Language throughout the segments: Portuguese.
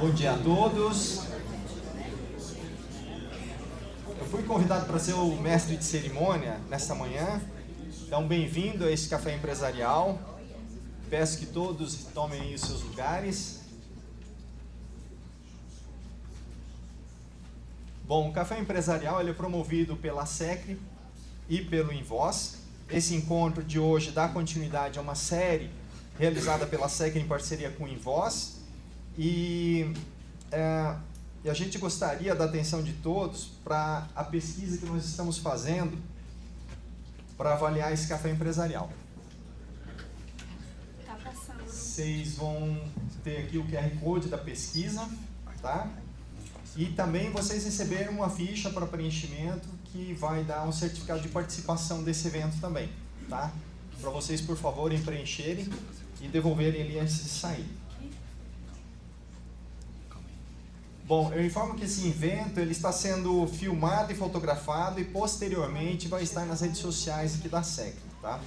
Bom dia a todos. Eu fui convidado para ser o mestre de cerimônia nesta manhã. Então, bem-vindo a este café empresarial. Peço que todos tomem aí os seus lugares. Bom, o café empresarial ele é promovido pela SECRE e pelo Invoz. Esse encontro de hoje dá continuidade a uma série realizada pela SECRE em parceria com o Invoz. E a gente gostaria da atenção de todos para a pesquisa que nós estamos fazendo para avaliar esse café empresarial. Tá passando. Vocês vão ter aqui o QR Code da pesquisa, tá? E também vocês receberam uma ficha para preenchimento que vai dar um certificado de participação desse evento também, tá? Para vocês, por favor, preencherem e devolverem ali antes de sair. Bom, eu informo que esse evento ele está sendo filmado e fotografado e posteriormente vai estar nas redes sociais aqui da SECRE, tá?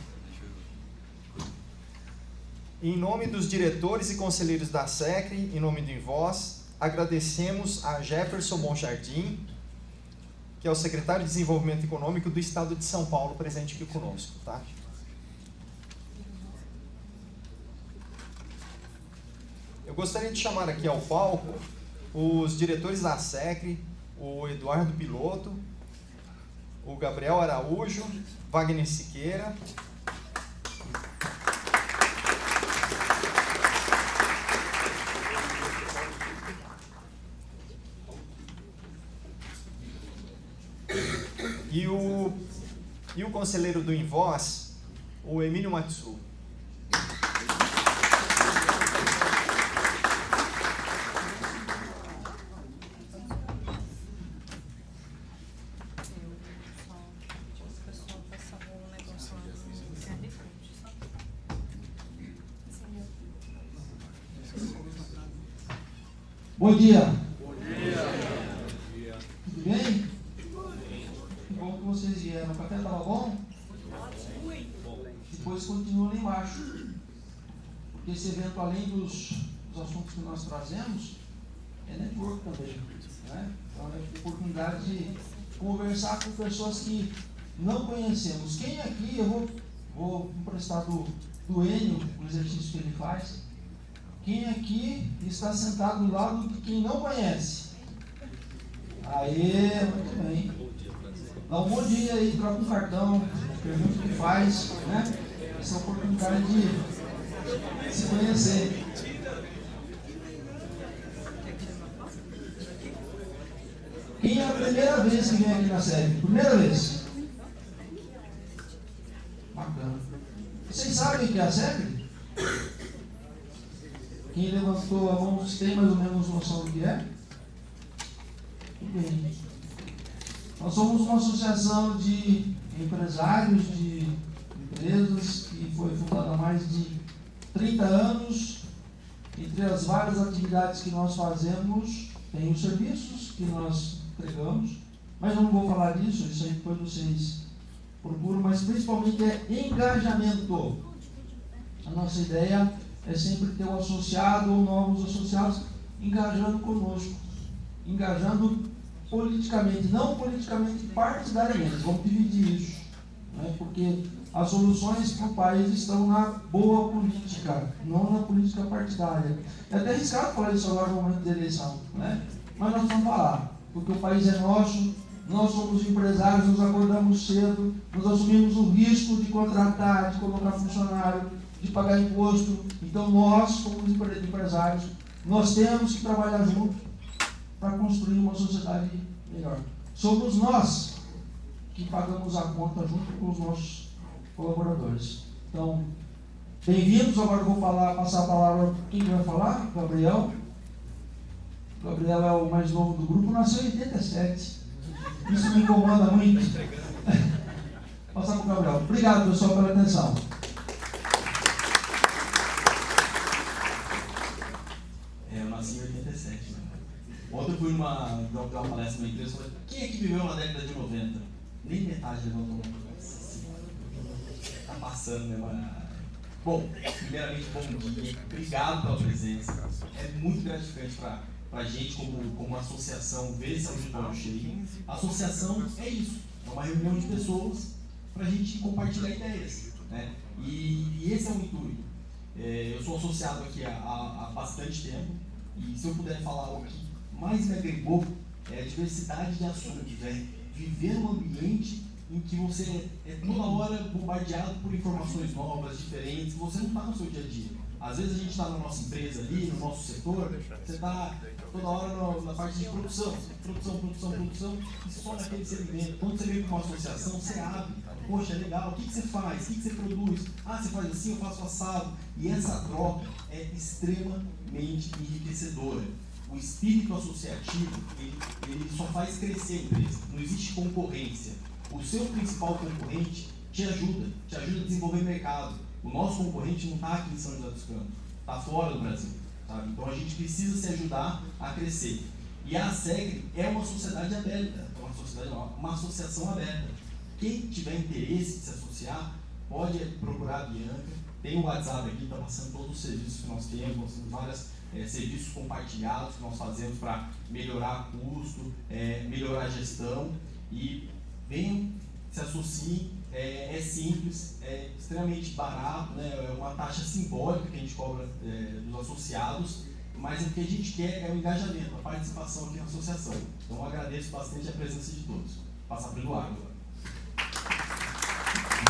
Em nome dos diretores e conselheiros da SECRE, em nome do Invoz, agradecemos a Jefferson Bonjardim, que é o secretário de Desenvolvimento Econômico do Estado de São Paulo, presente aqui conosco, tá? Eu gostaria de chamar aqui ao palco os diretores da SECRE, o Eduardo Piloto, o Gabriel Araújo, Wagner Siqueira, e o conselheiro do Invoz, o Emílio Matsu. Bom dia. Bom dia. Tudo bem? Que bom que vocês vieram. O café estava bom? Depois continua lá embaixo. Porque esse evento, além dos assuntos que nós trazemos, é network também, né? Então é oportunidade de conversar com pessoas que não conhecemos. Quem aqui, eu vou emprestar do Enio, o exercício que ele faz. Quem aqui está sentado do lado de quem não conhece? Aê, muito bem. Dá um bom dia aí, troca um cartão, pergunta o que faz, né? Essa é a oportunidade de se conhecer. Quem é a primeira vez que vem aqui na série? Primeira vez? Bacana. Vocês sabem o que é a série? Quem levantou a mão tem mais ou menos noção do que é? Muito bem. Nós somos uma associação de empresários de empresas que foi fundada há mais de 30 anos. Entre as várias atividades que nós fazemos, tem os serviços que nós entregamos, mas eu não vou falar disso, isso aí depois vocês procuram, mas principalmente é engajamento. A nossa ideia é sempre ter um associado ou novos associados engajando conosco, engajando politicamente, não politicamente partidariamente, vamos dividir isso, né? Porque as soluções para o país estão na boa política, não na política partidária. É até arriscado falar isso agora no momento de eleição, né? Mas nós vamos falar, porque o país é nosso, nós somos empresários, nos acordamos cedo, nós assumimos o risco de contratar, de colocar funcionário, de pagar imposto. Então nós, como empresários, nós temos que trabalhar juntos para construir uma sociedade melhor. Somos nós que pagamos a conta junto com os nossos colaboradores. Então, bem-vindos. Agora eu vou passar a palavra para quem vai falar? Gabriel. Gabriel é o mais novo do grupo, nasceu em 87. Isso me incomoda muito. Passar para o Gabriel. Obrigado, pessoal, pela atenção. Eu nasci em 87, né? Ontem eu fui dar uma palestra numa empresa e falei, quem é que viveu na década de 90? Nem metade levantou uma coisa. Tá passando, né, mano? Bom, primeiramente, bom dia. Obrigado pela presença. É muito gratificante para para a gente como associação ver esse auditório cheio. A associação é isso, é uma reunião de pessoas para a gente compartilhar ideias, né? E esse é o intuito. Eu sou associado aqui há bastante tempo, e se eu puder falar o que mais me agregou é a diversidade de assuntos, viver num ambiente em que você é toda hora bombardeado por informações novas, diferentes, que você não está no seu dia a dia. Às vezes a gente está na nossa empresa ali, no nosso setor, você está toda hora na parte de produção, e só naquele segmento. Quando você vem para uma associação, você abre, poxa, é legal, o que você faz, o que você produz? Ah, você faz assim, eu faço assado. E essa troca é extremamente enriquecedora. O espírito associativo, ele só faz crescer a empresa, não existe concorrência. O seu principal concorrente te ajuda a desenvolver mercado. O nosso concorrente não está aqui em São José dos Campos, está fora do Brasil, sabe? Então a gente precisa se ajudar a crescer. E a SEGRE é uma sociedade aberta, uma associação aberta. Quem tiver interesse de se associar, pode procurar a Bianca. Tem o WhatsApp aqui, está passando todos os serviços que nós temos, nós temos vários serviços compartilhados que nós fazemos para melhorar custo, melhorar a gestão. E venham, se associem, é simples, é extremamente barato, né? É uma taxa simbólica que a gente cobra dos associados, mas o que a gente quer é o engajamento, a participação aqui na associação. Então eu agradeço bastante a presença de todos. Passar pelo ar agora.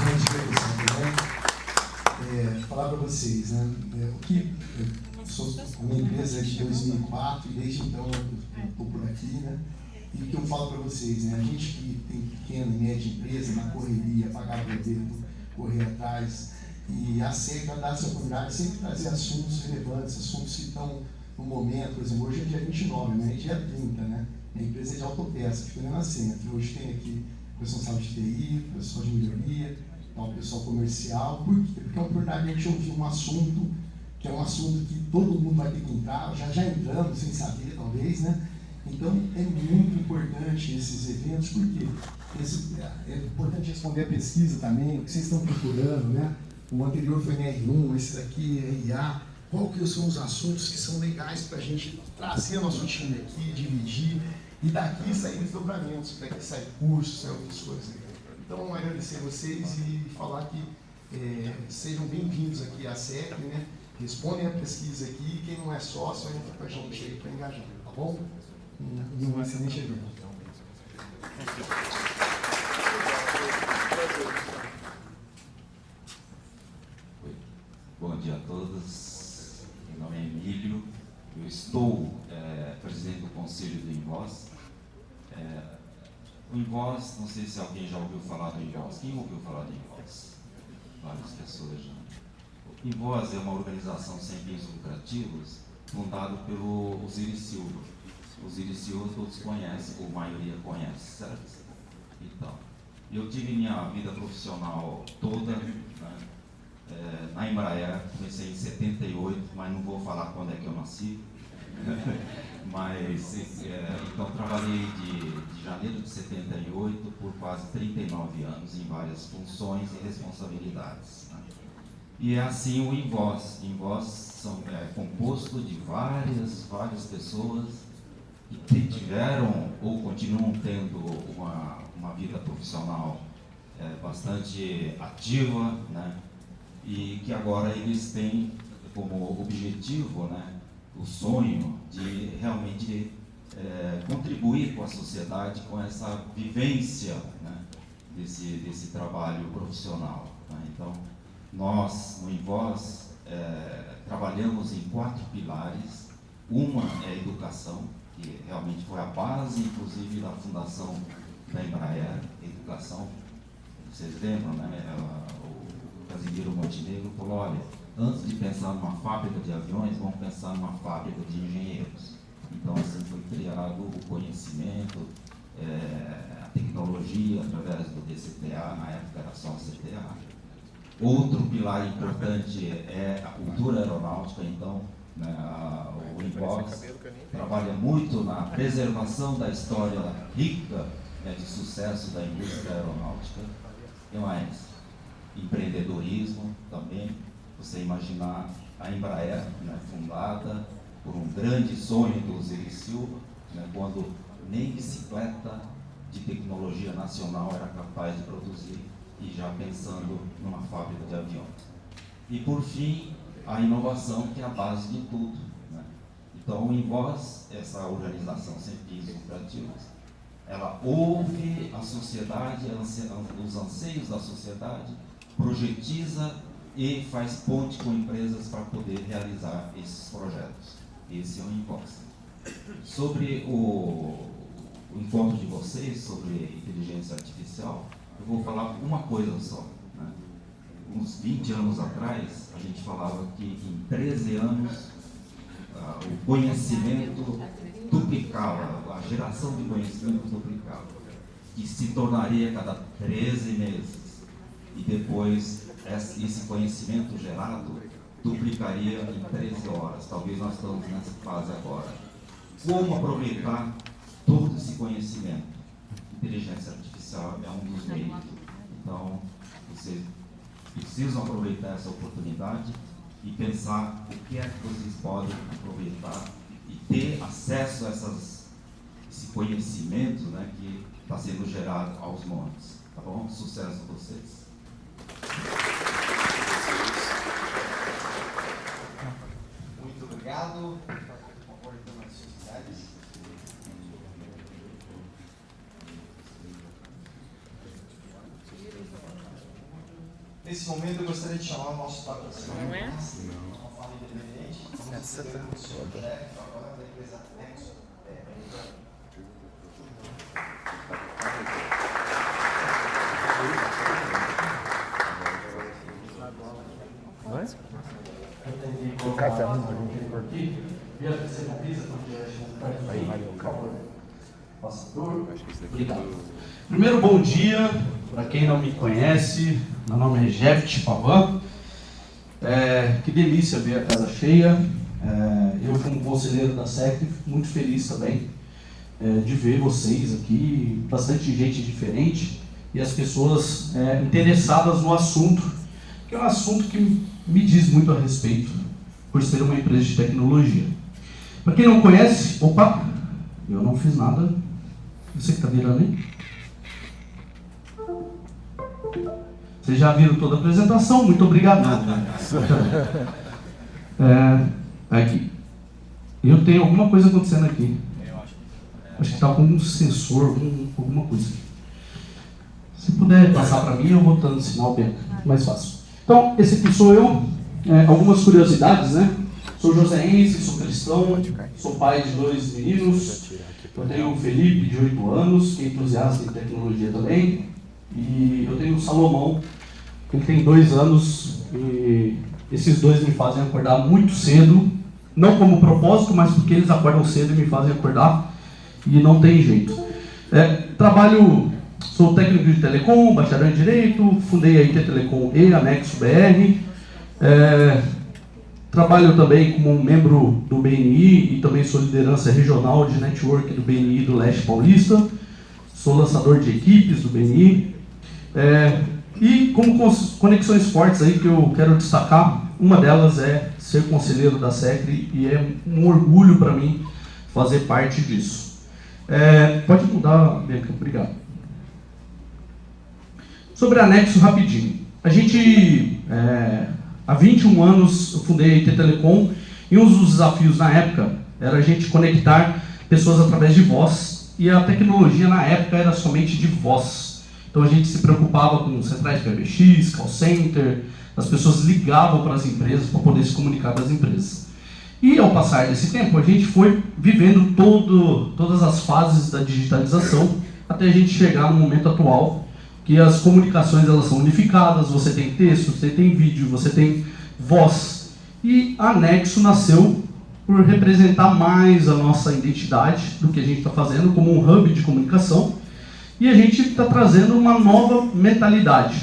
Muito interessante, né? Falar para vocês, né? A minha empresa é de 2004 e desde então eu estou por aqui, né? E o que eu falo para vocês, né? A gente que tem pequena e média empresa, na correria, pagar boleto, correr atrás, e a SEGRE vai dar essa oportunidade de sempre trazer assuntos relevantes, assuntos que estão no momento. Por exemplo, hoje é dia 29, né? E dia 30, né? Minha empresa é de autopeça, fica na Centro. Hoje tem aqui o pessoal de TI, o pessoal de melhoria, o pessoal comercial. Por quê? Porque é uma oportunidade de a gente ouvir um assunto, que é um assunto que todo mundo vai ter que entrar, já entrando sem saber, talvez, né? Então, é muito importante esses eventos, porque é importante responder a pesquisa também, o que vocês estão procurando, né? O anterior foi NR1, esse daqui é RA. Qual que são os assuntos que são legais para a gente trazer nosso time aqui, dividir, e daqui sair desdobramentos, daqui sair cursos, sair outras coisas. Então, agradecer a vocês e falar que sejam bem-vindos aqui à SEGRE, né? Respondem a pesquisa aqui, quem não é sócio, entra com a gente aí para engajar, tá bom? E um excelente evento. Bom dia a todos, meu nome é Emílio, eu estou presidente do Conselho do Invoz. O Invoz, não sei se alguém já ouviu falar do Invoz. Quem ouviu falar do Invoz? Várias pessoas já. O Invoz é uma organização sem fins lucrativos fundada pelo Osiris Silva. Osiris Silva todos conhecem, ou a maioria conhece, certo? Então, eu tive minha vida profissional toda, né, na Embraer. Comecei em 78, mas não vou falar quando é que eu nasci. Mas, então, trabalhei de janeiro de 78 por quase 39 anos em várias funções e responsabilidades, né? E é assim o Invoz. Invoz é composto de várias pessoas que tiveram ou continuam tendo uma vida profissional bastante ativa, né? E que agora eles têm como objetivo, né, o sonho de realmente contribuir com a sociedade, com essa vivência, né, desse trabalho profissional, né? Então, nós, no Invoz, trabalhamos em 4 pilares. Uma é a educação, que realmente foi a base, inclusive, da fundação da Embraer, educação. Vocês lembram, né? O Casimiro Montenegro falou: olha, antes de pensar numa fábrica de aviões, vamos pensar numa fábrica de engenheiros. Então, assim foi criado o conhecimento, a tecnologia, através do DCTA, na época era só CTA. Outro pilar importante é a cultura aeronáutica. Então, o Invoz trabalha muito na preservação da história rica, de sucesso da indústria aeronáutica. E mais, empreendedorismo também. Você imaginar a Embraer, né, fundada por um grande sonho do Osiris Brasil, né, quando nem bicicleta de tecnologia nacional era capaz de produzir, e já pensando numa fábrica de aviões. E por fim, a inovação, que é a base de tudo, né? Então, o Invoz, essa organização sem fins lucrativos, ela ouve a sociedade, os anseios da sociedade, projetiza e faz ponte com empresas para poder realizar esses projetos. Esse é o Invoz. Sobre o encontro de vocês, sobre inteligência artificial, eu vou falar uma coisa só, né? Uns 20 anos atrás, a gente falava que em 13 anos o conhecimento duplicava, a geração de conhecimento duplicava, que se tornaria cada 13 meses. E depois, esse conhecimento gerado duplicaria em 13 horas. Talvez nós estamos nessa fase agora. Como aproveitar todo esse conhecimento? Inteligência artificial é um dos meios. Então, vocês precisam aproveitar essa oportunidade e pensar o que é que vocês podem aproveitar e ter acesso a esse conhecimento, né, que está sendo gerado aos montes. Tá bom? Sucesso a vocês. Muito obrigado. Por favor, então, as sociedades. Nesse momento, eu gostaria de chamar o nosso patrocinador. Não é? Uma fala independente. Essa tá. Agora da empresa Nexo. Primeiro, bom dia para quem não me conhece. Meu nome é Jeff Pavan. Que delícia ver a casa cheia. Eu, como conselheiro da SEC, fico muito feliz também de ver vocês aqui, bastante gente diferente e as pessoas interessadas no assunto, que é um assunto que me diz muito a respeito, por ser uma empresa de tecnologia. Para quem não conhece, opa, eu não fiz nada. Você que está virando aí? Vocês já viram toda a apresentação, muito obrigado. Aqui. Eu tenho alguma coisa acontecendo aqui. Acho que está com um sensor, alguma coisa. Se puder passar para mim, eu vou dando sinal bem mais fácil. Então, esse aqui sou eu. Algumas curiosidades, né? Sou joseense, sou cristão, sou pai de 2 meninos. Eu tenho o Felipe, de 8 anos, que é entusiasta em tecnologia também. E eu tenho o Salomão, que ele tem 2 anos. E esses dois me fazem acordar muito cedo. Não como propósito, mas porque eles acordam cedo e me fazem acordar. E não tem jeito. Sou técnico de telecom, bacharel em Direito, fundei a IT Telecom e a Nexo BR. Trabalho também como membro do BNI e também sou liderança regional de network do BNI do Leste Paulista. Sou lançador de equipes do BNI. E como conexões fortes aí que eu quero destacar, uma delas é ser conselheiro da SECRE e é um orgulho para mim fazer parte disso. Pode mudar, Bianca, obrigado. Sobre a Nexo, rapidinho. A gente, há 21 anos, eu fundei a IT Telecom e um dos desafios na época era a gente conectar pessoas através de voz e a tecnologia na época era somente de voz. Então a gente se preocupava com centrais PBX, call center, as pessoas ligavam para as empresas para poder se comunicar com as empresas. E ao passar desse tempo, a gente foi vivendo todas as fases da digitalização até a gente chegar no momento atual, que as comunicações elas são unificadas, você tem texto, você tem vídeo, você tem voz. E a Nexo nasceu por representar mais a nossa identidade do que a gente está fazendo como um hub de comunicação. E a gente está trazendo uma nova mentalidade.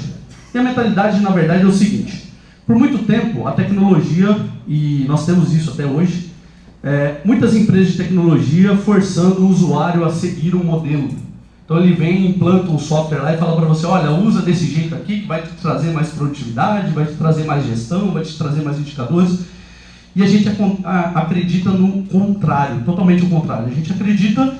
E a mentalidade, na verdade, é o seguinte. Por muito tempo, a tecnologia, e nós temos isso até hoje, muitas empresas de tecnologia forçando o usuário a seguir um modelo. Então ele vem, implanta um software lá e fala para você, olha, usa desse jeito aqui que vai te trazer mais produtividade, vai te trazer mais gestão, vai te trazer mais indicadores. E a gente acredita no contrário, totalmente o contrário. A gente acredita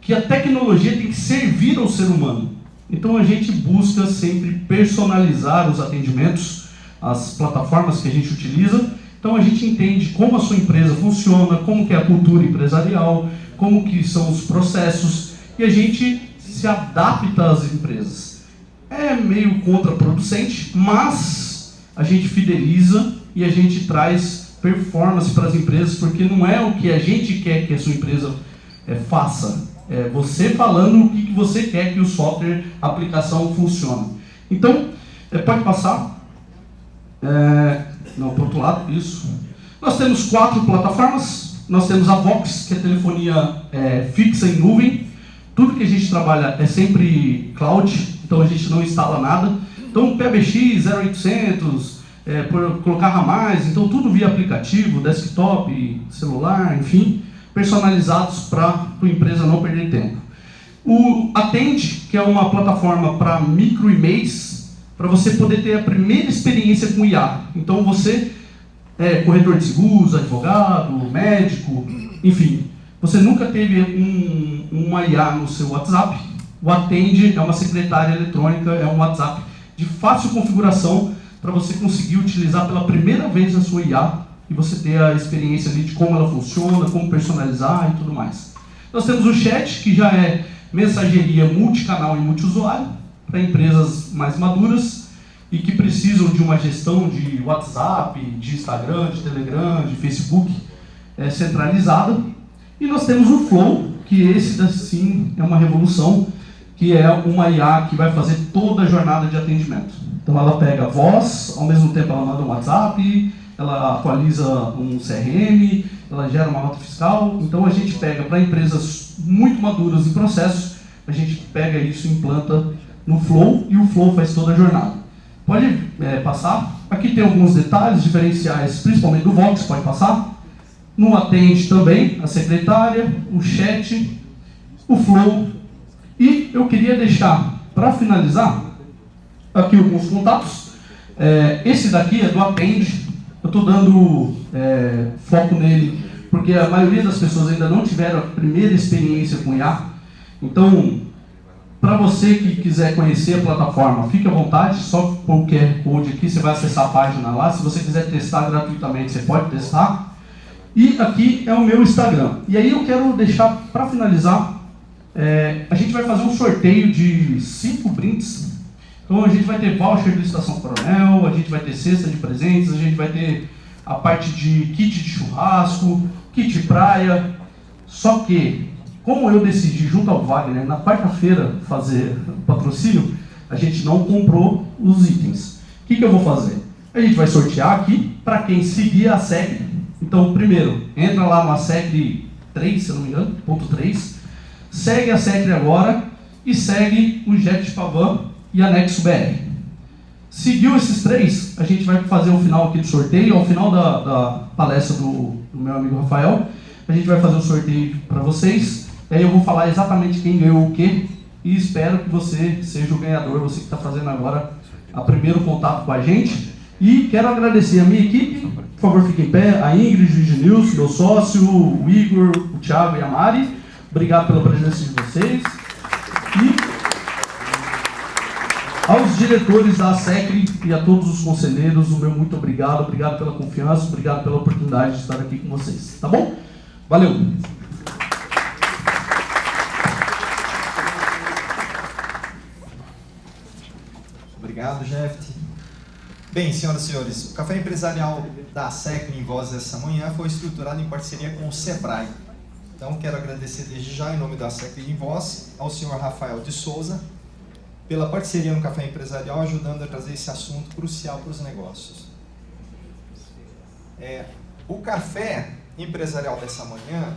que a tecnologia tem que servir ao ser humano. Então a gente busca sempre personalizar os atendimentos, as plataformas que a gente utiliza. Então a gente entende como a sua empresa funciona, como que é a cultura empresarial, como que são os processos, e a gente se adapta às empresas. É meio contraproducente, mas a gente fideliza e a gente traz performance para as empresas, porque não é o que a gente quer que a sua empresa faça. É você falando o que você quer que o software, a aplicação funcione. Então, pode passar. Não, para o outro lado, isso. Nós temos 4 plataformas. Nós temos a Vox, que é telefonia fixa em nuvem. Tudo que a gente trabalha é sempre cloud, então a gente não instala nada. Então, PBX 0800, por colocar ramais, então tudo via aplicativo, desktop, celular, enfim, personalizados para a empresa não perder tempo. O Attend, que é uma plataforma para micro e MEIs, para você poder ter a primeira experiência com IA. Então você corretor de seguros, advogado, médico, enfim, você nunca teve uma IA no seu WhatsApp. O Attend é uma secretária eletrônica, é um WhatsApp de fácil configuração para você conseguir utilizar pela primeira vez a sua IA e você ter a experiência ali de como ela funciona, como personalizar e tudo mais. Nós temos o Chat, que já é mensageria multicanal e multiusuário para empresas mais maduras e que precisam de uma gestão de WhatsApp, de Instagram, de Telegram, de Facebook centralizada. E nós temos o Flow, que esse sim é uma revolução, que é uma IA que vai fazer toda a jornada de atendimento. Então ela pega a voz, ao mesmo tempo ela manda um WhatsApp, ela atualiza um CRM, ela gera uma nota fiscal. Então a gente pega para empresas muito maduras em processos, a gente pega isso e implanta no Flow e o Flow faz toda a jornada. Pode passar. Aqui tem alguns detalhes diferenciais, principalmente do Vox, pode passar. No Attend também, a secretária, o Chat, o Flow. E eu queria deixar, para finalizar, aqui alguns contatos. Esse daqui é do Attend. Eu estou dando foco nele, porque a maioria das pessoas ainda não tiveram a primeira experiência com IA. Então, para você que quiser conhecer a plataforma, fique à vontade, só pôr o QR Code aqui, você vai acessar a página lá. Se você quiser testar gratuitamente, você pode testar. E aqui é o meu Instagram. E aí eu quero deixar, para finalizar, a gente vai fazer um sorteio de 5 brindes. Então a gente vai ter voucher do Estação Coronel, a gente vai ter cesta de presentes, a gente vai ter a parte de kit de churrasco, kit de praia. Só que, como eu decidi junto ao Wagner na quarta-feira fazer o patrocínio, a gente não comprou os itens. O que eu vou fazer? A gente vai sortear aqui para quem seguir a SEC. Então, primeiro, entra lá no SEC 3, se eu não me engano, ponto 3, segue a SEC agora e segue o Jet Pavan e Anexo BR. Seguiu esses 3, a gente vai fazer o final aqui do sorteio, ao final da palestra do meu amigo Rafael, a gente vai fazer um sorteio para vocês, e aí eu vou falar exatamente quem ganhou o quê, e espero que você seja o ganhador, você que está fazendo agora o primeiro contato com a gente. E quero agradecer a minha equipe, por favor fiquem em pé, a Ingrid, o Genilson, meu sócio, o Igor, o Thiago e a Mari. Obrigado pela presença de vocês. E aos diretores da SECRE e a todos os conselheiros, o meu muito obrigado. Obrigado pela confiança, obrigado pela oportunidade de estar aqui com vocês. Tá bom? Valeu! Obrigado, Jeff. Bem, senhoras e senhores, o Café Empresarial da SECRE em Voz dessa manhã foi estruturado em parceria com o Sebrae. Então, quero agradecer desde já, em nome da SECRE em Voz, ao senhor Rafael de Souza, pela parceria no Café Empresarial, ajudando a trazer esse assunto crucial para os negócios. O Café Empresarial dessa manhã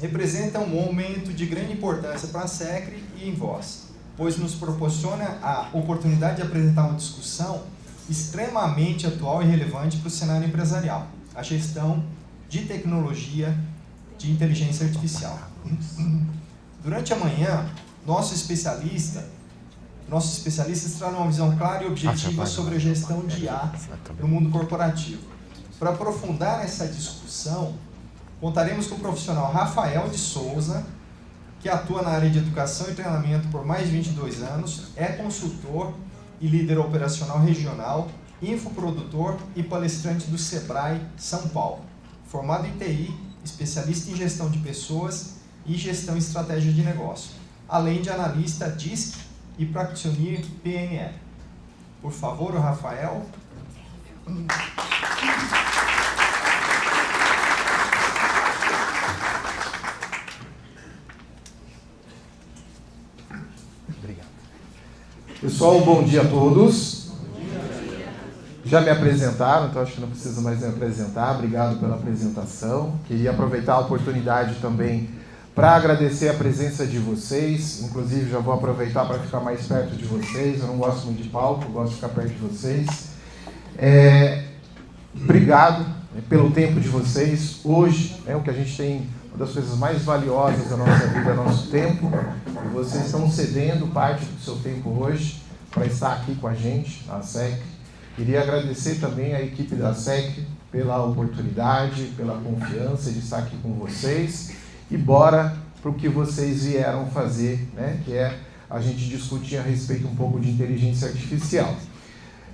representa um momento de grande importância para a SECRE e em Voz, pois nos proporciona a oportunidade de apresentar uma discussão extremamente atual e relevante para o cenário empresarial, a gestão de tecnologia de inteligência artificial. Durante a manhã, nossos especialistas trarão uma visão clara e objetiva sobre a gestão de IA no mundo corporativo. Para aprofundar essa discussão, contaremos com o profissional Rafael de Souza, que atua na área de educação e treinamento por mais de 22 anos, é consultor e líder operacional regional, infoprodutor e palestrante do Sebrae São Paulo. Formado em TI, especialista em gestão de pessoas e gestão e estratégia de negócio, além de analista DISC e practitioner PNL. Por favor, o Rafael. Obrigado. Pessoal, bom dia a todos. Já me apresentaram, então acho que não preciso mais me apresentar. Obrigado pela apresentação. Queria aproveitar a oportunidade também para agradecer a presença de vocês. Inclusive, já vou aproveitar para ficar mais perto de vocês. Eu não gosto muito de palco, eu gosto de ficar perto de vocês. Obrigado pelo tempo de vocês. Hoje é o que a gente tem, uma das coisas mais valiosas da nossa vida, é o nosso tempo. E vocês estão cedendo parte do seu tempo hoje para estar aqui com a gente, na SEC. Queria agradecer também à equipe da SEC pela oportunidade, pela confiança de estar aqui com vocês. E bora para o que vocês vieram fazer, né? Que é a gente discutir a respeito um pouco de inteligência artificial.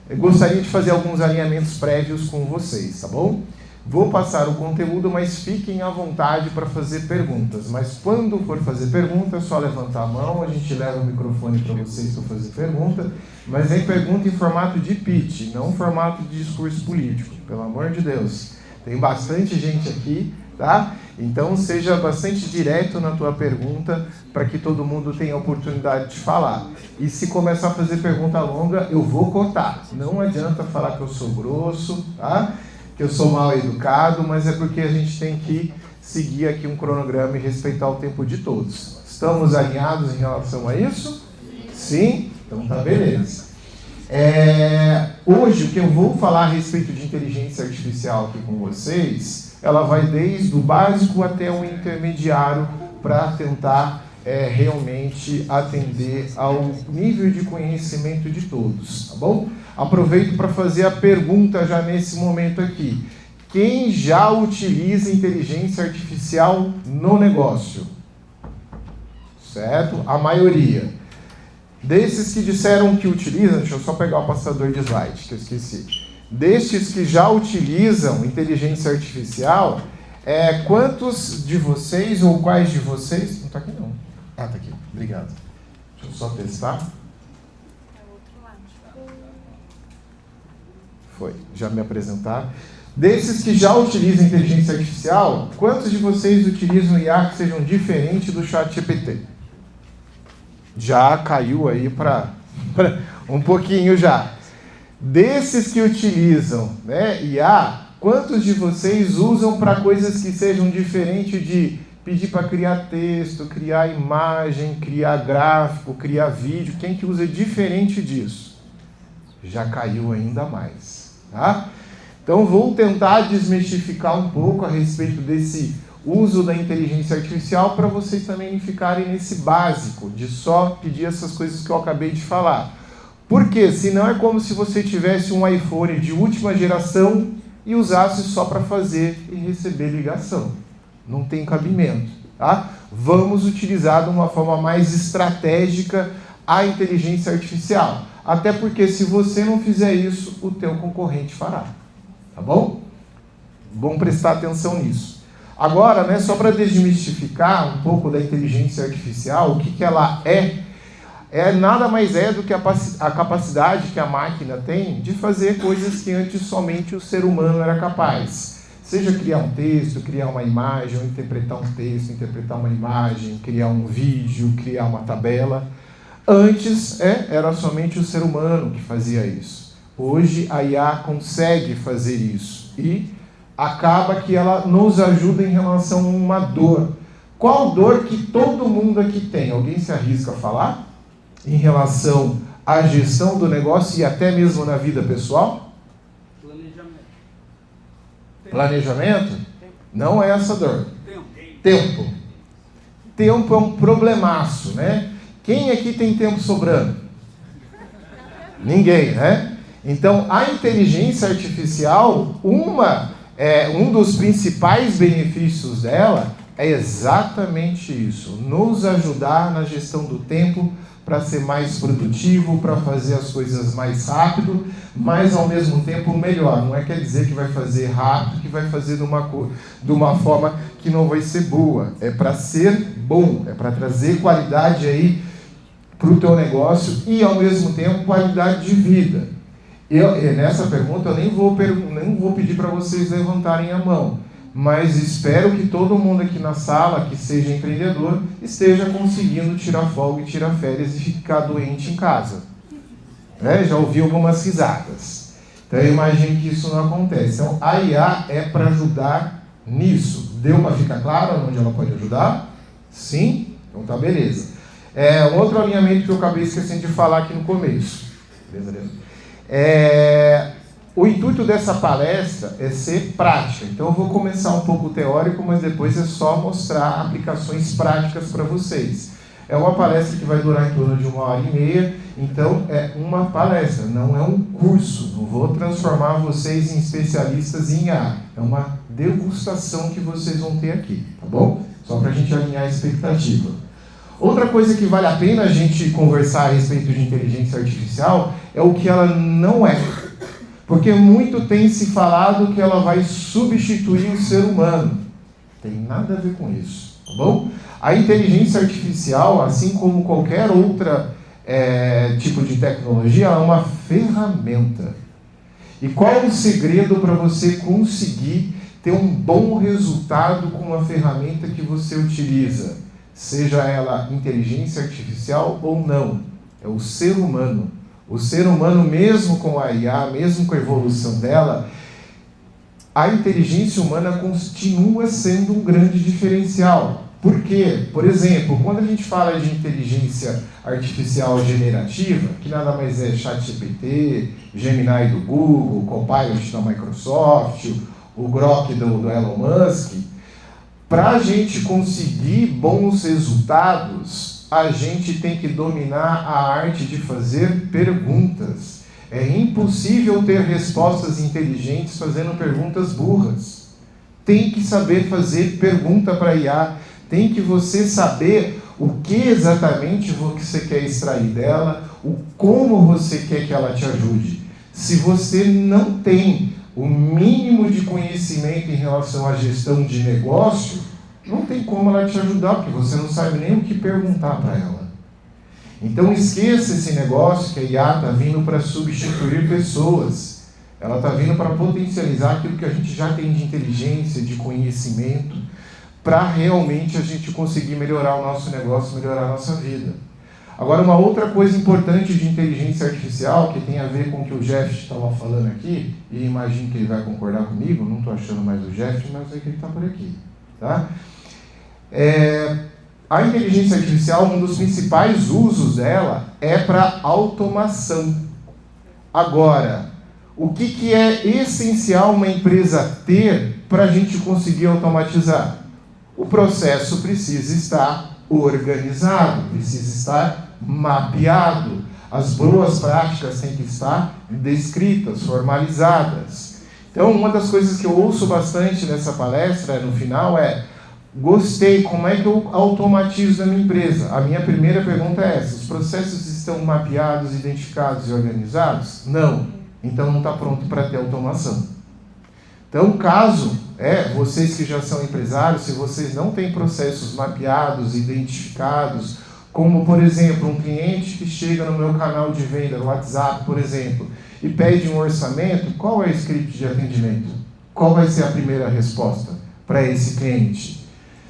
Eu gostaria de fazer alguns alinhamentos prévios com vocês, tá bom? Vou passar o conteúdo, mas fiquem à vontade para fazer perguntas. Mas quando for fazer pergunta, é só levantar a mão, a gente leva o microfone para vocês para fazer pergunta. Mas é pergunta em formato de pitch, não formato de discurso político, pelo amor de Deus. Tem bastante gente aqui, tá? Então seja bastante direto na tua pergunta para que todo mundo tenha a oportunidade de falar. E se começar a fazer pergunta longa, eu vou cortar. Não adianta falar que eu sou grosso, tá? Que eu sou mal educado, mas é porque a gente tem que seguir aqui um cronograma e respeitar o tempo de todos. Estamos alinhados em relação a isso? Sim? Então tá, beleza. Hoje o que eu vou falar a respeito de inteligência artificial aqui com vocês, ela vai desde o básico até o intermediário para tentar realmente atender ao nível de conhecimento de todos, tá bom? Aproveito para fazer a pergunta já nesse momento aqui. Quem já utiliza inteligência artificial no negócio? Certo? A maioria. Desses que disseram que utilizam, deixa eu só pegar o passador de slide, que eu esqueci. Destes que já utilizam inteligência artificial, quantos de vocês ou quais de vocês... Não está aqui não. Ah, está aqui. Obrigado. Deixa eu só testar. Foi, já me apresentar. Desses que já utilizam inteligência artificial, quantos de vocês utilizam IA que sejam diferentes do ChatGPT? Já caiu aí para um pouquinho já. Desses que utilizam, né, IA, quantos de vocês usam para coisas que sejam diferentes de pedir para criar texto, criar imagem, criar gráfico, criar vídeo? Quem que usa diferente disso? Já caiu ainda mais. Tá? Então vou tentar desmistificar um pouco a respeito desse uso da inteligência artificial para vocês também ficarem nesse básico de só pedir essas coisas que eu acabei de falar. Porque senão é como se você tivesse um iPhone de última geração e usasse só para fazer e receber ligação. Não tem cabimento. Tá? Vamos utilizar de uma forma mais estratégica a inteligência artificial. Até porque se você não fizer isso, o teu concorrente fará. Tá bom? Bom prestar atenção nisso. Agora, né, só para desmistificar um pouco da inteligência artificial, o que ela nada mais do que a capacidade que a máquina tem de fazer coisas que antes somente o ser humano era capaz. Seja criar um texto, criar uma imagem, ou interpretar um texto, interpretar uma imagem, criar um vídeo, criar uma tabela. Antes era somente o ser humano que fazia isso. Hoje a IA consegue fazer isso e acaba que ela nos ajuda em relação a uma dor. Qual dor que todo mundo aqui tem? Alguém se arrisca a falar? Em relação à gestão do negócio e até mesmo na vida pessoal? Planejamento? Não é essa dor. Tempo. Tempo é um problemaço, né? Quem aqui tem tempo sobrando? Ninguém, né? Então, a inteligência artificial, um dos principais benefícios dela é exatamente isso, nos ajudar na gestão do tempo para ser mais produtivo, para fazer as coisas mais rápido, mas ao mesmo tempo melhor. Não quer dizer que vai fazer rápido, que vai fazer de uma forma que não vai ser boa. É para ser bom, é para trazer qualidade aí para o teu negócio e ao mesmo tempo qualidade de vida. Nessa pergunta eu nem vou pedir para vocês levantarem a mão, mas espero que todo mundo aqui na sala, que seja empreendedor, esteja conseguindo tirar folga e tirar férias e ficar doente em casa. Já ouvi algumas risadas. Então eu imagino que isso não acontece. Então a IA é para ajudar nisso. Deu para ficar claro onde ela pode ajudar? Sim? Então tá, beleza. Outro alinhamento que eu acabei esquecendo de falar aqui no começo. Beleza? O intuito dessa palestra é ser prática. Então eu vou começar um pouco teórico, mas depois é só mostrar aplicações práticas para vocês. É uma palestra que vai durar em torno de 1h30, então é uma palestra, não é um curso. Não vou transformar vocês em especialistas em IA. É uma degustação que vocês vão ter aqui, tá bom? Só para a gente alinhar a expectativa. Outra coisa que vale a pena a gente conversar a respeito de inteligência artificial é o que ela não é. Porque muito tem se falado que ela vai substituir o ser humano. Tem nada a ver com isso, tá bom? A inteligência artificial, assim como qualquer outra tipo de tecnologia, ela é uma ferramenta. E qual é o segredo para você conseguir ter um bom resultado com uma ferramenta que você utiliza? Seja ela inteligência artificial ou não. É o ser humano. O ser humano, mesmo com a IA, mesmo com a evolução dela, a inteligência humana continua sendo um grande diferencial. Por quê? Por exemplo, quando a gente fala de inteligência artificial generativa, que nada mais é ChatGPT, Gemini do Google, Copilot da Microsoft, o Grok do Elon Musk, para a gente conseguir bons resultados, a gente tem que dominar a arte de fazer perguntas. É impossível ter respostas inteligentes fazendo perguntas burras. Tem que saber fazer pergunta para IA. Tem que você saber o que exatamente você quer extrair dela, como você quer que ela te ajude. Se você não tem o mínimo de conhecimento em relação à gestão de negócio, não tem como ela te ajudar, porque você não sabe nem o que perguntar para ela. Então esqueça esse negócio que a IA está vindo para substituir pessoas. Ela está vindo para potencializar aquilo que a gente já tem de inteligência, de conhecimento, para realmente a gente conseguir melhorar o nosso negócio, melhorar a nossa vida. Agora, uma outra coisa importante de inteligência artificial, que tem a ver com o que o Jeff estava falando aqui, e imagino que ele vai concordar comigo, não estou achando mais o Jeff, mas sei que ele está por aqui. Tá? A inteligência artificial, um dos principais usos dela é para automação. Agora, o que é essencial uma empresa ter para a gente conseguir automatizar? O processo precisa estar organizado, precisa estar mapeado. As boas práticas têm que estar descritas, formalizadas. Então, uma das coisas que eu ouço bastante nessa palestra, no final, é: gostei, como é que eu automatizo na minha empresa? A minha primeira pergunta é essa: os processos estão mapeados, identificados e organizados? Não. Então não está pronto para ter automação. Então, caso vocês que já são empresários, se vocês não têm processos mapeados, identificados, como, por exemplo, um cliente que chega no meu canal de venda, no WhatsApp, por exemplo, e pede um orçamento, qual é o script de atendimento? Qual vai ser a primeira resposta para esse cliente?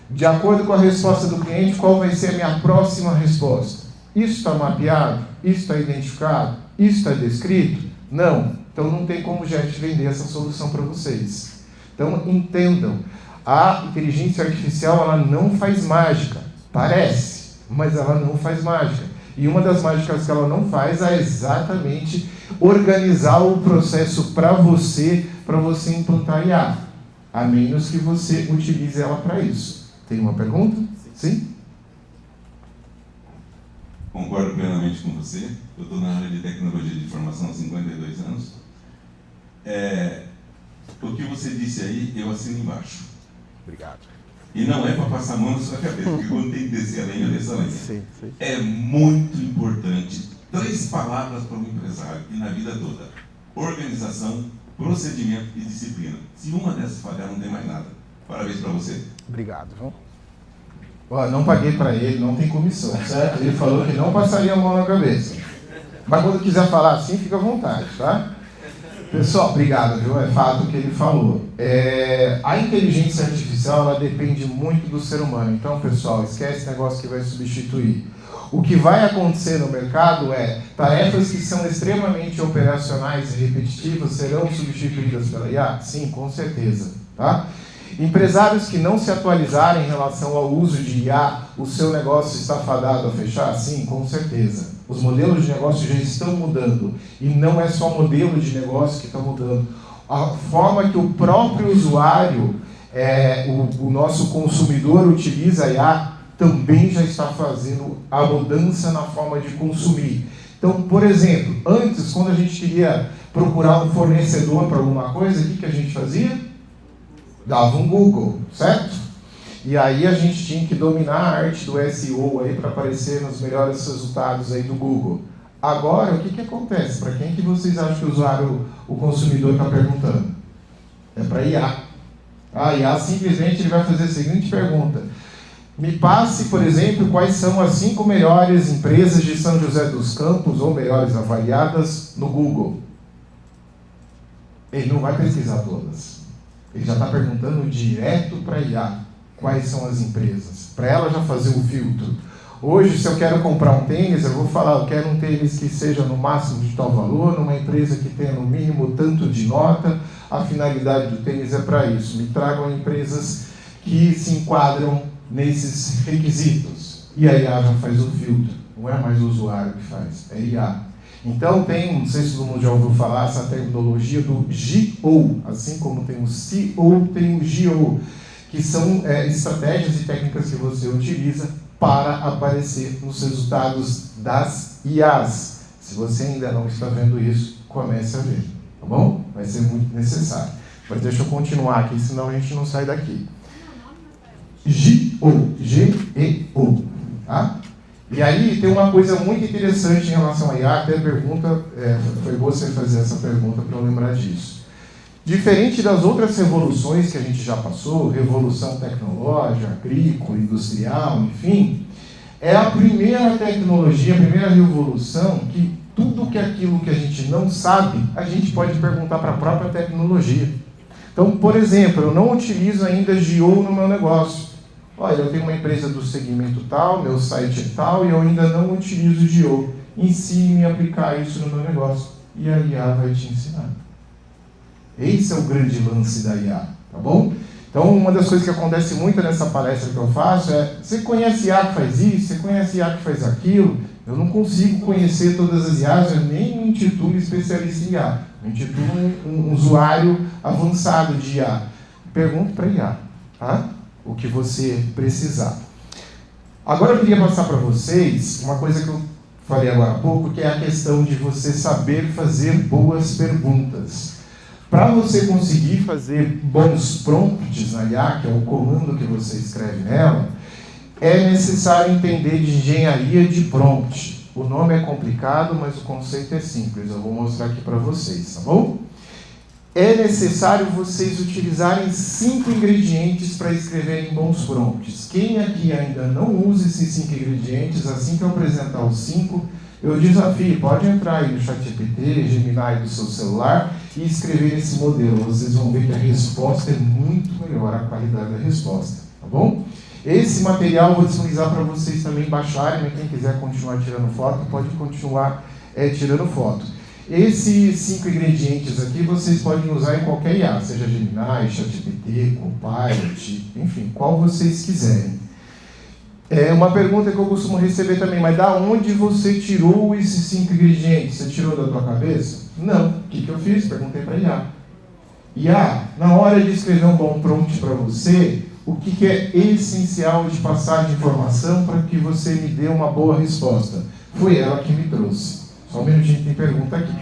De acordo com a resposta do cliente, qual vai ser a minha próxima resposta? Isso está mapeado? Isso está identificado? Isso está descrito? Não. Então não tem como já te vender essa solução para vocês. Então entendam, a inteligência artificial ela não faz mágica. Parece, mas ela não faz mágica. E uma das mágicas que ela não faz é exatamente organizar o processo para você implantar IA. A menos que você utilize ela para isso. Tem uma pergunta? Sim? Bom, concordo plenamente com você. Eu estou na área de tecnologia de informação há 52 anos. O que você disse aí, eu assino embaixo. Obrigado. E não é para passar a mão na sua cabeça, porque quando tem que descer a lenha, desce a lenha. Sim. É muito importante. 3 palavras para um empresário e na vida toda: organização, procedimento e disciplina. Se uma dessas falhar, não tem mais nada. Parabéns para você. Obrigado. Ó, não paguei para ele, não tem comissão, certo? Ele falou que não passaria a mão na cabeça. Mas quando quiser falar assim, fica à vontade, tá? Pessoal, obrigado, viu? É fato o que ele falou. A inteligência artificial, ela depende muito do ser humano. Então, pessoal, esquece esse negócio que vai substituir. O que vai acontecer no mercado é tarefas que são extremamente operacionais e repetitivas serão substituídas pela IA? Sim, com certeza, tá? Empresários que não se atualizarem em relação ao uso de IA, o seu negócio está fadado a fechar? Sim, com certeza. Os modelos de negócio já estão mudando. E não é só o modelo de negócio que está mudando. A forma que o próprio usuário, o nosso consumidor utiliza a IA, também já está fazendo a mudança na forma de consumir. Então, por exemplo, antes, quando a gente queria procurar um fornecedor para alguma coisa, o que a gente fazia? Dava um Google, certo? E aí a gente tinha que dominar a arte do SEO aí para aparecer nos melhores resultados aí do Google. Agora, o que acontece? Para quem que vocês acham que o usuário, o consumidor está perguntando? É para IA. A IA simplesmente ele vai fazer a seguinte pergunta: me passe, por exemplo, quais são as 5 melhores empresas de São José dos Campos ou melhores avaliadas no Google. Ele não vai pesquisar todas. Ele já está perguntando direto para a IA quais são as empresas, para ela já fazer o filtro. Hoje, se eu quero comprar um tênis, eu vou falar, eu quero um tênis que seja no máximo de tal valor, numa empresa que tenha no mínimo tanto de nota, a finalidade do tênis é para isso. Me tragam empresas que se enquadram nesses requisitos. E a IA já faz o filtro, não é mais o usuário que faz, é IA. Então tem, não sei se todo mundo já ouviu falar, essa terminologia do GO, assim como tem o CO, tem o GO, que são estratégias e técnicas que você utiliza para aparecer nos resultados das IAs. Se você ainda não está vendo isso, comece a ver, tá bom? Vai ser muito necessário. Mas deixa eu continuar aqui, senão a gente não sai daqui. GO, G-E-O, tá? E aí tem uma coisa muito interessante em relação à IA, até a pergunta, foi você fazer essa pergunta para eu lembrar disso. Diferente das outras revoluções que a gente já passou, revolução tecnológica, agrícola, industrial, enfim, é a primeira tecnologia, a primeira revolução que tudo aquilo que a gente não sabe, a gente pode perguntar para a própria tecnologia. Então, por exemplo, eu não utilizo ainda GO no meu negócio. Olha, eu tenho uma empresa do segmento tal, meu site é tal, e eu ainda não utilizo GO. Ensine-me a aplicar isso no meu negócio. E a IA vai te ensinar. Esse é o grande lance da IA, tá bom? Então, uma das coisas que acontece muito nessa palestra que eu faço é: você conhece IA que faz isso? Você conhece IA que faz aquilo? Eu não consigo conhecer todas as IAs, eu nem me intitulo especialista em IA. Eu me intitulo um usuário avançado de IA. Pergunto para a IA, tá? O que você precisar. Agora eu queria passar para vocês uma coisa que eu falei agora há pouco, que é a questão de você saber fazer boas perguntas. Para você conseguir fazer bons prompts na IA, que é o comando que você escreve nela, é necessário entender de engenharia de prompt. O nome é complicado, mas o conceito é simples. Eu vou mostrar aqui para vocês, tá bom? É necessário vocês utilizarem 5 ingredientes para escreverem bons prompts. Quem aqui ainda não usa esses 5 ingredientes, assim que eu apresentar os 5, eu desafio, pode entrar aí no ChatGPT, Gemini do seu celular e escrever esse modelo. Vocês vão ver que a resposta é muito melhor, a qualidade da resposta, tá bom? Esse material eu vou disponibilizar para vocês também baixarem, quem quiser continuar tirando foto, pode continuar tirando foto. Esses 5 ingredientes aqui vocês podem usar em qualquer IA, seja Gemini, ChatGPT, Copilot, enfim, qual vocês quiserem. É uma pergunta que eu costumo receber também, mas da onde você tirou esses 5 ingredientes? Você tirou da tua cabeça? Não. O que eu fiz? Perguntei para a IA. IA, na hora de escrever um bom prompt para você, o que é essencial de passar de informação para que você me dê uma boa resposta? Foi ela que me trouxe. Só um minutinho, tem pergunta aqui.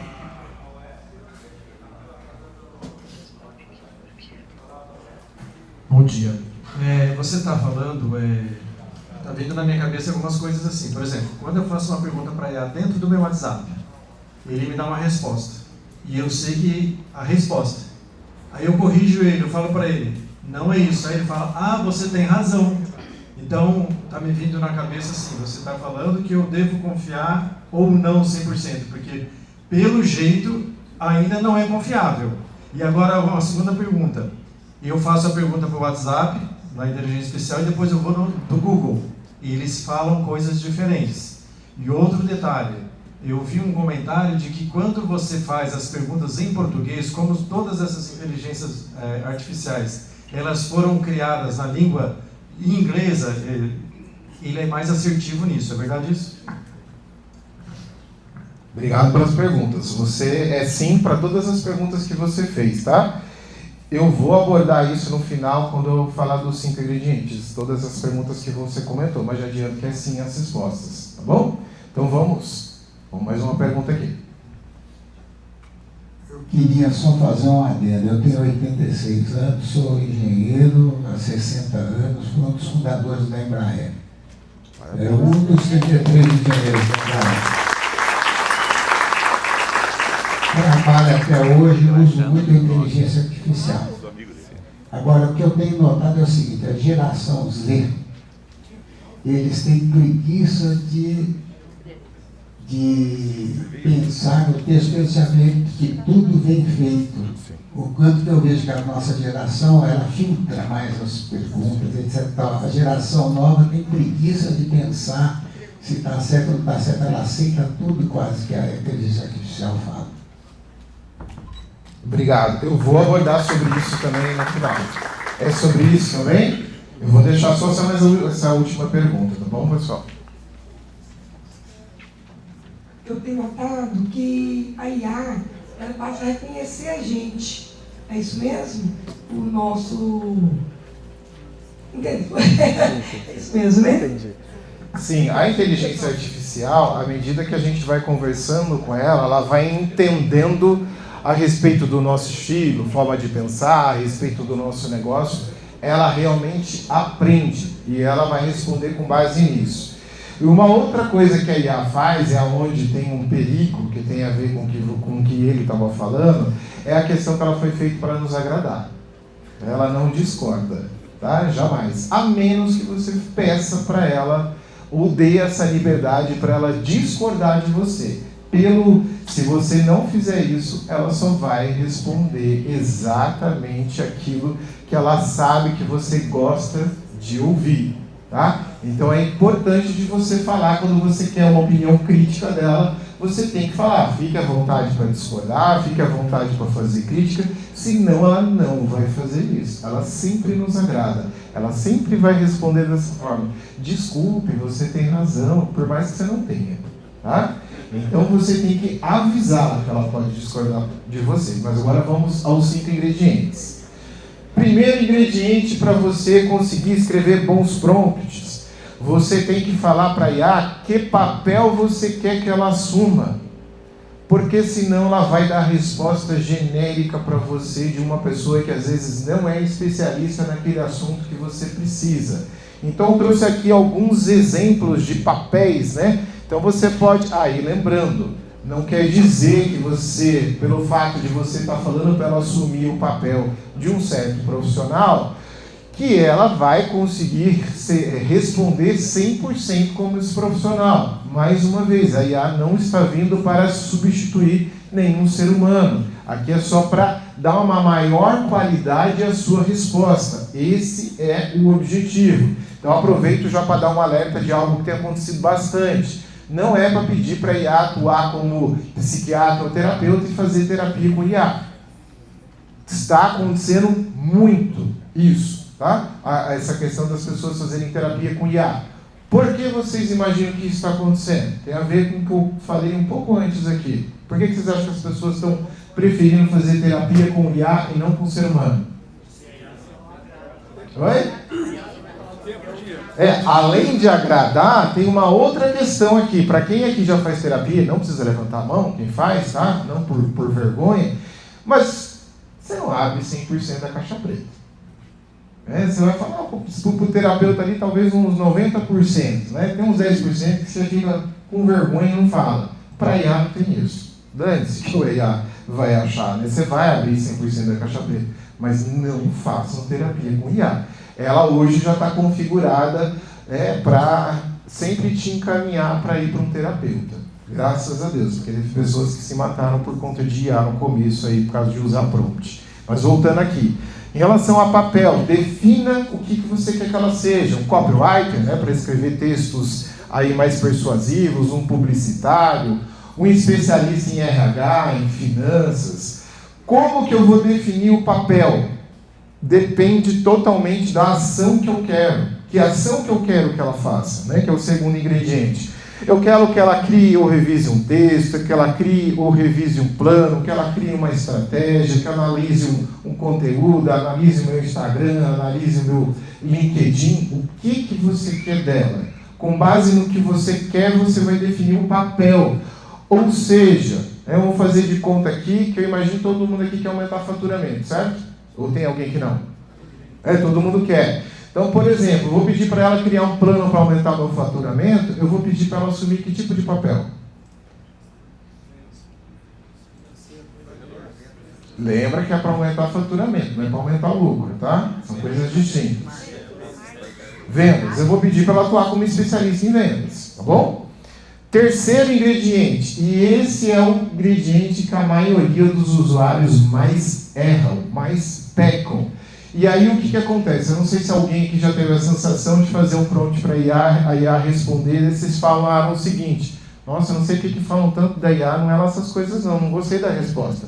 Bom dia. Você está falando, está vindo na minha cabeça algumas coisas assim. Por exemplo, quando eu faço uma pergunta para IA dentro do meu WhatsApp, ele me dá uma resposta. E eu sei que a resposta. Aí eu corrijo ele, eu falo para ele, não é isso. Aí ele fala, você tem razão. Então, está me vindo na cabeça assim, você está falando que eu devo confiar ou não 100%, porque pelo jeito ainda não é confiável. E agora uma segunda pergunta. Eu faço a pergunta para o WhatsApp, na inteligência artificial, e depois eu vou no Google. E eles falam coisas diferentes. E outro detalhe, eu vi um comentário de que quando você faz as perguntas em português, como todas essas inteligências artificiais, elas foram criadas na língua inglesa, ele é mais assertivo nisso, é verdade isso? Obrigado pelas perguntas. Você é sim para todas as perguntas que você fez, tá? Eu vou abordar isso no final quando eu falar dos 5 ingredientes, todas as perguntas que você comentou, mas já adianto que é sim as respostas, tá bom? Então vamos mais uma pergunta aqui. Eu queria só fazer uma adenda. Eu tenho 86 anos, sou engenheiro há 60 anos, fui um dos fundadores da Embraer. Um dos 33 engenheiros da Embraer. Trabalho até hoje, uso muito a inteligência artificial. Agora, o que eu tenho notado é o seguinte, a geração Z, eles têm preguiça de pensar no texto, pensamento que tudo vem feito. O quanto que eu vejo que a nossa geração, ela filtra mais as perguntas, etc. A geração nova tem preguiça de pensar se está certo ou não está certo, ela aceita tudo quase que a inteligência artificial fala. Obrigado. Eu vou abordar sobre isso também no final. É sobre isso também? Eu vou deixar só essa última pergunta, tá bom, pessoal? Eu tenho notado que a IA, ela passa a reconhecer a gente. É isso mesmo? O nosso... Entendeu? É isso mesmo, né? Entendi. Sim, a inteligência artificial, à medida que a gente vai conversando com ela vai entendendo a respeito do nosso estilo, forma de pensar, a respeito do nosso negócio, ela realmente aprende e ela vai responder com base nisso. E uma outra coisa que a IA faz, é onde tem um perigo que tem a ver com o que ele estava falando, é a questão que ela foi feita para nos agradar. Ela não discorda, tá? Jamais. A menos que você peça para ela, ou dê essa liberdade para ela discordar de você. Se você não fizer isso, ela só vai responder exatamente aquilo que ela sabe que você gosta de ouvir, tá? Então é importante de você falar quando você quer uma opinião crítica dela, você tem que falar, fique à vontade para discordar, fique à vontade para fazer crítica, senão ela não vai fazer isso. Ela sempre nos agrada, ela sempre vai responder dessa forma. Desculpe, você tem razão, por mais que você não tenha, tá? Então você tem que avisá-la que ela pode discordar de você. Mas agora vamos aos 5 ingredientes. Primeiro ingrediente para você conseguir escrever bons prompts. Você tem que falar para a IA que papel você quer que ela assuma. Porque senão ela vai dar resposta genérica para você de uma pessoa que às vezes não é especialista naquele assunto que você precisa. Então eu trouxe aqui alguns exemplos de papéis, né? Então você pode... e lembrando, não quer dizer que você, pelo fato de você estar falando para ela assumir o papel de um certo profissional, que ela vai conseguir responder 100% como esse profissional. Mais uma vez, a IA não está vindo para substituir nenhum ser humano. Aqui é só para dar uma maior qualidade à sua resposta. Esse é o objetivo. Então aproveito já para dar um alerta de algo que tem acontecido bastante. Não é para pedir para a IA atuar como psiquiatra ou terapeuta e fazer terapia com IA. Está acontecendo muito isso, tá? Essa questão das pessoas fazerem terapia com IA. Por que vocês imaginam que isso está acontecendo? Tem a ver com o que eu falei um pouco antes aqui. Por que vocês acham que as pessoas estão preferindo fazer terapia com IA e não com o ser humano? Oi? Além de agradar, tem uma outra questão aqui. Para quem aqui já faz terapia, não precisa levantar a mão, quem faz, tá? Não por vergonha, mas você não abre 100% da caixa preta. Você vai falar para o terapeuta ali, talvez uns 90%, né? Tem uns 10% que você fica com vergonha e não fala. Para IA não tem isso. Dane-se que o IA vai achar, né? Você vai abrir 100% da caixa preta, mas não façam terapia com IA. Ela hoje já está configurada para sempre te encaminhar para ir para um terapeuta. Graças a Deus, porque teve pessoas que se mataram por conta de IA no começo, aí, por causa de usar prompt. Mas voltando aqui. Em relação a papel, defina o que você quer que ela seja. Um copywriter, né, para escrever textos aí mais persuasivos, um publicitário, um especialista em RH, em finanças. Como que eu vou definir o papel? Depende totalmente da ação que eu quero. Que ação que eu quero que ela faça, né? Que é o segundo ingrediente. Eu quero que ela crie ou revise um texto, que ela crie ou revise um plano, que ela crie uma estratégia, que analise um conteúdo, analise o meu Instagram, analise o meu LinkedIn. O que você quer dela? Com base no que você quer, você vai definir um papel. Ou seja, eu vou fazer de conta aqui que eu imagino todo mundo aqui quer aumentar o faturamento, certo? Ou tem alguém que não? Todo mundo quer. Então, por exemplo, eu vou pedir para ela criar um plano para aumentar o meu faturamento, eu vou pedir para ela assumir que tipo de papel? Lembra que é para aumentar o faturamento, não é para aumentar o lucro, tá? São coisas distintas. Vendas, eu vou pedir para ela atuar como especialista em vendas, tá bom? Terceiro ingrediente, e esse é o ingrediente que a maioria dos usuários mais erram, mais pecam. E aí o que acontece? Eu não sei se alguém aqui já teve a sensação de fazer um prompt para a IA responder, e vocês falaram o seguinte: nossa, eu não sei o que falam tanto da IA, não é lá essas coisas não gostei da resposta.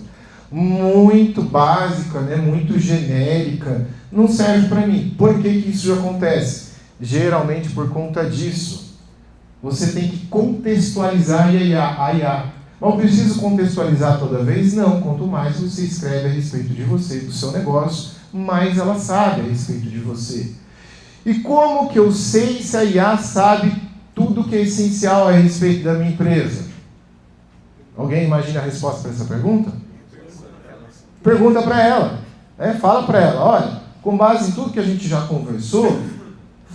Muito básica, né? Muito genérica, não serve para mim. Por que isso acontece? Geralmente por conta disso. Você tem que contextualizar a IA. Mas eu preciso contextualizar toda vez? Não. Quanto mais você escreve a respeito de você e do seu negócio, mais ela sabe a respeito de você. E como que eu sei se a IA sabe tudo que é essencial a respeito da minha empresa? Alguém imagina a resposta para essa pergunta? Pergunta para ela. Fala para ela, olha, com base em tudo que a gente já conversou,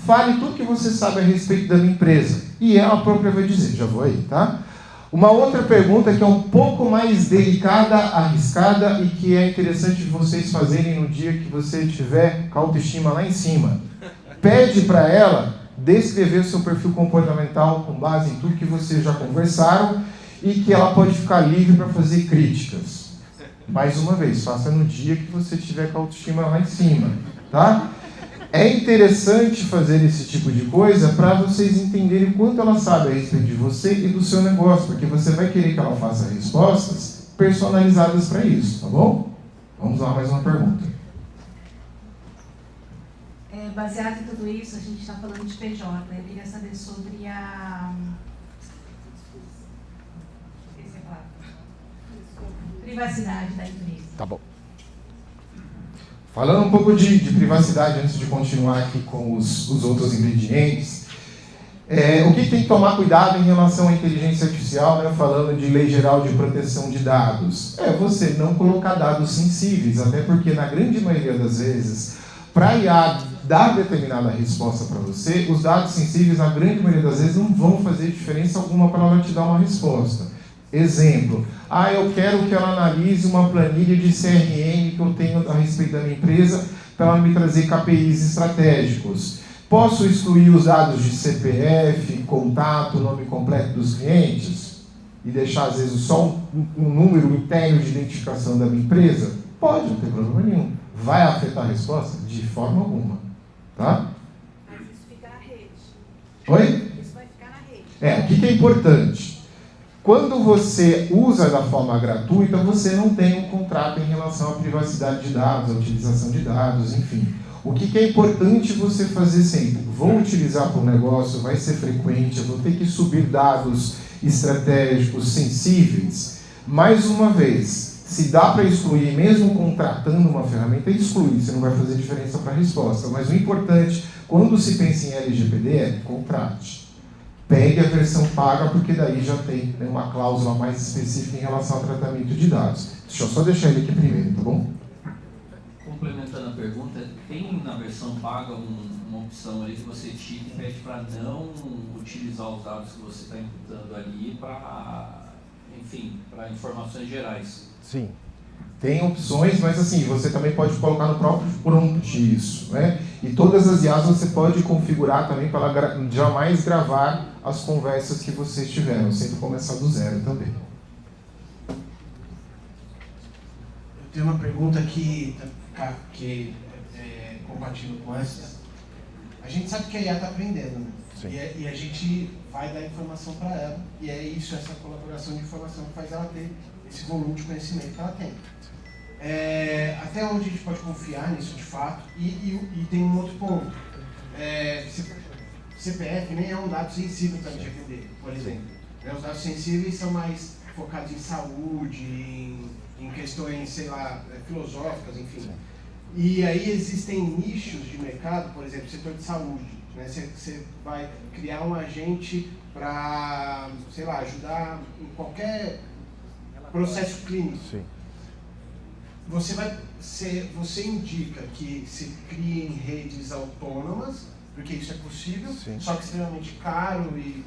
fale tudo que você sabe a respeito da minha empresa. E ela própria vai dizer, já vou aí, tá? Uma outra pergunta que é um pouco mais delicada, arriscada e que é interessante vocês fazerem no dia que você tiver com a autoestima lá em cima. Pede para ela descrever o seu perfil comportamental com base em tudo que vocês já conversaram e que ela pode ficar livre para fazer críticas. Mais uma vez, faça no dia que você tiver com a autoestima lá em cima, tá? É interessante fazer esse tipo de coisa para vocês entenderem quanto ela sabe a respeito de você e do seu negócio, porque você vai querer que ela faça respostas personalizadas para isso, tá bom? Vamos lá, mais uma pergunta. Baseado em tudo isso, a gente está falando de PJ, né? Eu queria saber sobre a... privacidade da empresa. Tá bom. Falando um pouco de privacidade, antes de continuar aqui com os outros ingredientes, o que tem que tomar cuidado em relação à inteligência artificial, né, falando de lei geral de proteção de dados? Você não colocar dados sensíveis, até porque na grande maioria das vezes, para a IA dar determinada resposta para você, os dados sensíveis, na grande maioria das vezes, não vão fazer diferença alguma para ela te dar uma resposta. Exemplo, eu quero que ela analise uma planilha de CRM que eu tenho a respeito da minha empresa para ela me trazer KPIs estratégicos. Posso excluir os dados de CPF, contato, nome completo dos clientes e deixar às vezes só um número interno de identificação da minha empresa? Pode, não tem problema nenhum. Vai afetar a resposta? De forma alguma. Tá? Mas isso fica na rede. Oi? Isso vai ficar na rede. O que é importante? Quando você usa da forma gratuita, você não tem um contrato em relação à privacidade de dados, à utilização de dados, enfim. O que é importante você fazer sempre? Vou utilizar para o negócio, vai ser frequente, eu vou ter que subir dados estratégicos, sensíveis. Mais uma vez, Se dá para excluir, mesmo contratando uma ferramenta, exclui, você não vai fazer diferença para a resposta. Mas o importante, quando se pensa em LGPD, é contrate. Pegue a versão paga, porque daí já tem, né, uma cláusula mais específica em relação ao tratamento de dados. Deixa eu só deixar ele aqui primeiro, tá bom? Complementando a pergunta, tem na versão paga uma opção ali que você tira e pede para não utilizar os dados que você está imputando ali para, enfim, para informações gerais. Sim. Tem opções, mas assim, você também pode colocar no próprio prompt isso, né? E todas as IAs você pode configurar também para ela jamais gravar as conversas que vocês tiveram, sempre começar do zero também. Eu tenho uma pergunta que compartilho com essa. A gente sabe que a IA está aprendendo, né? E a gente vai dar informação para ela, e é isso, essa colaboração de informação que faz ela ter esse volume de conhecimento que ela tem. Até onde a gente pode confiar nisso de fato? E tem um outro ponto. CPF nem é um dado sensível para a LGPD, por exemplo. Os dados sensíveis são mais focados em saúde, em questões, sei lá, filosóficas, enfim. E aí existem nichos de mercado, por exemplo, setor de saúde. Né? Você vai criar um agente para, sei lá, ajudar em qualquer processo clínico. Sim. Você indica que se criem redes autônomas, porque isso é possível, só que extremamente caro e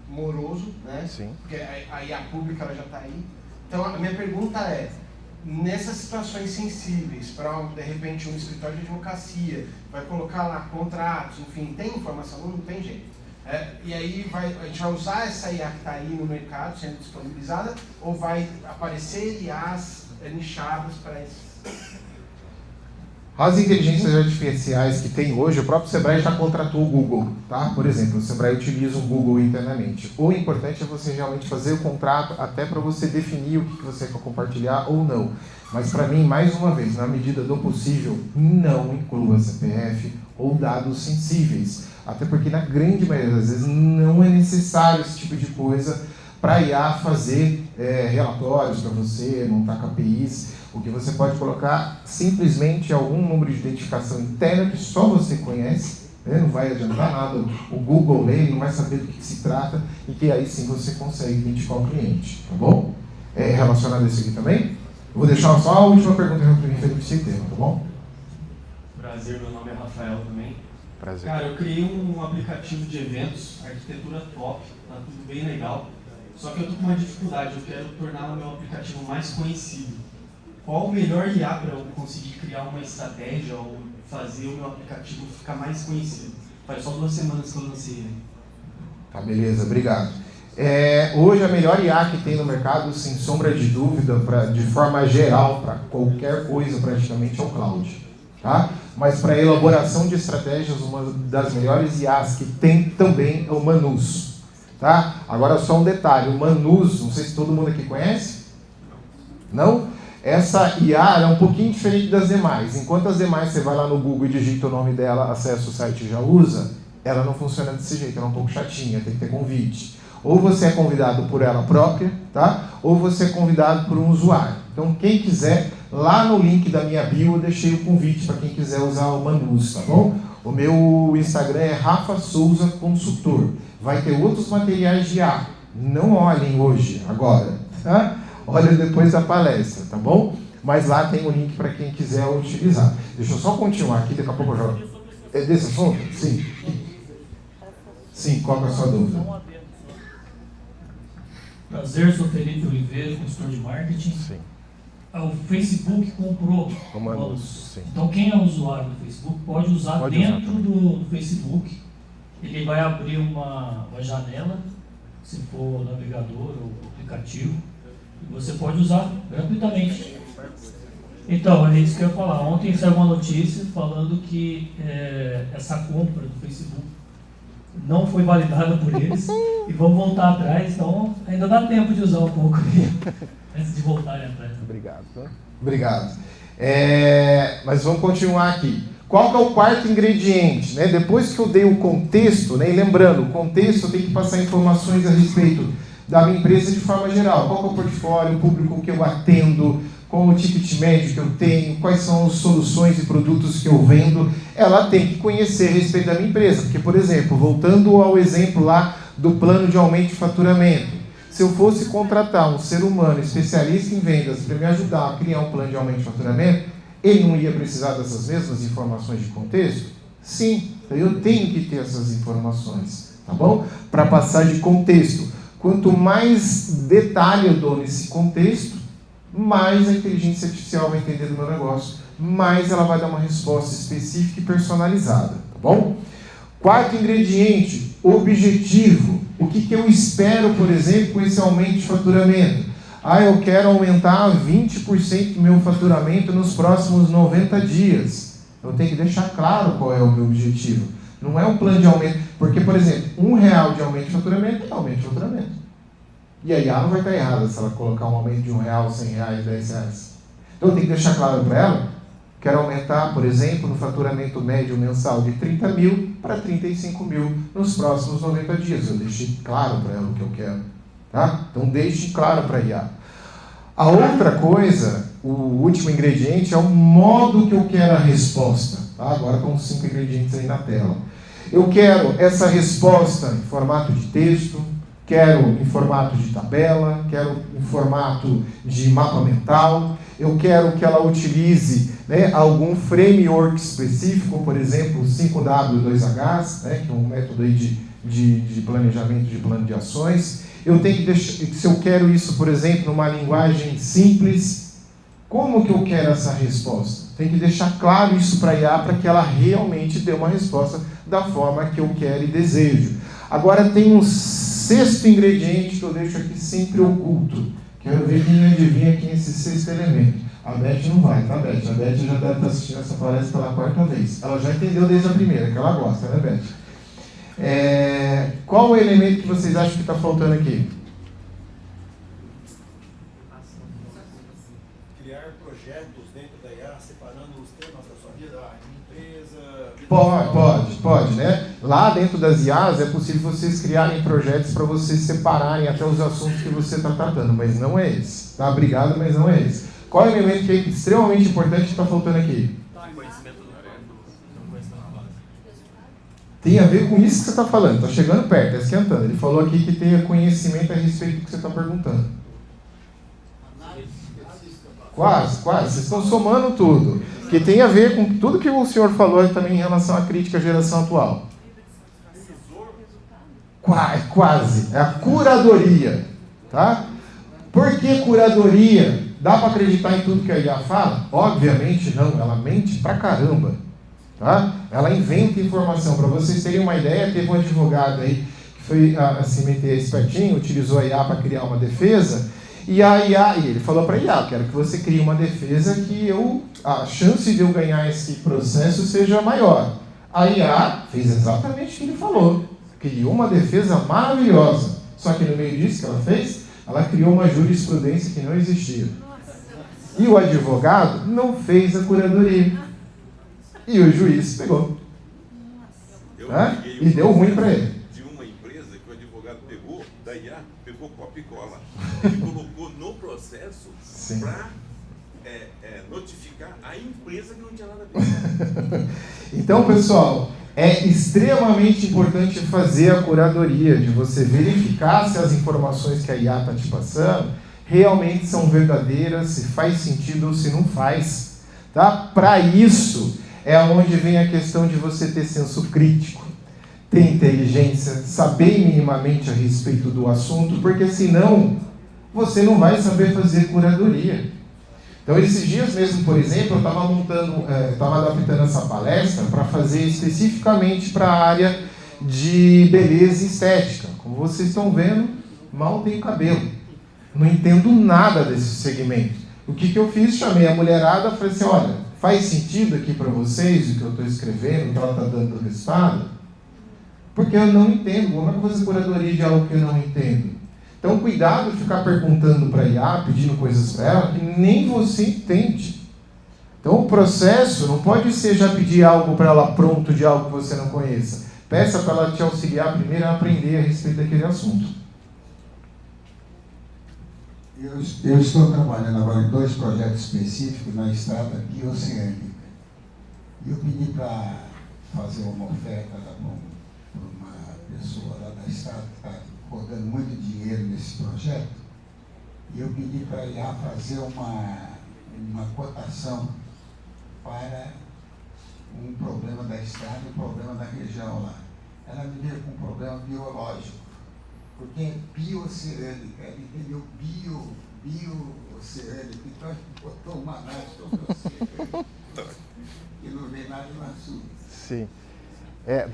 moroso, né? Sim. Porque a IA pública ela já está aí. Então a minha pergunta é, nessas situações sensíveis, para de repente um escritório de advocacia, vai colocar lá contratos, enfim, tem informação? Não tem jeito. E aí a gente vai usar essa IA que está aí no mercado, sendo disponibilizada, ou vai aparecer IAs nichadas para isso? As inteligências artificiais que tem hoje, o próprio Sebrae já contratou o Google, tá? Por exemplo, o Sebrae utiliza o Google internamente. O importante é você realmente fazer o contrato até para você definir o que você quer compartilhar ou não. Mas para mim, mais uma vez, na medida do possível, não inclua CPF ou dados sensíveis. Até porque na grande maioria das vezes não é necessário esse tipo de coisa para a IA fazer relatórios para você, montar KPIs. O que você pode colocar simplesmente algum número de identificação interna que só você conhece, né? Não vai adiantar nada o Google ler, não vai saber do que se trata, e que aí sim você consegue identificar o cliente, tá bom? Relacionado a isso aqui também, eu vou deixar só a última pergunta referente a esse tema, tá bom? Prazer, meu nome é Rafael também. Prazer. Cara, eu criei um aplicativo de eventos, arquitetura top, tá tudo bem legal, só que eu tô com uma dificuldade, eu quero tornar o meu aplicativo mais conhecido. Qual o melhor IA para eu conseguir criar uma estratégia ou fazer o meu aplicativo ficar mais conhecido? Faz só 2 semanas que eu lancei ele. Tá, beleza, obrigado. Hoje a melhor IA que tem no mercado, sem sombra de dúvida, de forma geral, para qualquer coisa praticamente, é o Cloud. Tá? Mas para elaboração de estratégias, uma das melhores IAs que tem também é o Manus. Tá? Agora só um detalhe, o Manus, não sei se todo mundo aqui conhece? Não? Essa IA é um pouquinho diferente das demais. Enquanto as demais você vai lá no Google e digita o nome dela, acessa o site e já usa, ela não funciona desse jeito, ela é um pouco chatinha, tem que ter convite. Ou você é convidado por ela própria, tá? Ou você é convidado por um usuário. Então quem quiser, lá no link da minha bio eu deixei o convite para quem quiser usar o Manus, tá bom? O meu Instagram é Rafa Souza Consultor. Vai ter outros materiais de IA. Não olhem hoje, agora, tá? Olha depois da palestra, tá bom? Mas lá tem o link para quem quiser utilizar. Deixa eu só continuar aqui, daqui a pouco eu jogo. É desse assunto? Sim. Sim, qual é a sua dúvida? Prazer, sou Felipe Oliveira, consultor de marketing. Sim. O Facebook comprou o Manus. Então quem é usuário do Facebook pode usar dentro do Facebook. Ele vai abrir uma janela, se for navegador ou aplicativo. Você pode usar gratuitamente. Então, é isso que eu ia falar. Ontem saiu uma notícia falando que essa compra do Facebook não foi validada por eles e vão voltar atrás, então ainda dá tempo de usar um pouco antes de voltarem atrás. Obrigado. Mas vamos continuar aqui. Qual que é o quarto ingrediente? Né? Depois que eu dei o contexto, né? E lembrando, o contexto tem que passar informações a respeito da minha empresa de forma geral. Qual que é o portfólio, o público que eu atendo, qual o ticket médio que eu tenho, quais são as soluções e produtos que eu vendo. Ela tem que conhecer a respeito da minha empresa. Porque, por exemplo, voltando ao exemplo lá do plano de aumento de faturamento, se eu fosse contratar um ser humano especialista em vendas para me ajudar a criar um plano de aumento de faturamento, ele não ia precisar dessas mesmas informações de contexto? Sim, eu tenho que ter essas informações, tá bom? Para passar de contexto. Quanto mais detalhe eu dou nesse contexto, mais a inteligência artificial vai entender do meu negócio, mais ela vai dar uma resposta específica e personalizada, tá bom? Quarto ingrediente, objetivo. O que eu espero, por exemplo, com esse aumento de faturamento? Eu quero aumentar 20% do meu faturamento nos próximos 90 dias. Eu tenho que deixar claro qual é o meu objetivo. Não é um plano de aumento, porque, por exemplo, R$1 de aumento de faturamento é aumento de faturamento. E a IA não vai estar errada se ela colocar um aumento de R$1, R$100, R$10. Então eu tenho que deixar claro para ela, quero aumentar, por exemplo, no faturamento médio mensal de 30 mil para 35 mil nos próximos 90 dias. Eu deixei claro para ela o que eu quero. Tá? Então deixe claro para a IA. A outra coisa, o último ingrediente, é o modo que eu quero a resposta. Tá? Agora estão 5 ingredientes aí na tela. Eu quero essa resposta em formato de texto, quero em formato de tabela, quero em formato de mapa mental, eu quero que ela utilize, né, algum framework específico, por exemplo, 5W2H, né, que é um método aí de planejamento de plano de ações. Eu tenho que deixar, se eu quero isso, por exemplo, numa linguagem simples, como que eu quero essa resposta? Tem que deixar claro isso para a IA para que ela realmente dê uma resposta da forma que eu quero e desejo. Agora tem um sexto ingrediente que eu deixo aqui sempre oculto. Quero ver quem adivinha aqui esse sexto elemento. A Beth não vai, tá, Beth? A Beth já deve estar assistindo essa palestra pela 4ª vez. Ela já entendeu desde a primeira, que ela gosta, né, Beth? Qual o elemento que vocês acham que está faltando aqui? Criar projetos dentro da IA, separando os temas da sua vida, empresa... Pode, né? Lá dentro das IAs é possível vocês criarem projetos para vocês separarem até os assuntos que você está tratando, mas não é esse. Tá? Obrigado, mas não é esse. Qual é o elemento que é extremamente importante que está faltando aqui? Tem a ver com isso que você está falando, está chegando perto, está esquentando. Ele falou aqui que tem conhecimento a respeito do que você está perguntando. Quase. Vocês estão somando tudo. Que tem a ver com tudo que o senhor falou também em relação à crítica à geração atual. Quase. É a curadoria. Tá? Por que curadoria? Dá para acreditar em tudo que a IA fala? Obviamente não. Ela mente pra caramba. Tá? Ela inventa informação. Para vocês terem uma ideia, teve um advogado aí que foi se meter espertinho, utilizou a IA para criar uma defesa, e a IA, e ele falou para a IA, quero que você crie uma defesa que a chance de eu ganhar esse processo seja maior. A IA fez exatamente o que ele falou, criou uma defesa maravilhosa, só que no meio disso que ela fez, ela criou uma jurisprudência que não existia. E o advogado não fez a curadoria. E o juiz pegou. E deu ruim para ele. De uma empresa que o advogado pegou, da IA, pegou copia e cola. Ele colocou no processo para notificar a empresa que não tinha nada a ver. Então, pessoal, é extremamente importante fazer a curadoria, de você verificar se as informações que a IA está te passando realmente são verdadeiras, se faz sentido ou se não faz. Tá? Para isso é onde vem a questão de você ter senso crítico, ter inteligência, saber minimamente a respeito do assunto, porque senão você não vai saber fazer curadoria. Então, esses dias mesmo, por exemplo, eu estava adaptando essa palestra para fazer especificamente para a área de beleza e estética. Como vocês estão vendo, mal tenho cabelo. Não entendo nada desse segmento. O que eu fiz? Chamei a mulherada e falei assim, olha, faz sentido aqui para vocês o que eu estou escrevendo, o que ela está dando resultado? Porque eu não entendo. Como é que eu vou fazer curadoria de algo que eu não entendo? Então, cuidado de ficar perguntando para a IA, pedindo coisas para ela, que nem você entende. Então, o processo não pode ser já pedir algo para ela pronto de algo que você não conheça. Peça para ela te auxiliar primeiro a aprender a respeito daquele assunto. Eu estou trabalhando agora em 2 projetos específicos na estrada bioceânica. E eu pedi para fazer uma oferta para uma pessoa lá da estrada que está rodando muito dinheiro nesse projeto. E eu pedi para ir fazer uma cotação para um problema da estrada e um problema da região lá. Ela me veio com um problema biológico, porque é bioceânica, ela entendeu bioceânica, então a gente botou uma análise sobre você e não vê nada no assunto. Sim.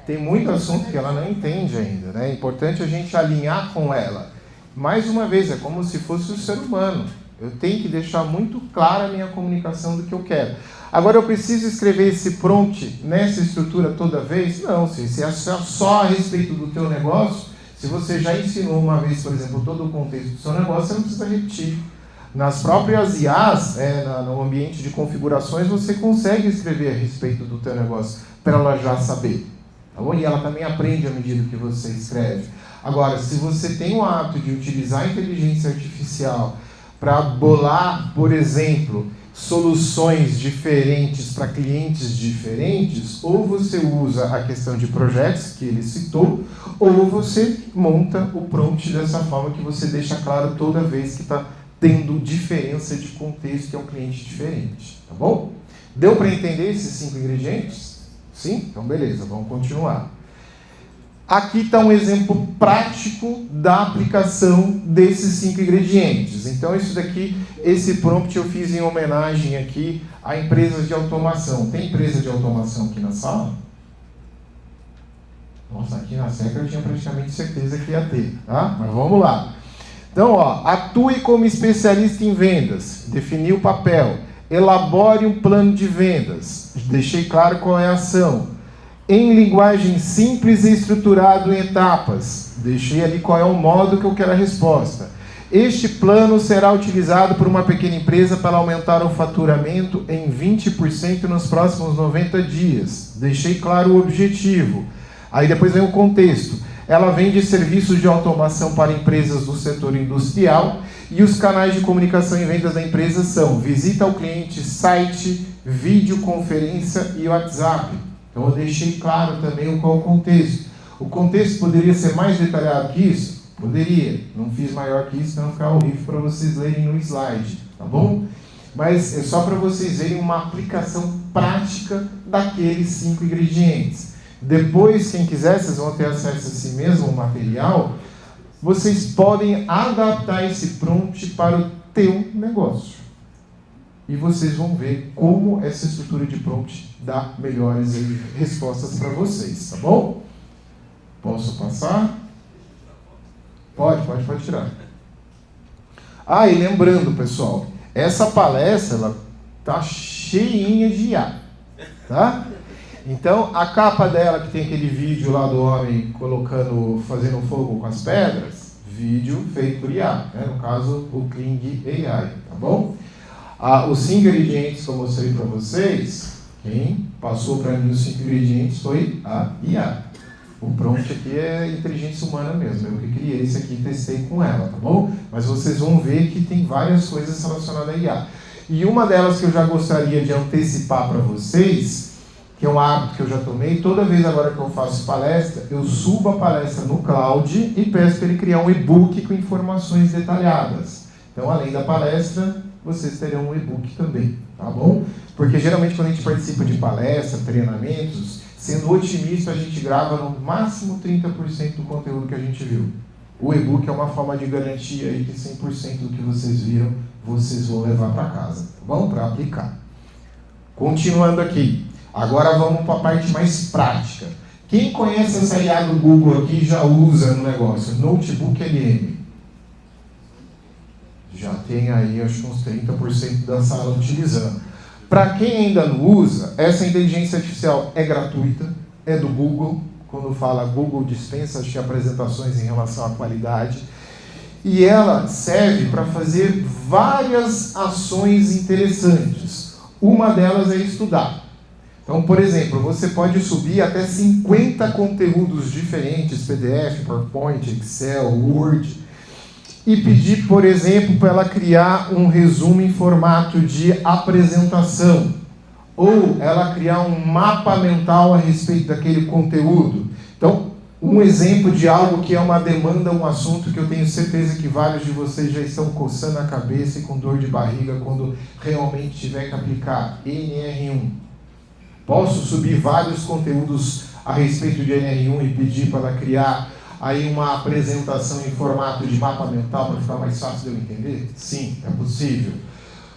Tem muito assunto que ela não entende ainda, né? É importante a gente alinhar com ela. Mais uma vez, é como se fosse o ser humano. Eu tenho que deixar muito clara a minha comunicação do que eu quero. Agora, eu preciso escrever esse prompt nessa estrutura toda vez? Não, se é só a respeito do teu negócio, se você já ensinou uma vez, por exemplo, todo o contexto do seu negócio, você não precisa repetir. Nas próprias IAs, no ambiente de configurações, você consegue escrever a respeito do teu negócio para ela já saber. Tá bom? E ela também aprende à medida que você escreve. Agora, se você tem o hábito de utilizar a inteligência artificial para bolar, por exemplo, soluções diferentes para clientes diferentes, ou você usa a questão de projetos que ele citou, ou você monta o prompt dessa forma que você deixa claro toda vez que está tendo diferença de contexto, que é um cliente diferente. Tá bom? Deu para entender esses 5 ingredientes? Sim? Então beleza, vamos continuar. Aqui está um exemplo prático da aplicação desses 5 ingredientes. Então, isso daqui, esse prompt eu fiz em homenagem aqui a empresas de automação. Tem empresa de automação aqui na sala? Nossa, aqui na SECA eu tinha praticamente certeza que ia ter, tá? Mas vamos lá. Então, atue como especialista em vendas. Defini o papel. Elabore um plano de vendas. Deixei claro qual é a ação. Em linguagem simples e estruturado em etapas. Deixei ali qual é o modo que eu quero a resposta. Este plano será utilizado por uma pequena empresa para aumentar o faturamento em 20% nos próximos 90 dias. Deixei claro o objetivo. Aí depois vem o contexto. Ela vende serviços de automação para empresas do setor industrial e os canais de comunicação e vendas da empresa são visita ao cliente, site, videoconferência e WhatsApp. Então eu deixei claro também qual é o contexto. O contexto poderia ser mais detalhado que isso? Poderia. Não fiz maior que isso, não ficar horrível para vocês lerem no slide, tá bom? Mas é só para vocês verem uma aplicação prática daqueles 5 ingredientes. Depois, quem quiser, vocês vão ter acesso a esse mesmo material. Vocês podem adaptar esse prompt para o teu negócio. E vocês vão ver como essa estrutura de prompt dá melhores respostas para vocês, tá bom? Posso passar? Pode tirar. E lembrando, pessoal, essa palestra, ela tá cheinha de IA, tá? Então, a capa dela, que tem aquele vídeo lá do homem fazendo fogo com as pedras, vídeo feito por IA, né? No caso, o Kling AI, tá bom? Os 5 ingredientes que eu mostrei para vocês, quem passou para mim os 5 ingredientes foi a IA. O prompt aqui é inteligência humana mesmo, eu que criei esse aqui e testei com ela, tá bom? Mas vocês vão ver que tem várias coisas relacionadas a IA. E uma delas que eu já gostaria de antecipar para vocês, que é um hábito que eu já tomei, toda vez agora que eu faço palestra, eu subo a palestra no cloud e peço para ele criar um e-book com informações detalhadas. Então, além da palestra, vocês terão um e-book também, tá bom? Porque geralmente quando a gente participa de palestras, treinamentos, sendo otimista, a gente grava no máximo 30% do conteúdo que a gente viu. O e-book é uma forma de garantia aí que 100% do que vocês viram, vocês vão levar para casa, tá bom? Para aplicar. Continuando aqui. Agora vamos para a parte mais prática. Quem conhece essa IA do Google aqui já usa no negócio? Notebook LM. Já tem aí, acho que uns 30% da sala utilizando. Para quem ainda não usa, essa inteligência artificial é gratuita, é do Google. Quando fala Google dispensa as apresentações em relação à qualidade. E ela serve para fazer várias ações interessantes. Uma delas é estudar. Então, por exemplo, você pode subir até 50 conteúdos diferentes, PDF, PowerPoint, Excel, Word, e pedir, por exemplo, para ela criar um resumo em formato de apresentação, ou ela criar um mapa mental a respeito daquele conteúdo. Então, um exemplo de algo que é uma demanda, um assunto que eu tenho certeza que vários de vocês já estão coçando a cabeça e com dor de barriga quando realmente tiver que aplicar NR1. Posso subir vários conteúdos a respeito de NR1 e pedir para ela criar aí uma apresentação em formato de mapa mental para ficar mais fácil de eu entender? Sim, é possível.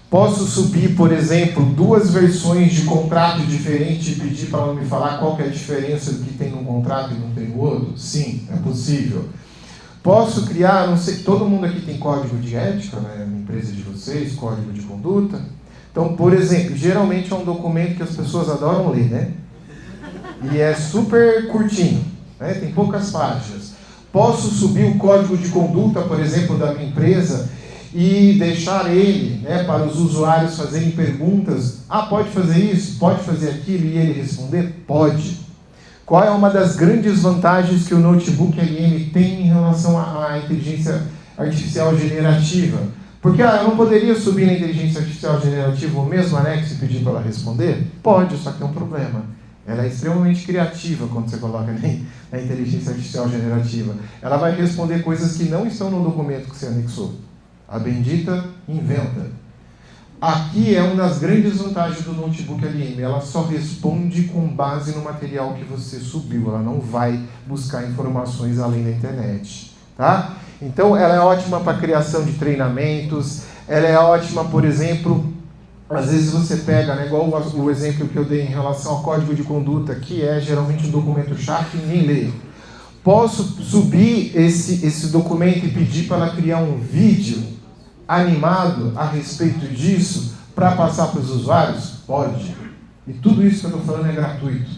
Posso subir, por exemplo, 2 versões de contrato diferentes e pedir para ela me falar qual que é a diferença do que tem num contrato e não tem no outro? Sim, é possível. Posso criar, não sei, todo mundo aqui tem código de ética, né, na empresa de vocês, código de conduta. Então, por exemplo, geralmente é um documento que as pessoas adoram ler, né? E é super curtinho, né? Tem poucas páginas. Posso subir o código de conduta, por exemplo, da minha empresa e deixar ele, né, para os usuários fazerem perguntas. Ah, pode fazer isso? Pode fazer aquilo? E ele responder? Pode. Qual é uma das grandes vantagens que o Notebook LM tem em relação à inteligência artificial generativa? Porque eu não poderia subir na inteligência artificial generativa o mesmo anexo e pedir para ela responder? Pode, só que tem um problema. Ela é extremamente criativa quando você coloca na inteligência artificial generativa. Ela vai responder coisas que não estão no documento que você anexou. A bendita inventa. Aqui é uma das grandes vantagens do Notebook LM. Ela só responde com base no material que você subiu. Ela não vai buscar informações além da internet. Tá? Então, ela é ótima para criação de treinamentos. Ela é ótima, por exemplo, às vezes você pega, né, igual o exemplo que eu dei em relação ao código de conduta, que é geralmente um documento chato e ninguém lê. Posso subir esse documento e pedir para ela criar um vídeo animado a respeito disso para passar para os usuários? Pode. E tudo isso que eu estou falando é gratuito.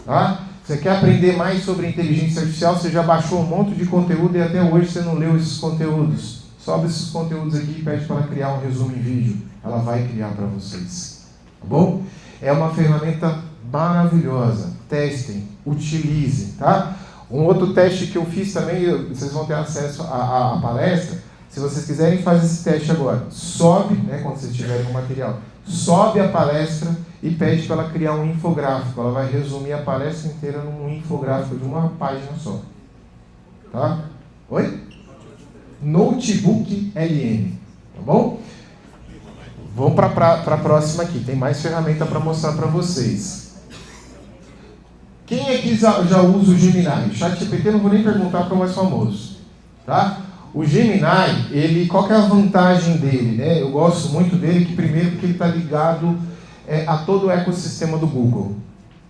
Tá? Você quer aprender mais sobre inteligência artificial? Você já baixou um monte de conteúdo e até hoje você não leu esses conteúdos. Sobe esses conteúdos aqui e pede para ela criar um resumo em vídeo. Ela vai criar para vocês. Tá bom? É uma ferramenta maravilhosa. Testem, utilizem, tá? Um outro teste que eu fiz também, vocês vão ter acesso à palestra. Se vocês quiserem fazer esse teste agora, sobe, né, quando vocês tiverem o material, sobe a palestra e pede para ela criar um infográfico. Ela vai resumir a palestra inteira num infográfico de uma página só. Tá? Oi? Notebook LM. Tá bom? Vamos para a próxima aqui. Tem mais ferramenta para mostrar para vocês. Quem aqui já usa o Gemini? O ChatGPT não vou nem perguntar para o mais famoso. Tá? O Gemini, qual que é a vantagem dele? Né? Eu gosto muito dele, que primeiro porque ele está ligado a todo o ecossistema do Google.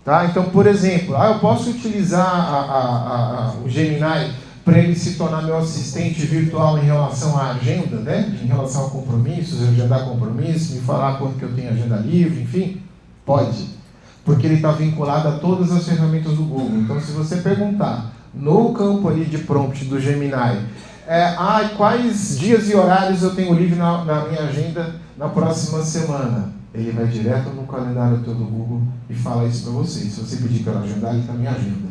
Tá? Então, por exemplo, eu posso utilizar o Gemini para ele se tornar meu assistente virtual em relação à agenda, né? Em relação a compromissos, agendar compromissos, me falar quando que eu tenho agenda livre, enfim, pode. Porque ele está vinculado a todas as ferramentas do Google. Então, se você perguntar no campo ali de prompt do Gemini, quais dias e horários eu tenho livre na minha agenda na próxima semana, ele vai direto no calendário todo do Google e fala isso para você. Se você pedir para agendar, ele está na minha agenda.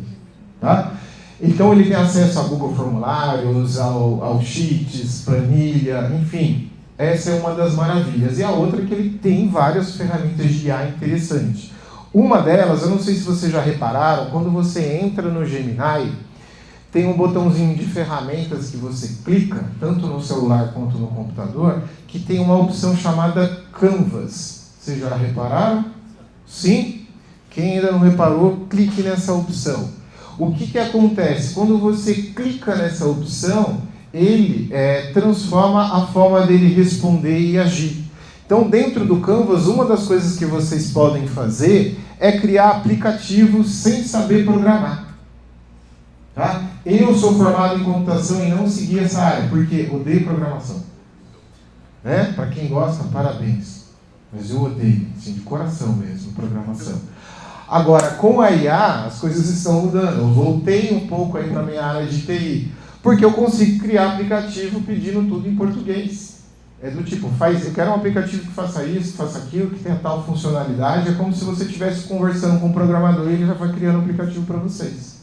Tá? Então ele tem acesso a Google Formulários, ao Sheets, planilha, enfim. Essa é uma das maravilhas. E a outra é que ele tem várias ferramentas de IA interessantes. Uma delas, eu não sei se vocês já repararam, quando você entra no Gemini, tem um botãozinho de ferramentas que você clica, tanto no celular quanto no computador, que tem uma opção chamada Canvas. Vocês já repararam? Sim? Quem ainda não reparou, clique nessa opção. O que acontece? Quando você clica nessa opção, ele transforma a forma dele responder e agir. Então, dentro do Canvas, uma das coisas que vocês podem fazer é criar aplicativos sem saber programar. Tá? Eu sou formado em computação e não segui essa área, porque odeio programação. Né? Para quem gosta, parabéns. Mas eu odeio, assim, de coração mesmo, programação. Agora, com a IA, as coisas estão mudando. Eu voltei um pouco aí para a minha área de TI, porque eu consigo criar aplicativo pedindo tudo em português. É do tipo, eu quero um aplicativo que faça isso, que faça aquilo, que tenha tal funcionalidade. É como se você estivesse conversando com um programador e ele já vai criando um aplicativo para vocês.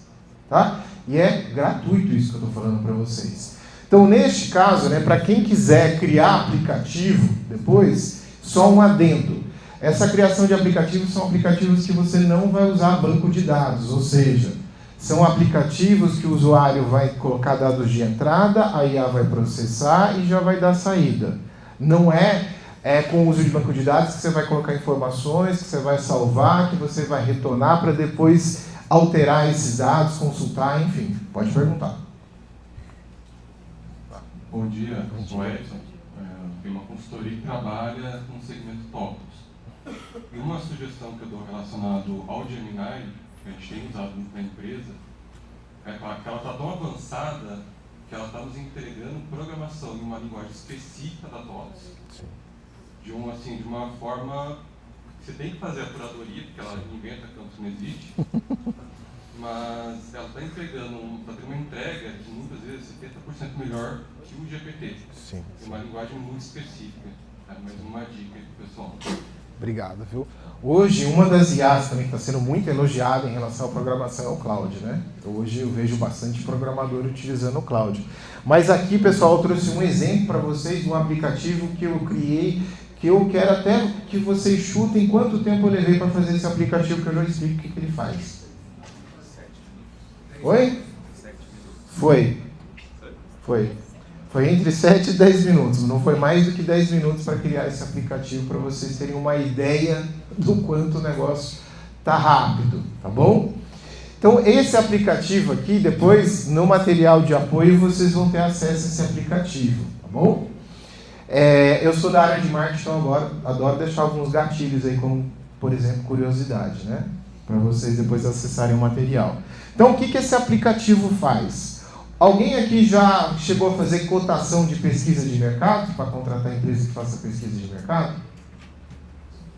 Tá? E é gratuito isso que eu estou falando para vocês. Então, neste caso, né, para quem quiser criar aplicativo depois, só um adendo. Essa criação de aplicativos são aplicativos que você não vai usar banco de dados, ou seja, são aplicativos que o usuário vai colocar dados de entrada, a IA vai processar e já vai dar saída. Não é com o uso de banco de dados que você vai colocar informações, que você vai salvar, que você vai retornar para depois alterar esses dados, consultar, enfim. Pode perguntar. Bom dia, sou Edson. Tenho uma consultoria que trabalha com o segmento tópicos. E uma sugestão que eu dou relacionado ao Gemini, que a gente tem usado muito na empresa, é que ela está tão avançada que ela está nos entregando programação em uma linguagem específica da TOTS, de uma forma que você tem que fazer a curadoria, porque ela inventa campos que não existe, mas ela está entregando, está tendo uma entrega que muitas vezes é 70% melhor que o GPT. Sim. É uma linguagem muito específica. Mais uma dica aí pro pessoal. Obrigado, viu? Hoje, uma das IAs também que está sendo muito elogiada em relação à programação é o Cloud, né? Hoje eu vejo bastante programador utilizando o Cloud. Mas aqui, pessoal, eu trouxe um exemplo para vocês de um aplicativo que eu criei, que eu quero até que vocês chutem quanto tempo eu levei para fazer esse aplicativo, que eu já explico o que ele faz. Oi? Foi entre 7 e 10 minutos, não foi mais do que 10 minutos para criar esse aplicativo, para vocês terem uma ideia do quanto o negócio está rápido, tá bom? Então, esse aplicativo aqui, depois, no material de apoio, vocês vão ter acesso a esse aplicativo, tá bom? Eu sou da área de marketing, então agora adoro deixar alguns gatilhos aí, como, por exemplo, curiosidade, né? Para vocês depois acessarem o material. Então, o que esse aplicativo faz? Alguém aqui já chegou a fazer cotação de pesquisa de mercado para contratar a empresa que faça pesquisa de mercado?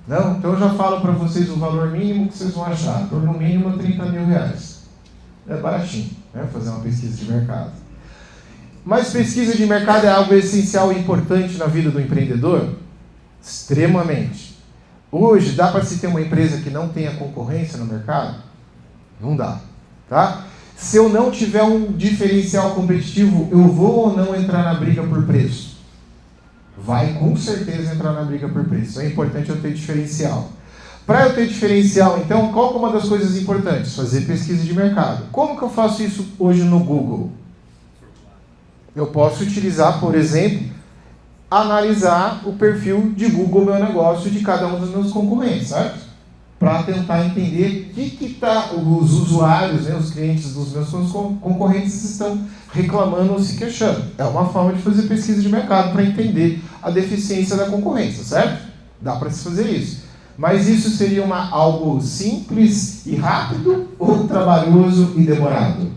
Não? Então eu já falo para vocês o valor mínimo que vocês vão achar. No mínimo R$30 mil. É baratinho, né? Fazer uma pesquisa de mercado. Mas pesquisa de mercado é algo essencial e importante na vida do empreendedor? Extremamente. Hoje, dá para se ter uma empresa que não tenha concorrência no mercado? Não dá, tá? Se eu não tiver um diferencial competitivo, eu vou ou não entrar na briga por preço? Vai com certeza entrar na briga por preço. É importante eu ter diferencial. Para eu ter diferencial, então, qual é uma das coisas importantes? Fazer pesquisa de mercado. Como que eu faço isso hoje no Google? Eu posso utilizar, por exemplo, analisar o perfil de Google Meu Negócio de cada um dos meus concorrentes, certo? Para tentar entender o que os usuários, né, os clientes dos meus concorrentes estão reclamando ou se queixando. É uma forma de fazer pesquisa de mercado para entender a deficiência da concorrência, certo? Dá para se fazer isso. Mas isso seria algo simples e rápido ou trabalhoso e demorado?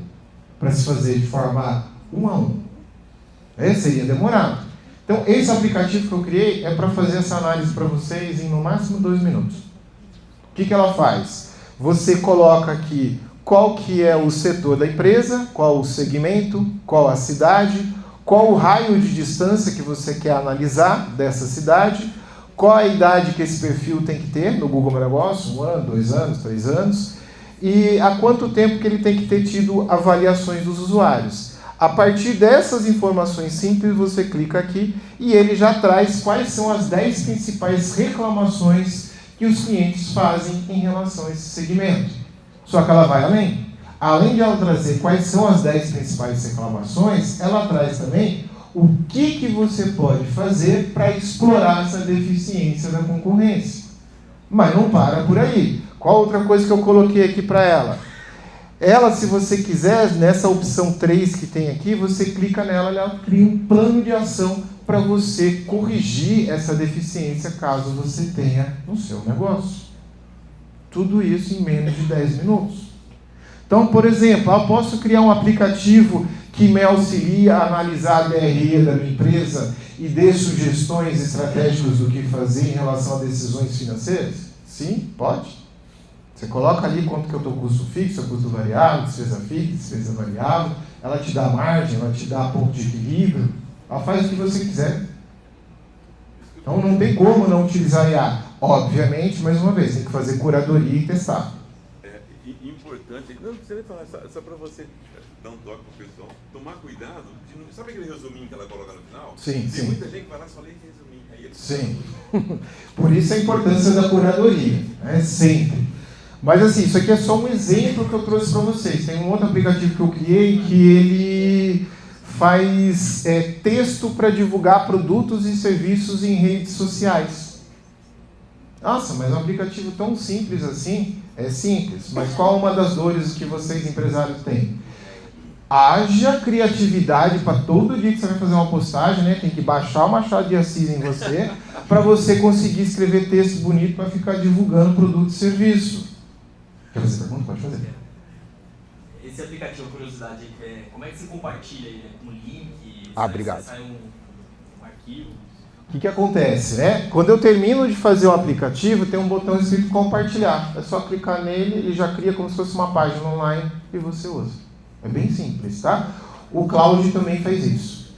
Para se fazer de forma 1 a 1. Seria demorado. Então, esse aplicativo que eu criei é para fazer essa análise para vocês em no máximo 2 minutos. O que ela faz? Você coloca aqui qual que é o setor da empresa, qual o segmento, qual a cidade, qual o raio de distância que você quer analisar dessa cidade, qual a idade que esse perfil tem que ter no Google Meu Negócio, 1 ano, 2 anos, 3 anos, e há quanto tempo que ele tem que ter tido avaliações dos usuários. A partir dessas informações simples, você clica aqui e ele já traz quais são as 10 principais reclamações que os clientes fazem em relação a esse segmento. Só que ela vai além. Além de ela trazer quais são as 10 principais reclamações, ela traz também o que você pode fazer para explorar essa deficiência da concorrência. Mas não para por aí. Qual outra coisa que eu coloquei aqui para ela? Ela, se você quiser, nessa opção 3 que tem aqui, você clica nela e ela cria um plano de ação para você corrigir essa deficiência caso você tenha no seu negócio. Tudo isso em menos de 10 minutos. Então, por exemplo, eu posso criar um aplicativo que me auxilia a analisar a DRE da minha empresa e dê sugestões estratégicas do que fazer em relação a decisões financeiras? Sim, pode. Você coloca ali quanto que eu estou custo fixo, custo variável, despesa fixa, despesa variável, ela te dá margem, ela te dá ponto de equilíbrio, ela faz o que você quiser. Então não tem como não utilizar IA. Obviamente, mais uma vez, tem que fazer curadoria e testar. Importante, não precisa nem falar, só para você dar um toque pro pessoal, tomar cuidado de não... Sabe aquele resuminho que ela coloca no final? Sim, Tem sim. muita gente que vai lá e só lê esse resuminho. Aí eles... Sim. Por isso a importância da curadoria, né? Sempre. Mas assim, isso aqui é só um exemplo que eu trouxe para vocês. Tem um outro aplicativo que eu criei que ele faz texto para divulgar produtos e serviços em redes sociais. Nossa, mas um aplicativo tão simples assim? É simples, mas qual uma das dores que vocês empresários têm? Haja criatividade para todo dia que você vai fazer uma postagem, né? Tem que baixar o Machado de Assis em você para você conseguir escrever texto bonito para ficar divulgando produto e serviço. Quer fazer pergunta? Pode fazer. Esse aplicativo, curiosidade, como é que você compartilha ele? Com link? Obrigado. Sai um arquivo? O que acontece, né? Quando eu termino de fazer o aplicativo, tem um botão escrito compartilhar. É só clicar nele, ele já cria como se fosse uma página online e você usa. É bem simples, tá? O Cloud também faz isso,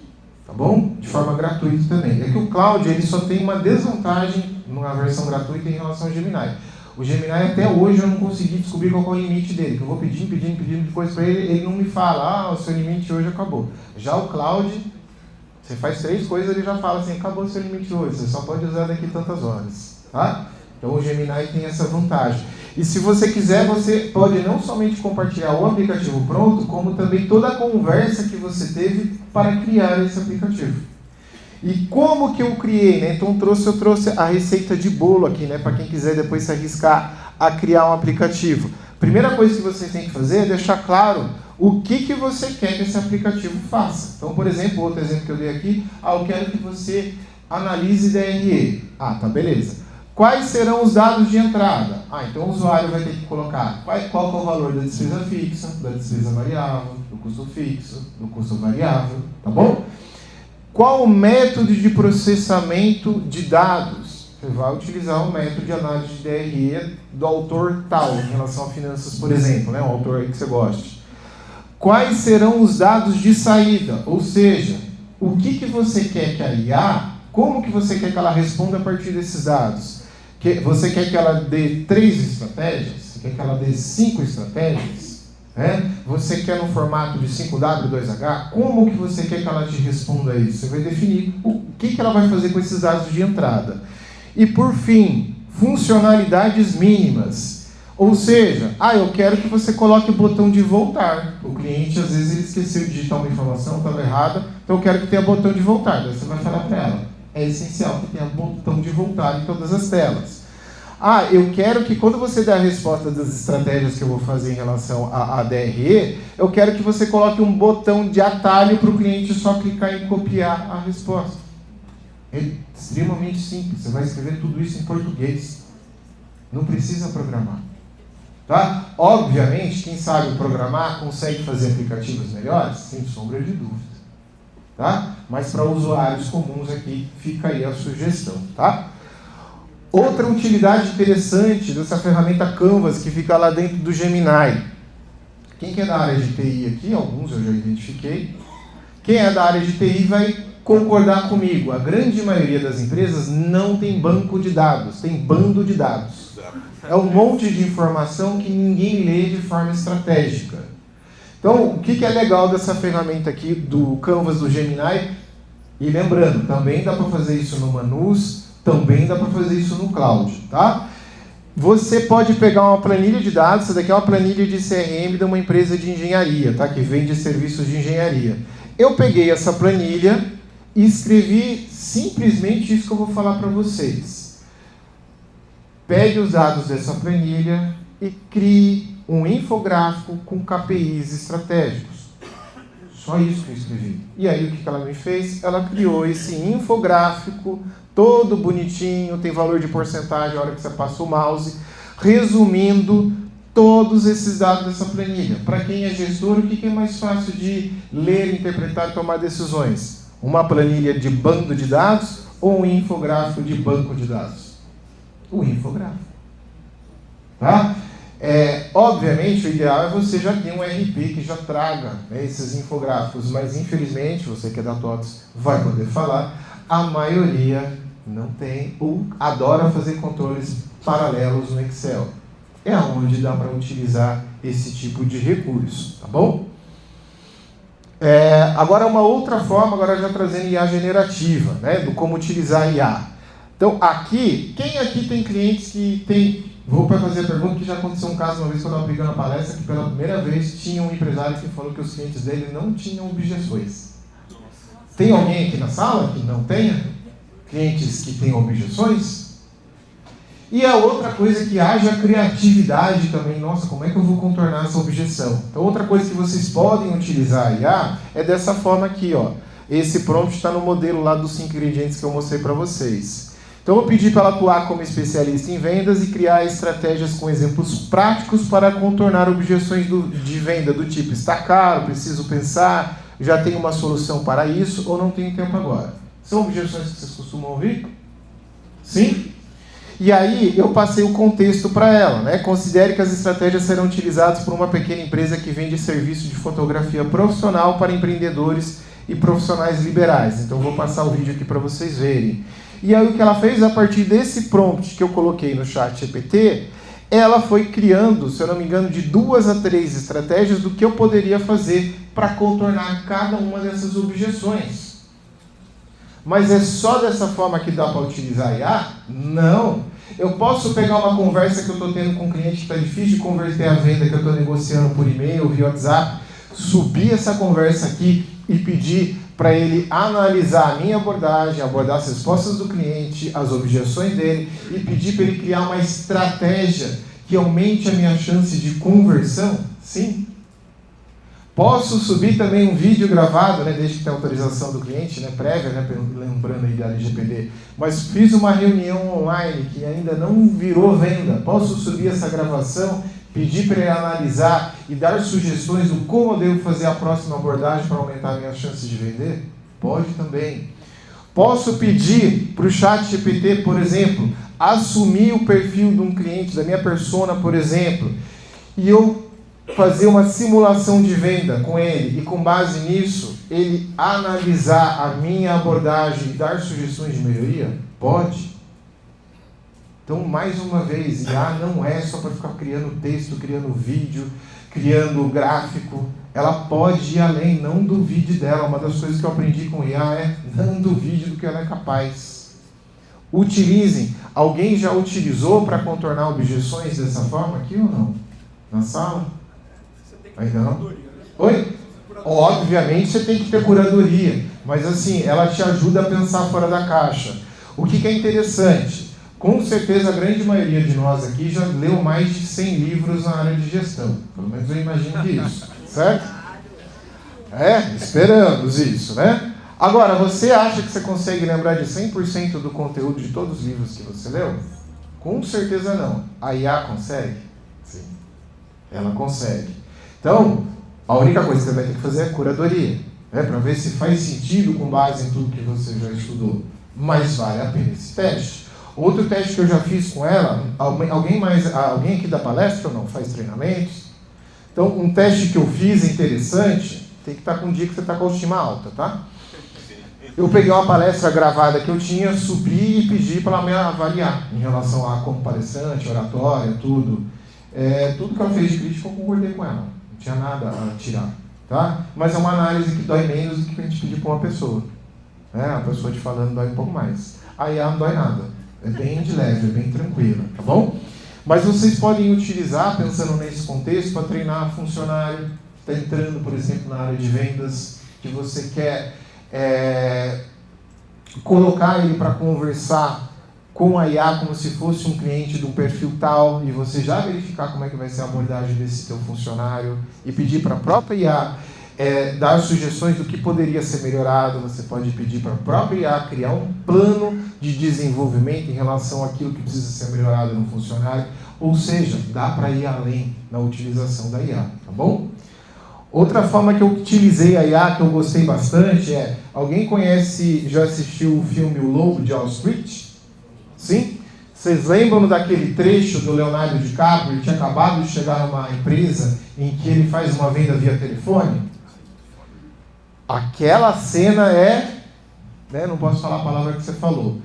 tá bom? De forma gratuita também. É que o Cloud, ele só tem uma desvantagem na versão gratuita em relação ao Gemini. O Gemini, até hoje, eu não consegui descobrir qual é o limite dele, que eu vou pedindo coisa para ele, ele não me fala, o seu limite hoje acabou. Já o Cloud, você faz 3 coisas, ele já fala assim, acabou o seu limite hoje, você só pode usar daqui tantas horas, tá? Então o Gemini tem essa vantagem. E se você quiser, você pode não somente compartilhar o aplicativo pronto, como também toda a conversa que você teve para criar esse aplicativo. E como que eu criei, né? Então eu trouxe a receita de bolo aqui, né? Para quem quiser depois se arriscar a criar um aplicativo. Primeira coisa que vocês têm que fazer é deixar claro o que você quer que esse aplicativo faça. Então, por exemplo, outro exemplo que eu dei aqui, eu quero que você analise DRE. Tá, beleza. Quais serão os dados de entrada? Então o usuário vai ter que colocar qual é o valor da despesa fixa, da despesa variável, do custo fixo, do custo variável, tá bom? Qual o método de processamento de dados? Você vai utilizar o método de análise de DRE do autor tal, em relação a finanças, por exemplo, né? Um autor aí que você goste. Quais serão os dados de saída? Ou seja, o que você quer que a IA, como que você quer que ela responda a partir desses dados? Você quer que ela dê 3 estratégias? Você quer que ela dê 5 estratégias? Você quer no formato de 5W2H? Como que você quer que ela te responda isso? Você vai definir o que ela vai fazer com esses dados de entrada. E por fim, funcionalidades mínimas. Ou seja, eu quero que você coloque o botão de voltar. O cliente, às vezes, ele esqueceu de digitar uma informação, estava errada, então eu quero que tenha botão de voltar. Daí você vai falar para ela, é essencial que tenha botão de voltar em todas as telas. Eu quero que quando você der a resposta das estratégias que eu vou fazer em relação à DRE, eu quero que você coloque um botão de atalho para o cliente só clicar em copiar a resposta. É extremamente simples, você vai escrever tudo isso em português. Não precisa programar. Tá? Obviamente, quem sabe programar consegue fazer aplicativos melhores, sem sombra de dúvida. Tá? Mas para usuários comuns aqui, fica aí a sugestão. Tá? Outra utilidade interessante dessa ferramenta Canvas, que fica lá dentro do Gemini. Quem que é da área de TI aqui? Alguns eu já identifiquei. Quem é da área de TI vai concordar comigo. A grande maioria das empresas não tem banco de dados, tem bando de dados. É um monte de informação que ninguém lê de forma estratégica. Então, o que é legal dessa ferramenta aqui, do Canvas do Gemini? E lembrando, também dá para fazer isso no Manus, também dá para fazer isso no Cloud, tá? Você pode pegar uma planilha de dados, essa daqui é uma planilha de CRM de uma empresa de engenharia, tá? Que vende serviços de engenharia. Eu peguei essa planilha e escrevi simplesmente isso que eu vou falar para vocês. Pegue os dados dessa planilha e crie um infográfico com KPIs estratégicos. Só isso que eu escrevi. E aí o que ela me fez? Ela criou esse infográfico todo bonitinho, tem valor de porcentagem a hora que você passa o mouse, resumindo todos esses dados dessa planilha. Para quem é gestor, o que é mais fácil de ler, interpretar e tomar decisões? Uma planilha de bando de dados ou um infográfico de banco de dados? O infográfico. Tá? Obviamente, o ideal é você já ter um RP que já traga, né, esses infográficos, mas infelizmente, você que é da TOTS vai poder falar, a maioria não tem ou adora fazer controles paralelos no Excel. É onde dá para utilizar esse tipo de recurso, tá bom? Agora, uma outra forma, agora já trazendo IA generativa, né, do como utilizar IA. Então, aqui, quem aqui tem clientes que tem... Vou fazer a pergunta que já aconteceu um caso uma vez que eu estava pegando a palestra, que pela primeira vez tinha um empresário que falou que os clientes dele não tinham objeções. Tem alguém aqui na sala que não tenha clientes que tenham objeções? E a outra coisa é que haja criatividade também. Nossa, como é que eu vou contornar essa objeção? Então, outra coisa que vocês podem utilizar a IA é dessa forma aqui, ó. Esse prompt está no modelo lá dos 5 ingredientes que eu mostrei para vocês. Então, eu vou pedir para ela atuar como especialista em vendas e criar estratégias com exemplos práticos para contornar objeções de venda do tipo: está caro, preciso pensar, já tenho uma solução para isso ou não tenho tempo agora. São objeções que vocês costumam ouvir? Sim? E aí eu passei o contexto para ela, né? Considere que as estratégias serão utilizadas por uma pequena empresa que vende serviço de fotografia profissional para empreendedores e profissionais liberais. Então eu vou passar o vídeo aqui para vocês verem. E aí o que ela fez, a partir desse prompt que eu coloquei no ChatGPT, ela foi criando, se eu não me engano, de 2 a 3 estratégias do que eu poderia fazer para contornar cada uma dessas objeções. Mas é só dessa forma que dá para utilizar a IA? Não. Eu posso pegar uma conversa que eu estou tendo com um cliente que está difícil de converter a venda, que eu estou negociando por e-mail, via WhatsApp, subir essa conversa aqui e pedir para ele analisar a minha abordagem, abordar as respostas do cliente, as objeções dele, e pedir para ele criar uma estratégia que aumente a minha chance de conversão? Sim. Posso subir também um vídeo gravado, né, desde que tenha autorização do cliente, né, prévia, né, lembrando aí da LGPD, mas fiz uma reunião online que ainda não virou venda. Posso subir essa gravação, pedir para ele analisar e dar sugestões do como eu devo fazer a próxima abordagem para aumentar a minha chance de vender? Pode também. Posso pedir para o ChatGPT, por exemplo, assumir o perfil de um cliente, da minha persona, por exemplo, e eu fazer uma simulação de venda com ele e, com base nisso, ele analisar a minha abordagem e dar sugestões de melhoria? Pode. Então, mais uma vez, IA não é só para ficar criando texto, criando vídeo, criando gráfico. Ela pode ir além, não duvide dela. Uma das coisas que eu aprendi com IA é: não duvide do que ela é capaz. Utilizem. Alguém já utilizou para contornar objeções dessa forma aqui ou não? Na sala? Ainda não? Oi? Obviamente você tem que ter curadoria, mas assim, ela te ajuda a pensar fora da caixa. O que é interessante? Com certeza a grande maioria de nós aqui já leu mais de 100 livros na área de gestão. Pelo menos eu imagino isso, certo? Esperamos isso, né? Agora, você acha que você consegue lembrar de 100% do conteúdo de todos os livros que você leu? Com certeza não. A IA consegue? Sim. Ela consegue. Então, a única coisa que você vai ter que fazer é curadoria, né, para ver se faz sentido com base em tudo que você já estudou. Mas vale a pena esse teste. Outro teste que eu já fiz com ela, alguém aqui da palestra ou não faz treinamentos? Então, um teste que eu fiz interessante, tem que estar com um dia que você está com a autoestima alta, tá? Eu peguei uma palestra gravada que eu tinha, subi e pedi para ela me avaliar em relação a como palestrante, oratória, tudo. Tudo que ela fez de crítica eu concordei com ela. Não tinha nada a tirar, tá? Mas é uma análise que dói menos do que a gente pedir para uma pessoa. A pessoa te falando dói um pouco mais. A IA não dói nada. É bem de leve, é bem tranquila, tá bom? Mas vocês podem utilizar, pensando nesse contexto, para treinar funcionário que está entrando, por exemplo, na área de vendas, que você quer colocar ele para conversar com a IA como se fosse um cliente de um perfil tal, e você já verificar como é que vai ser a abordagem desse teu funcionário e pedir para a própria IA dar sugestões do que poderia ser melhorado. Você pode pedir para a própria IA criar um plano de desenvolvimento em relação àquilo que precisa ser melhorado no funcionário. Ou seja, dá para ir além na utilização da IA, tá bom? Outra forma que eu utilizei a IA, que eu gostei bastante, alguém conhece, já assistiu o filme O Lobo de Wall Street? Sim? Vocês lembram daquele trecho do Leonardo DiCaprio? Ele tinha acabado de chegar numa empresa em que ele faz uma venda via telefone? Aquela cena não posso falar a palavra que você falou,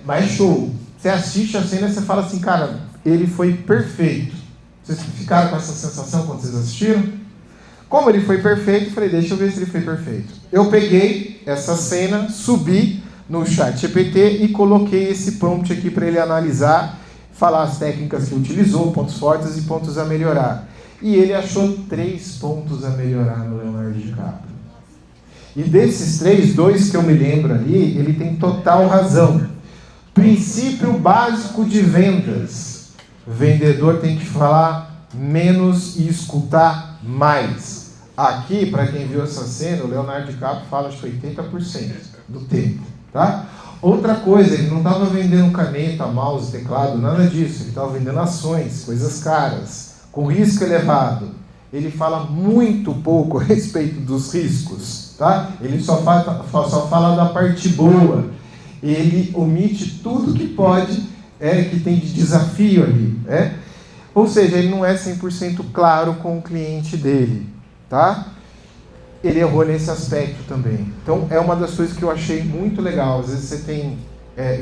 mas show. Você assiste a cena e você fala assim, cara, ele foi perfeito. Vocês ficaram com essa sensação quando vocês assistiram? Como ele foi perfeito, eu falei, deixa eu ver se ele foi perfeito. Eu peguei essa cena, subi no ChatGPT e coloquei esse prompt aqui para ele analisar, falar as técnicas que utilizou, pontos fortes e pontos a melhorar. E ele achou 3 pontos a melhorar no Leonardo DiCaprio. E desses 3, 2 que eu me lembro ali, ele tem total razão. Princípio básico de vendas. O vendedor tem que falar menos e escutar mais. Aqui, para quem viu essa cena, o Leonardo DiCaprio fala acho que 80% do tempo. Tá? Outra coisa, ele não estava vendendo caneta, mouse, teclado, nada disso. Ele estava vendendo ações, coisas caras, com risco elevado. Ele fala muito pouco a respeito dos riscos. Tá? Ele só fala da parte boa. Ele omite tudo que pode, que tem de desafio ali. Ou seja, ele não é 100% claro com o cliente dele. Tá? Ele errou nesse aspecto também. Então, é uma das coisas que eu achei muito legal. Às vezes você tem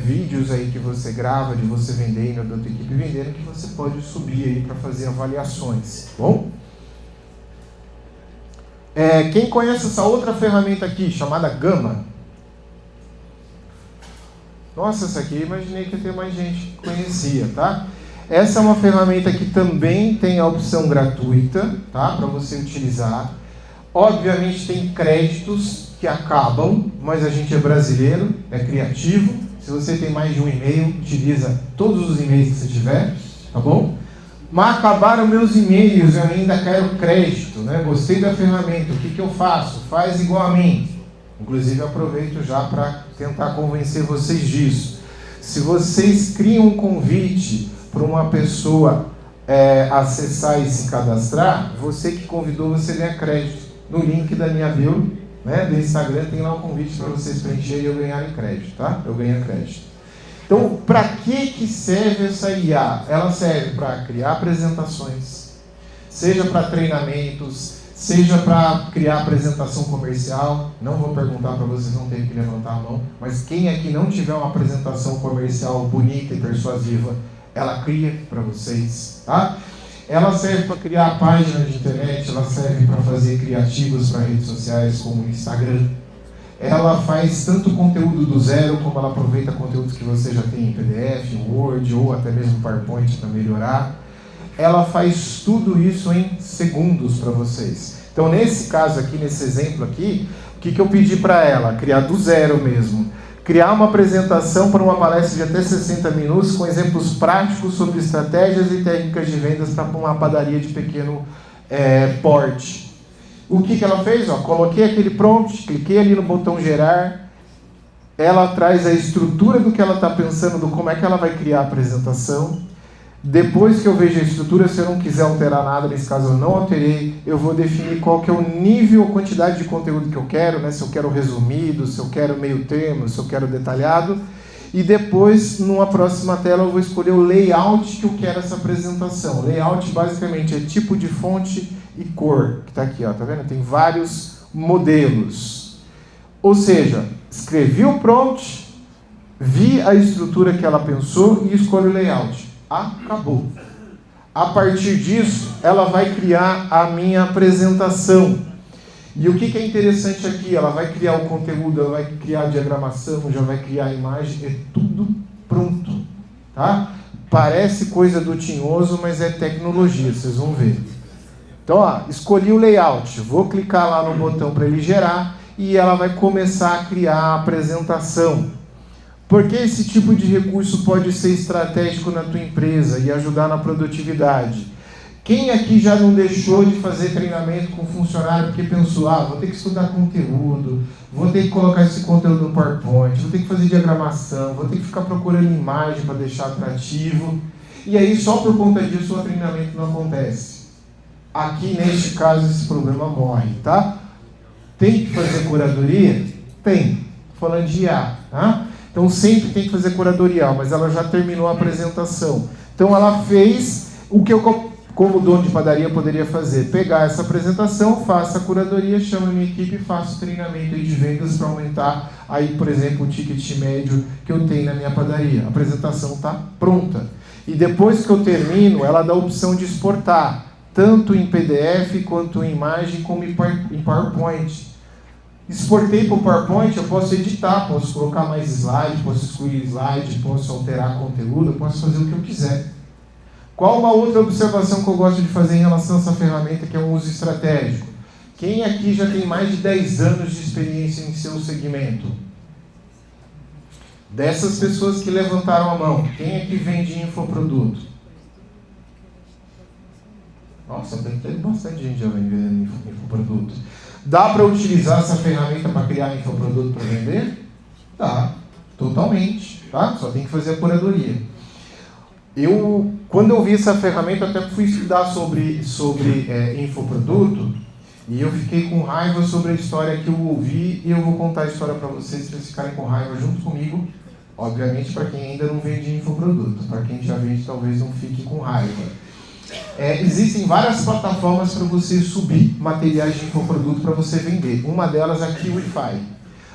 vídeos aí que você grava de você vendendo, da tua equipe vendendo, que você pode subir aí para fazer avaliações. Bom? Quem conhece essa outra ferramenta aqui, chamada Gama? Nossa, essa aqui eu imaginei que ia ter mais gente que conhecia, tá? Essa é uma ferramenta que também tem a opção gratuita, tá? Para você utilizar. Obviamente tem créditos que acabam, mas a gente é brasileiro, é criativo. Se você tem mais de um e-mail, utiliza todos os e-mails que você tiver, tá bom? Mas acabaram meus e-mails, eu ainda quero crédito, né? Gostei da ferramenta, o que eu faço? Faz igual a mim. Inclusive aproveito já para tentar convencer vocês disso. Se vocês criam um convite para uma pessoa acessar e se cadastrar, você que convidou, você ganha crédito. No link da minha bio, né, do Instagram, tem lá um convite para vocês preencherem e eu ganharem crédito, tá? Eu ganho crédito. Então, para que serve essa IA? Ela serve para criar apresentações, seja para treinamentos, seja para criar apresentação comercial. Não vou perguntar para vocês, não tem que levantar a mão, mas quem aqui não tiver uma apresentação comercial bonita e persuasiva, ela cria para vocês, tá? Ela serve para criar páginas de internet, ela serve para fazer criativos para redes sociais como o Instagram. Ela faz tanto conteúdo do zero, como ela aproveita conteúdos que você já tem em PDF, em Word ou até mesmo PowerPoint para melhorar. Ela faz tudo isso em segundos para vocês. Então, nesse caso aqui, nesse exemplo aqui, o que eu pedi para ela? Criar do zero mesmo. Criar uma apresentação para uma palestra de até 60 minutos com exemplos práticos sobre estratégias e técnicas de vendas para uma padaria de pequeno porte. O que ela fez? Coloquei aquele prompt, cliquei ali no botão gerar, ela traz a estrutura do que ela está pensando, do como é que ela vai criar a apresentação. Depois que eu vejo a estrutura, se eu não quiser alterar nada, nesse caso eu não alterei, eu vou definir qual que é o nível ou quantidade de conteúdo que eu quero, né? Se eu quero resumido, se eu quero meio termo, se eu quero detalhado. E depois, numa próxima tela, eu vou escolher o layout que eu quero essa apresentação. Layout, basicamente, é tipo de fonte e cor, que está aqui, ó, tá vendo? Tem vários modelos. Ou seja, escrevi o prompt, vi a estrutura que ela pensou e escolho o layout. Acabou. A partir disso, ela vai criar a minha apresentação. E o que é interessante aqui? Ela vai criar o conteúdo, ela vai criar a diagramação, já vai criar a imagem, é tudo pronto. Tá? Parece coisa do tinhoso, mas é tecnologia, vocês vão ver. Então, escolhi o layout, vou clicar lá no botão para ele gerar e ela vai começar a criar a apresentação. Porque esse tipo de recurso pode ser estratégico na tua empresa e ajudar na produtividade. Quem aqui já não deixou de fazer treinamento com funcionário porque pensou, vou ter que estudar conteúdo, vou ter que colocar esse conteúdo no PowerPoint, vou ter que fazer diagramação, vou ter que ficar procurando imagem para deixar atrativo. E aí, só por conta disso, o treinamento não acontece. Aqui, neste caso, esse problema morre, tá? Tem que fazer curadoria? Tem. Estou falando de IA, tá? Então sempre tem que fazer curatorial, mas ela já terminou a apresentação. Então ela fez o que eu, como dono de padaria, poderia fazer. Pegar essa apresentação, faça a curadoria, chamo a minha equipe e faço o treinamento de vendas para aumentar, aí, por exemplo, o ticket médio que eu tenho na minha padaria. A apresentação está pronta. E depois que eu termino, ela dá a opção de exportar. tanto em PDF, quanto em imagem, como em PowerPoint. Exportei para o PowerPoint, eu posso editar, posso colocar mais slide, posso excluir slide, posso alterar conteúdo, eu posso fazer o que eu quiser. Qual uma outra observação que eu gosto de fazer em relação a essa ferramenta, que é o uso estratégico? Quem aqui já tem mais de 10 anos de experiência em seu segmento? Dessas pessoas que levantaram a mão, quem aqui vende infoproduto? Nossa, tem bastante gente já vendendo infoproduto. Dá para utilizar essa ferramenta para criar infoproduto para vender? Dá, totalmente. Tá? Só tem que fazer a curadoria. Quando eu vi essa ferramenta, até fui estudar sobre infoproduto, e eu fiquei com raiva sobre a história que eu ouvi, e eu vou contar a história para vocês ficarem com raiva junto comigo. Obviamente, para quem ainda não vende infoproduto. Para quem já vende, talvez não fique com raiva. Existem várias plataformas para você subir materiais de infoproduto para você vender. Uma delas é a Kiwify.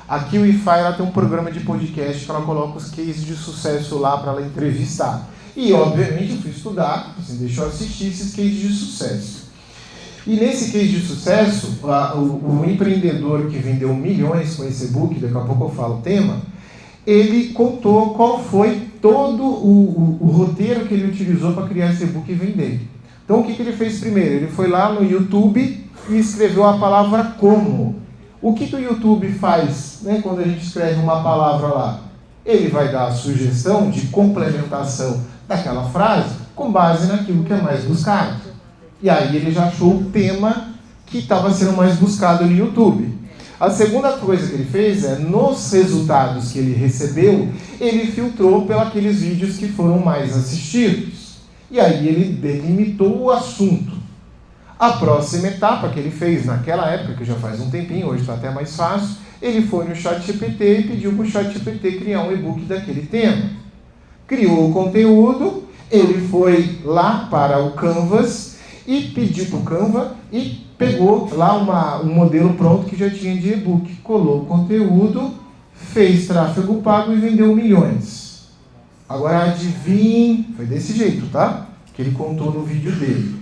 A Kiwify, ela tem um programa de podcast que ela coloca os cases de sucesso lá para ela entrevistar. E, obviamente, eu fui estudar, assim, deixa eu assistir esses cases de sucesso. E nesse case de sucesso, o empreendedor que vendeu milhões com esse e-book, daqui a pouco eu falo o tema, ele contou qual foi todo o roteiro que ele utilizou para criar esse e-book e vender. Então, o que ele fez primeiro? Ele foi lá no YouTube e escreveu a palavra como. O que o YouTube faz, né, quando a gente escreve uma palavra lá? Ele vai dar a sugestão de complementação daquela frase com base naquilo que é mais buscado. E aí ele já achou o tema que estava sendo mais buscado no YouTube. A segunda coisa que ele fez é, nos resultados que ele recebeu, ele filtrou pelos vídeos que foram mais assistidos. E aí ele delimitou o assunto. A próxima etapa que ele fez naquela época, que já faz um tempinho, hoje está até mais fácil, ele foi no ChatGPT e pediu para o ChatGPT criar um e-book daquele tema. Criou o conteúdo, ele foi lá para o Canvas e pediu para o Canva e pegou lá um modelo pronto que já tinha de e-book. Colou o conteúdo, fez tráfego pago e vendeu milhões. Agora adivinhe, foi desse jeito, tá? Que ele contou no vídeo dele.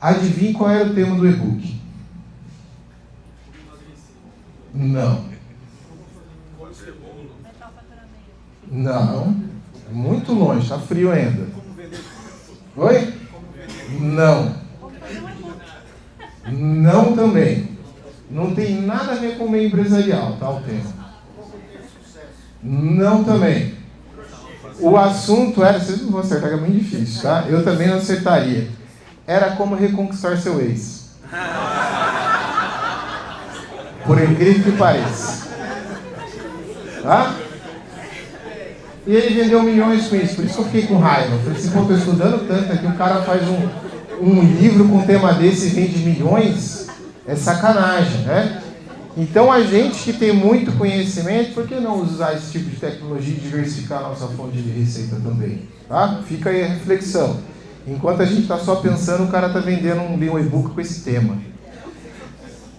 Adivinhe qual era o tema do e-book? Não. Não. Muito longe, tá frio ainda. Oi? Não. Não também. Não tem nada a ver com o meio empresarial, tá, o tema. Não também. O assunto era, vocês não vão acertar, que é muito difícil, tá? Eu também não acertaria. Era como reconquistar seu ex. Por incrível que pareça. Tá? E ele vendeu milhões com isso, por isso que eu fiquei com raiva. Eu falei assim, pô, eu estou estudando tanto aqui, o cara faz um livro com um tema desse e vende milhões, é sacanagem, né? Então a gente que tem muito conhecimento, por que não usar esse tipo de tecnologia e diversificar a nossa fonte de receita também? Tá? Fica aí a reflexão. Enquanto a gente está só pensando, o cara está vendendo um e-book com esse tema.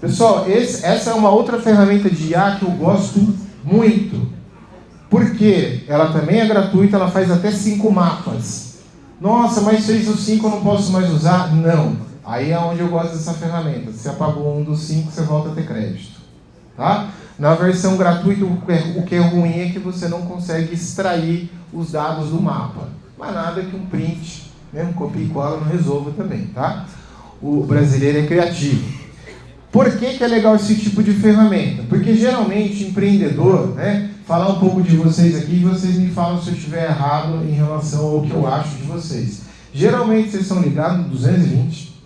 Pessoal, essa é uma outra ferramenta de IA que eu gosto muito. Porque ela também é gratuita, ela faz até 5 mapas. Nossa, mas fez os 5, eu não posso mais usar? Não. Aí é onde eu gosto dessa ferramenta. Se apagou um dos 5, você volta a ter crédito. Tá? Na versão gratuita, o que é ruim é que você não consegue extrair os dados do mapa. Mas nada que um print, né, um copia e cola não resolva também. Tá? O brasileiro é criativo. Por que é legal esse tipo de ferramenta? Porque geralmente empreendedor, né, falar um pouco de vocês aqui e vocês me falam se eu estiver errado em relação ao que eu acho de vocês. Geralmente vocês são ligados no 220,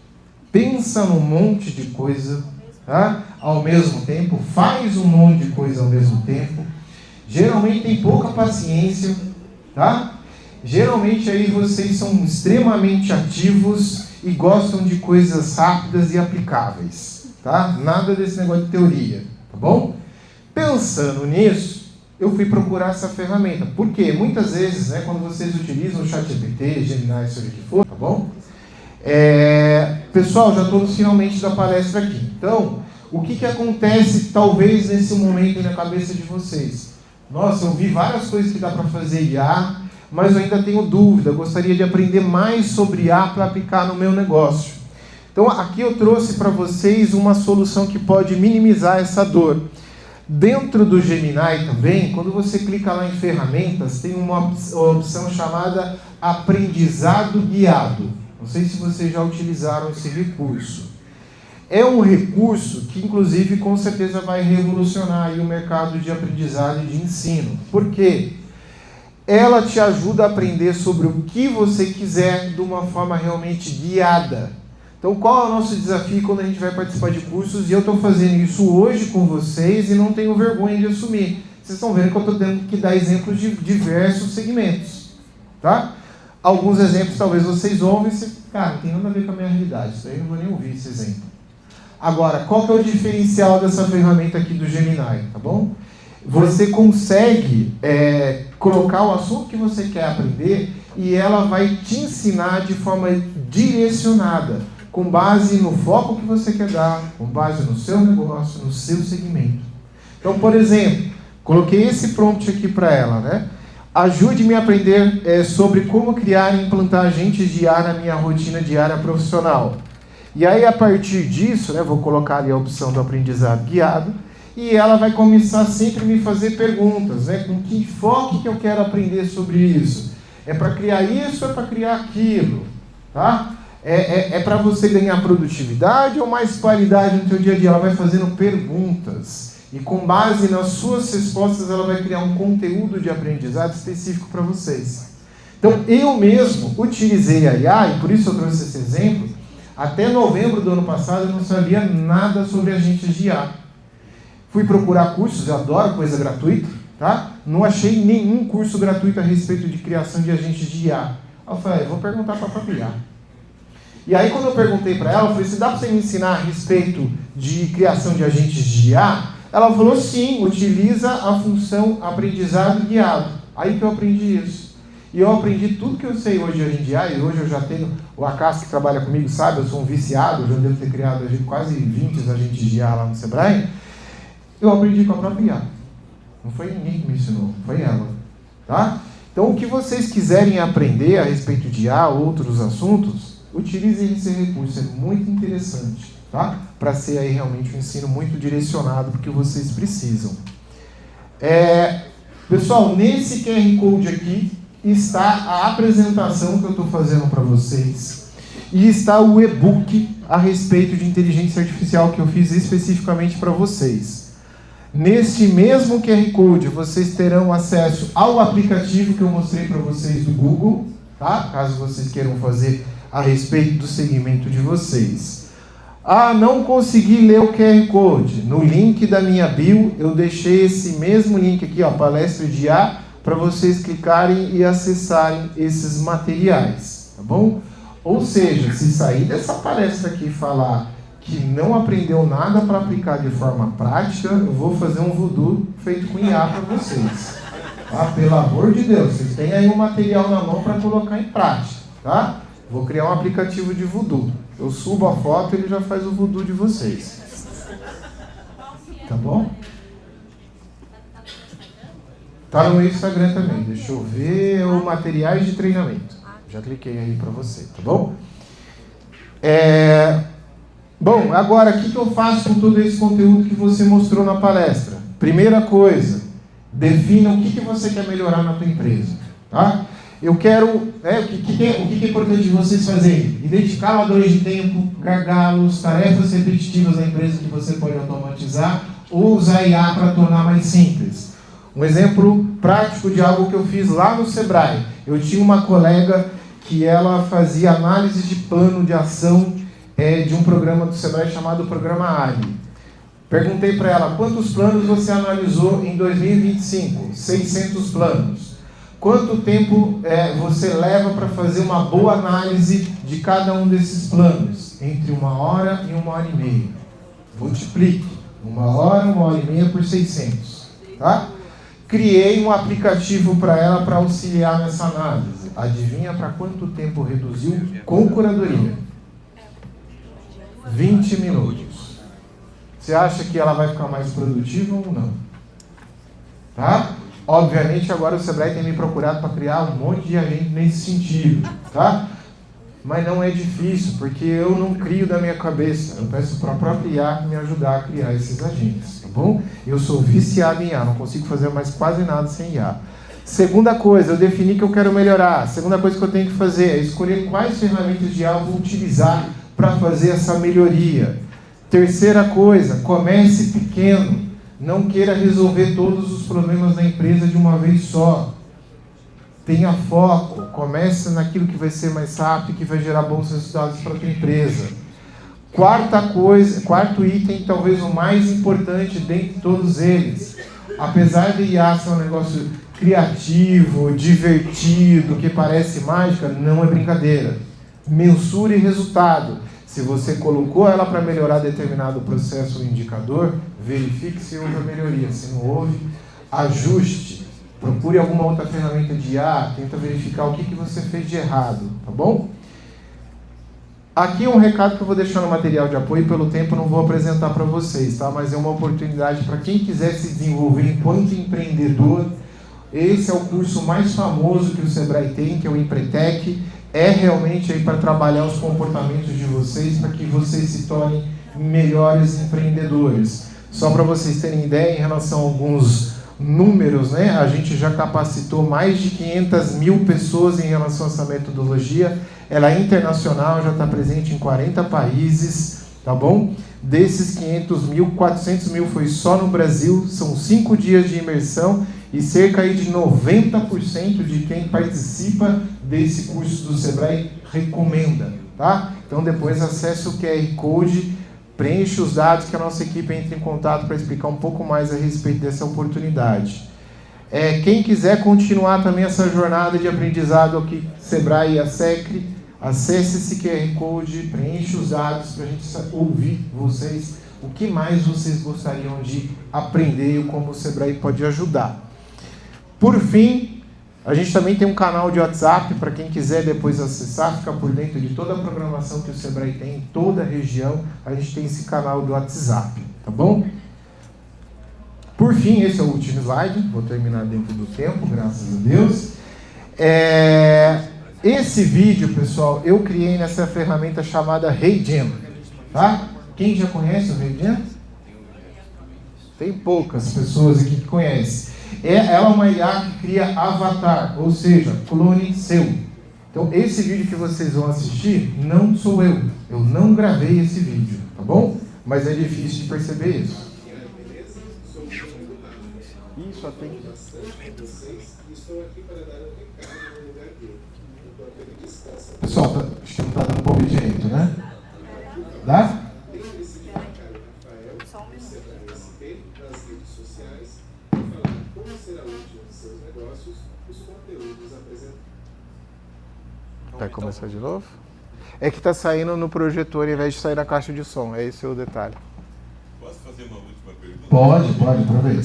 pensa num monte de coisa, tá? Ao mesmo tempo, faz um monte de coisa ao mesmo tempo. Geralmente tem pouca paciência, tá? Geralmente aí vocês são extremamente ativos e gostam de coisas rápidas e aplicáveis. Tá? Nada desse negócio de teoria, tá bom? Pensando nisso, eu fui procurar essa ferramenta. Por quê? Muitas vezes, né, quando vocês utilizam o ChatGPT, Gemini, seja o que for, tá bom? Pessoal, já estou finalmente da palestra aqui. Então, o que acontece talvez nesse momento na cabeça de vocês? Nossa, eu vi várias coisas que dá para fazer IA, mas eu ainda tenho dúvida, gostaria de aprender mais sobre IA para aplicar no meu negócio. Então, aqui eu trouxe para vocês uma solução que pode minimizar essa dor. Dentro do Gemini também, quando você clica lá em ferramentas, tem uma opção chamada aprendizado guiado. Não sei se vocês já utilizaram esse recurso. É um recurso que, inclusive, com certeza vai revolucionar aí o mercado de aprendizado e de ensino. Por quê? Ela te ajuda a aprender sobre o que você quiser de uma forma realmente guiada. Então, qual é o nosso desafio quando a gente vai participar de cursos? E eu estou fazendo isso hoje com vocês e não tenho vergonha de assumir. Vocês estão vendo que eu estou tendo que dar exemplos de diversos segmentos. Tá? Alguns exemplos talvez vocês ouvem e cara, não tem nada a ver com a minha realidade. Isso aí eu não vou nem ouvir esse exemplo. Agora, qual que é o diferencial dessa ferramenta aqui do Gemini? Tá bom? Você consegue colocar o assunto que você quer aprender e ela vai te ensinar de forma direcionada, com base no foco que você quer dar, com base no seu negócio, no seu segmento. Então, por exemplo, coloquei esse prompt aqui para ela, né? Ajude-me a aprender sobre como criar e implantar agentes de IA na minha rotina diária profissional. E aí, a partir disso, né, vou colocar ali a opção do aprendizado guiado, e ela vai começar sempre a me fazer perguntas, né? Com que foco que eu quero aprender sobre isso? É para criar isso ou é para criar aquilo? Tá? É para você ganhar produtividade ou mais qualidade no seu dia a dia? Ela vai fazendo perguntas. E com base nas suas respostas, ela vai criar um conteúdo de aprendizado específico para vocês. Então, eu mesmo utilizei a IA, e por isso eu trouxe esse exemplo. Até novembro do ano passado, eu não sabia nada sobre agentes de IA. Fui procurar cursos, eu adoro coisa gratuita, tá? Não achei nenhum curso gratuito a respeito de criação de agentes de IA. Eu falei, vou perguntar para a própria IA. E aí, quando eu perguntei para ela, eu falei, se dá para você me ensinar a respeito de criação de agentes de IA? Ela falou, sim, utiliza a função aprendizado guiado. Aí que eu aprendi isso. E eu aprendi tudo que eu sei hoje em IA, e hoje eu já tenho, o Acas que trabalha comigo sabe, eu sou um viciado, eu já devo ter criado quase 20 agentes de IA lá no Sebrae. Eu aprendi com a própria IA. Não foi ninguém que me ensinou, foi ela. Tá? Então, o que vocês quiserem aprender a respeito de IA, outros assuntos, utilizem esse recurso, é muito interessante. Tá? Para ser aí realmente um ensino muito direcionado para o que vocês precisam. Pessoal, nesse QR Code aqui está a apresentação que eu estou fazendo para vocês e está o e-book a respeito de inteligência artificial que eu fiz especificamente para vocês. Neste mesmo QR Code, vocês terão acesso ao aplicativo que eu mostrei para vocês do Google, tá? Caso vocês queiram fazer a respeito do segmento de vocês. Ah, não consegui ler o QR Code. No link da minha bio, eu deixei esse mesmo link aqui, ó, palestra de IA, para vocês clicarem e acessarem esses materiais, tá bom? Ou seja, se sair dessa palestra aqui e falar que não aprendeu nada para aplicar de forma prática, eu vou fazer um voodoo feito com IA para vocês. Tá? Pelo amor de Deus, vocês têm aí um material na mão para colocar em prática, tá? Vou criar um aplicativo de voodoo. Eu subo a foto e ele já faz o voodoo de vocês. Tá bom? Tá no Instagram também. Deixa eu ver o materiais de treinamento. Já cliquei aí para você, tá bom? Bom, agora, o que eu faço com todo esse conteúdo que você mostrou na palestra? Primeira coisa, defina o que você quer melhorar na tua empresa, tá? Eu quero, o que é importante vocês fazerem? Identificadores de tempo, gargalos, tarefas repetitivas na empresa que você pode automatizar ou usar IA para tornar mais simples. Um exemplo prático de algo que eu fiz lá no Sebrae. Eu tinha uma colega que ela fazia análise de plano de ação de um programa do Sebrae chamado Programa Ali. Perguntei para ela, quantos planos você analisou em 2025? 600 planos. Quanto tempo você leva para fazer uma boa análise de cada um desses planos? Entre 1 hora e 1h30. Multiplique. 1 hora, 1h30 por 600. Tá? Criei um aplicativo para ela para auxiliar nessa análise. Adivinha para quanto tempo reduziu com curadoria? 20 minutos. Você acha que ela vai ficar mais produtiva ou não? Tá? Obviamente agora o Sebrae tem me procurado para criar um monte de agente nesse sentido. Tá? Mas não é difícil, porque eu não crio da minha cabeça. Eu peço para a própria IA me ajudar a criar esses agentes, tá bom? Eu sou viciado em IA, não consigo fazer mais quase nada sem IA. Segunda coisa, eu defini que eu quero melhorar. Segunda coisa que eu tenho que fazer é escolher quais ferramentas de IA eu vou utilizar para fazer essa melhoria. Terceira coisa, comece pequeno. Não queira resolver todos os problemas da empresa de uma vez só. Tenha foco, comece naquilo que vai ser mais rápido e que vai gerar bons resultados para a tua empresa. Quarto item, talvez o mais importante dentre todos eles. Apesar de IA ser um negócio criativo, divertido, que parece mágica, não é brincadeira. Mensure resultado. Se você colocou ela para melhorar determinado processo ou indicador, verifique se houve a melhoria. Se não houve, ajuste. Procure alguma outra ferramenta de IA, tenta verificar o que você fez de errado, tá bom? Aqui é um recado que eu vou deixar no material de apoio, pelo tempo não vou apresentar para vocês, tá? Mas é uma oportunidade para quem quiser se desenvolver enquanto empreendedor. Esse é o curso mais famoso que o Sebrae tem, que é o Empretec. É realmente aí para trabalhar os comportamentos de vocês, para que vocês se tornem melhores empreendedores. Só para vocês terem ideia, em relação a alguns números, né? A gente já capacitou mais de 500 mil pessoas em relação a essa metodologia. Ela é internacional, já está presente em 40 países, tá bom? Desses 500 mil, 400 mil foi só no Brasil, são 5 dias de imersão e cerca aí de 90% de quem participa desse curso do Sebrae recomenda, tá? Então depois acesse o QR Code, preenche os dados que a nossa equipe entra em contato para explicar um pouco mais a respeito dessa oportunidade. Quem quiser continuar também essa jornada de aprendizado aqui, Sebrae e a SECRE, acesse esse QR Code, preenche os dados para a gente ouvir vocês, o que mais vocês gostariam de aprender e como o Sebrae pode ajudar. Por fim, a gente também tem um canal de WhatsApp para quem quiser depois acessar, ficar por dentro de toda a programação que o Sebrae tem em toda a região. A gente tem esse canal do WhatsApp, tá bom? Por fim, esse é o último slide. Vou terminar dentro do tempo, graças a Deus. Esse vídeo, pessoal, eu criei nessa ferramenta chamada HeyGen, tá? Quem já conhece o HeyGen? Tem poucas pessoas aqui que conhecem. Ela é uma IA que cria avatar, ou seja, clone seu. Então, esse vídeo que vocês vão assistir, não sou eu. Eu não gravei esse vídeo, tá bom? Mas é difícil de perceber isso. Isso atende. Pessoal, acho que não está dando para ouvir direito, né? Dá? Vai começar de novo? É que está saindo no projetor ao invés de sair na caixa de som. É esse o detalhe. Posso fazer uma última pergunta? Pode, aproveita.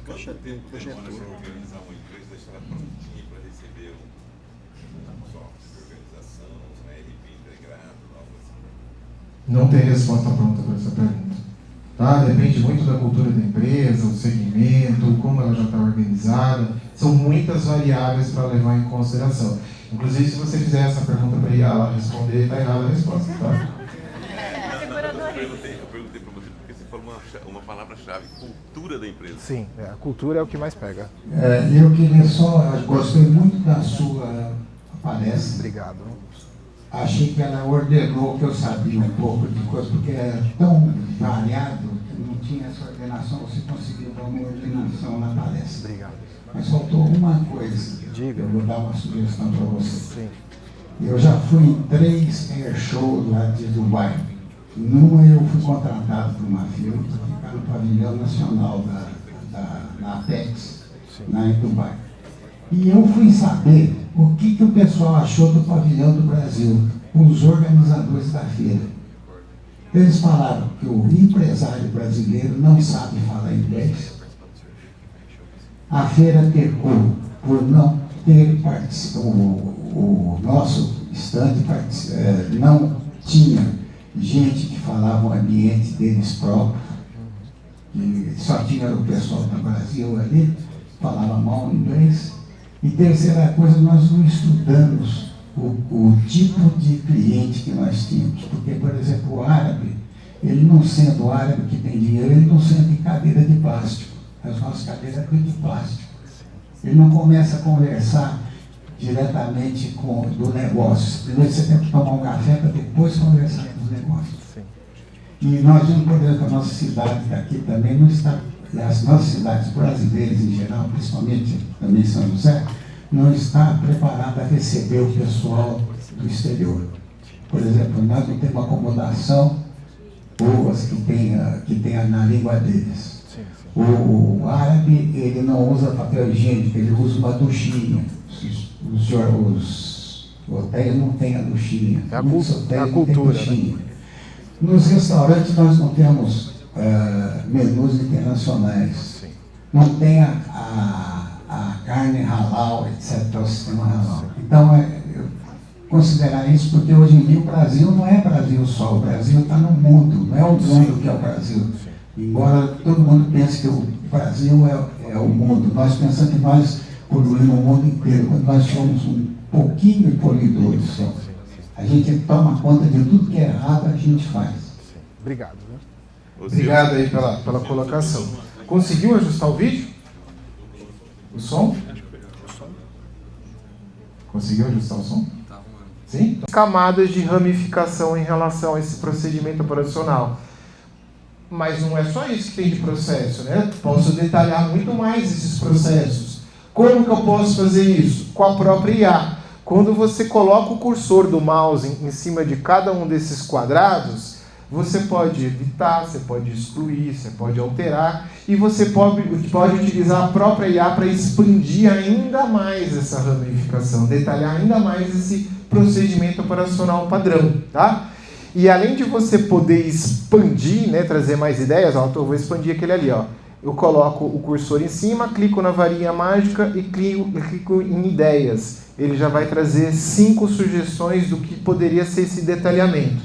Quanto tempo demora para organizar uma empresa e deixar ela prontinha para receber um software de organização, um ERP integrado, algo assim? Não tem resposta pronta para essa pergunta. Tá? Depende muito da cultura da empresa, o segmento, como ela já está organizada. São muitas variáveis para levar em consideração. Inclusive, se você fizer essa pergunta para ela responder, está errada a resposta, tá? Eu perguntei para você porque você falou uma palavra-chave, cultura da empresa. Sim, a cultura é o que mais pega. Eu queria eu gostei muito da sua palestra. Obrigado. Achei que ela ordenou que eu sabia um pouco de coisa, porque é tão variado que não tinha essa ordenação, você conseguiu dar uma ordenação na palestra. Obrigado. Mas faltou uma coisa. Diga. Eu vou dar uma sugestão para você. Sim. Eu já fui em 3 air shows lá de Dubai. Numa eu fui contratado por uma firma para ficar no pavilhão nacional da Apex, lá em Dubai. E eu fui saber o que o pessoal achou do pavilhão do Brasil, os organizadores da feira. Eles falaram que o empresário brasileiro não sabe falar inglês. A feira pecou por não ter o nosso estande não tinha gente que falava o ambiente deles próprios, que só tinha o pessoal do Brasil ali, falava mal inglês. E terceira coisa, nós não estudamos o tipo de cliente que nós tínhamos. Porque, por exemplo, o árabe, ele não sendo árabe que tem dinheiro, ele não senta em cadeira de plástico. As nossas cadeiras são de plástico. Ele não começa a conversar diretamente do negócio. Primeiro você tem que tomar um café para depois conversar com os negócios. E nós vimos, por exemplo, a nossa cidade daqui também não está, as nossas cidades brasileiras em geral, principalmente também São José, não está preparada a receber o pessoal do exterior. Por exemplo, nós não temos acomodação boas que tenha na língua deles. O árabe, ele não usa papel higiênico, ele usa uma duchinha. Os hotéis não têm a duchinha. É a cultura, né? Nos restaurantes nós não temos menus internacionais. Não tem a carne halal, etc., o sistema halal. Então, considerar isso, porque hoje em dia o Brasil não é Brasil só, o Brasil está no mundo, não é o mundo que é o Brasil. Embora todo mundo pense que o Brasil é o mundo, nós pensamos que nós poluímos o mundo inteiro, quando nós somos um pouquinho poluidores só. A gente toma conta de tudo que é errado, a gente faz. Obrigado. Né? Obrigado aí pela colocação. Conseguiu ajustar o vídeo? O som? Conseguiu ajustar o som? Sim? Camadas de ramificação em relação a esse procedimento operacional. Mas não é só isso que tem de processo, né? Posso detalhar muito mais esses processos. Como que eu posso fazer isso? Com a própria IA. Quando você coloca o cursor do mouse em cima de cada um desses quadrados, você pode editar, você pode excluir, você pode alterar, e você pode utilizar a própria IA para expandir ainda mais essa ramificação, detalhar ainda mais esse procedimento operacional padrão, tá? E além de você poder expandir, né, trazer mais ideias, ó, eu vou expandir aquele ali, ó. Eu coloco o cursor em cima, clico na varinha mágica e clico em ideias. Ele já vai trazer 5 sugestões do que poderia ser esse detalhamento.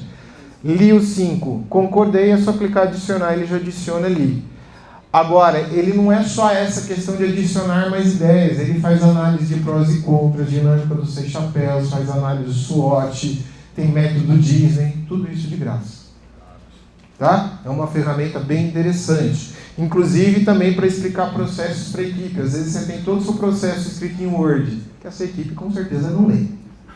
Li os 5, concordei, é só clicar adicionar, ele já adiciona ali. Agora, ele não é só essa questão de adicionar mais ideias, ele faz análise de prós e contras, dinâmica dos 6 chapéus, faz análise SWOT, tem método Disney, tudo isso de graça. Tá? É uma ferramenta bem interessante. Inclusive também para explicar processos para a equipe. Às vezes você tem todo o seu processo escrito em Word, que essa equipe com certeza não lê.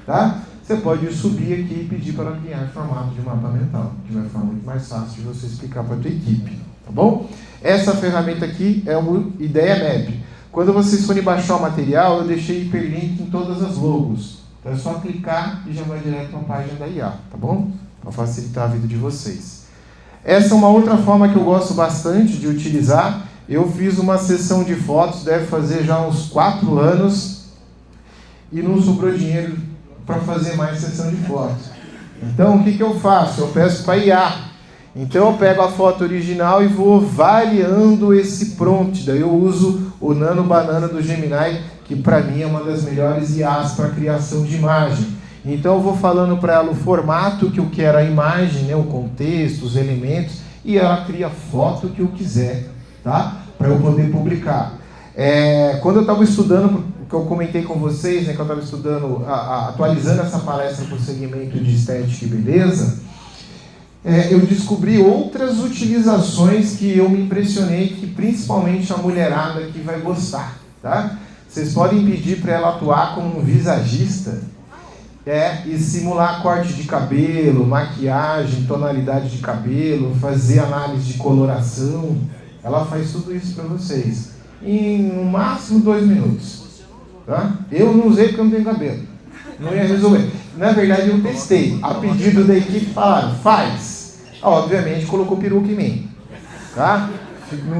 Tá? Você pode subir aqui e pedir para criar formato de mapa mental, que vai ficar muito mais fácil de você explicar para a tua equipe. Tá bom? Essa ferramenta aqui é o Ideia Map. Quando vocês forem baixar o material, eu deixei hiperlink em todas as logos. Então é só clicar e já vai direto para a página da IA, tá bom? Para facilitar a vida de vocês. Essa é uma outra forma que eu gosto bastante de utilizar. Eu fiz uma sessão de fotos, deve fazer já uns 4 anos, e não sobrou dinheiro para fazer mais sessão de fotos. Então, o que eu faço? Eu peço para IA. Então, eu pego a foto original e vou variando esse prompt. Daí eu uso o Nano Banana do Gemini, que para mim é uma das melhores IAs para criação de imagem. Então eu vou falando para ela o formato que eu quero a imagem, né, o contexto, os elementos, e ela cria a foto que eu quiser, tá? Para eu poder publicar. Quando eu estava estudando, que eu comentei com vocês, né, que eu estava estudando, atualizando essa palestra para o segmento de estética e beleza, eu descobri outras utilizações que eu me impressionei, que principalmente a mulherada aqui vai gostar, tá? Vocês podem pedir para ela atuar como um visagista, e simular corte de cabelo, maquiagem, tonalidade de cabelo, fazer análise de coloração. Ela faz tudo isso para vocês em no máximo 2 minutos. Tá? Eu não usei porque eu não tenho cabelo. Não ia resolver. Na verdade, eu testei. A pedido da equipe, falaram, faz. Obviamente, colocou peruca em mim. Tá?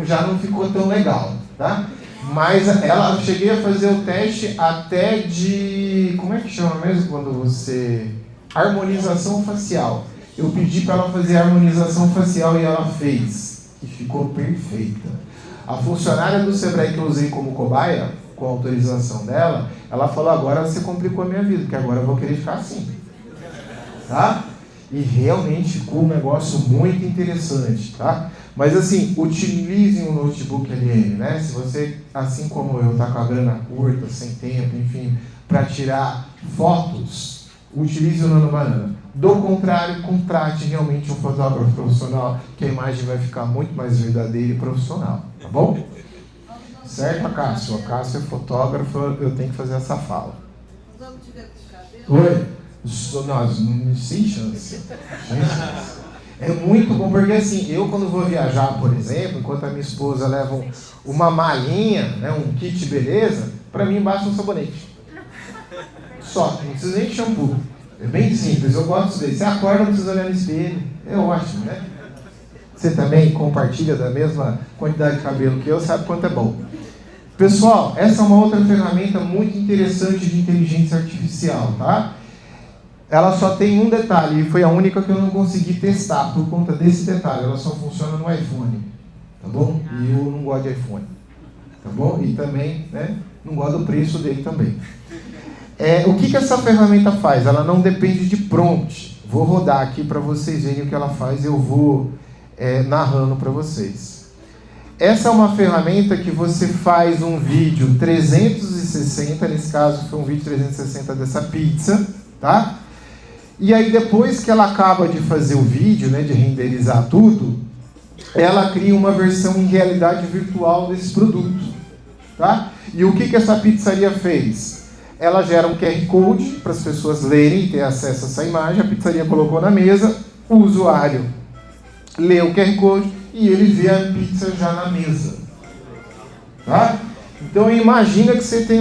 Já não ficou tão legal. Tá? Mas eu cheguei a fazer o teste até de... Como é que chama mesmo quando você... Harmonização facial. Eu pedi para ela fazer harmonização facial e ela fez. E ficou perfeita. A funcionária do Sebrae que eu usei como cobaia, com a autorização dela, ela falou, agora você complicou a minha vida, porque agora eu vou querer ficar assim. Tá? E realmente ficou um negócio muito interessante, tá? Mas assim, utilizem o notebook LM, né? Se você, assim como eu, tá com a grana curta, sem tempo, enfim, para tirar fotos, utilize o Nano Banana. Do contrário, contrate realmente um fotógrafo profissional, que a imagem vai ficar muito mais verdadeira e profissional, tá bom? Certo, Cássio? A Cássio é fotógrafo, eu tenho que fazer essa fala. Oi? Nós, sem chance. É muito bom, porque assim, eu quando vou viajar, por exemplo, enquanto a minha esposa leva uma malinha, né, um kit beleza, pra mim basta um sabonete. Só, não precisa nem de shampoo. É bem simples, eu gosto disso daí. Você acorda, não precisa olhar no espelho. É ótimo, né? Você também compartilha da mesma quantidade de cabelo que eu, sabe quanto é bom. Pessoal, essa é uma outra ferramenta muito interessante de inteligência artificial, tá? Ela só tem um detalhe, e foi a única que eu não consegui testar por conta desse detalhe. Ela só funciona no iPhone, tá bom? E eu não gosto de iPhone, tá bom? E também, né, não gosto do preço dele também. O que essa ferramenta faz? Ela não depende de prompt. Vou rodar aqui para vocês verem o que ela faz, eu vou narrando para vocês. Essa é uma ferramenta que você faz um vídeo 360, nesse caso foi um vídeo 360 dessa pizza, tá? E aí depois que ela acaba de fazer o vídeo, né, de renderizar tudo, ela cria uma versão em realidade virtual desse produto, tá? E o que essa pizzaria fez? Ela gera um QR Code para as pessoas lerem e ter acesso a essa imagem, a pizzaria colocou na mesa, o usuário lê o QR Code e ele vê a pizza já na mesa, tá? Então imagina que você tem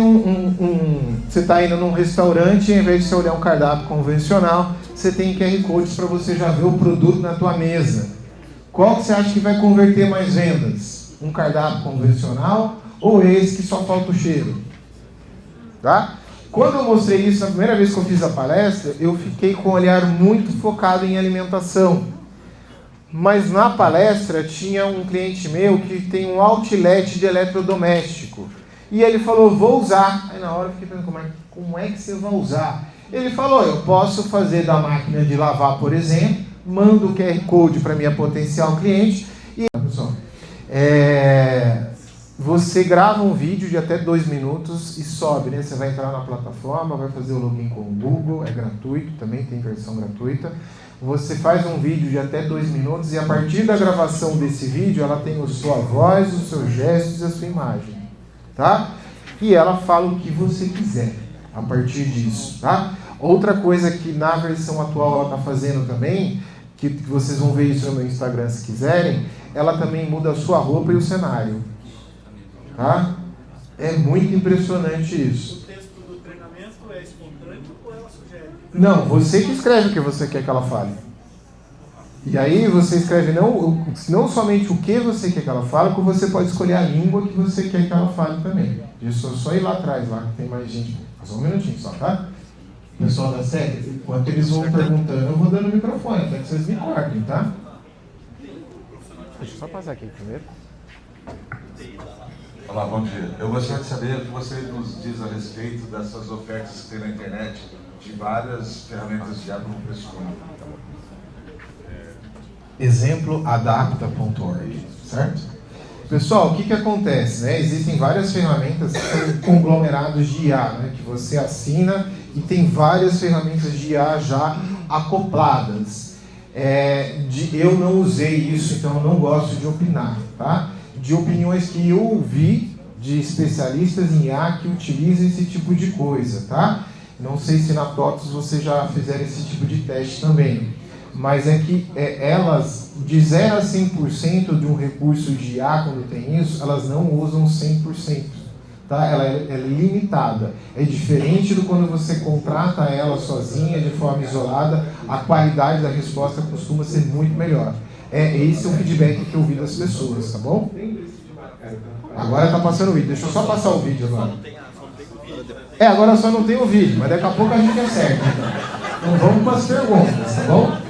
você está indo num restaurante e ao invés de você olhar um cardápio convencional, você tem QR Codes para você já ver o produto na tua mesa. Qual que você acha que vai converter mais vendas? Um cardápio convencional ou esse que só falta o cheiro? Tá? Quando eu mostrei isso na primeira vez que eu fiz a palestra, eu fiquei com um olhar muito focado em alimentação. Mas na palestra tinha um cliente meu que tem um outlet de eletrodoméstico. E ele falou, vou usar. Aí na hora eu fiquei pensando, como é que você vai usar? Ele falou, eu posso fazer da máquina de lavar, por exemplo, mando o QR Code para minha potencial cliente e você grava um vídeo de até 2 minutos e sobe, né? Você vai entrar na plataforma, vai fazer o login com o Google, é gratuito, também tem versão gratuita. Você faz um vídeo de até 2 minutos e a partir da gravação desse vídeo, ela tem a sua voz, os seus gestos e a sua imagem, tá? E ela fala o que você quiser a partir disso, tá? Outra coisa que na versão atual ela está fazendo também, que vocês vão ver isso no meu Instagram se quiserem, ela também muda a sua roupa e o cenário, tá? É muito impressionante isso. O texto do treinamento é espontâneo ou ela sugere? Não, você que escreve o que você quer que ela fale. E aí você escreve não somente o que você quer que ela fale, como você pode escolher a língua que você quer que ela fale também. Isso é só ir lá atrás, lá que tem mais gente. Só um minutinho só, tá? Pessoal da série, enquanto eles vão perguntando, eu vou dando o microfone, até que vocês me cortem, tá? Deixa eu só passar aqui primeiro. Olá, bom dia. Eu gostaria de saber o que você nos diz a respeito dessas ofertas que tem na internet de várias ferramentas de por um preço único. Exemplo, adapta.org, certo? Pessoal, o que acontece, né? Existem várias ferramentas que são conglomerados de IA, né? Que você assina e tem várias ferramentas de IA já acopladas. Eu não usei isso, então eu não gosto de opinar, tá? De opiniões que eu ouvi de especialistas em IA que utilizam esse tipo de coisa, tá? Não sei se na TOTS vocês já fizeram esse tipo de teste também, mas é que elas, de 0 a 100% de um recurso de IA, quando tem isso, elas não usam 100%, tá? Ela é limitada. É diferente do quando você contrata ela sozinha, de forma isolada, a qualidade da resposta costuma ser muito melhor. Esse é o feedback que eu ouvi das pessoas, tá bom? Agora tá passando o vídeo, deixa eu só passar o vídeo agora. Agora só não tem o vídeo, mas daqui a pouco a gente acerta. Então vamos para as perguntas, tá bom?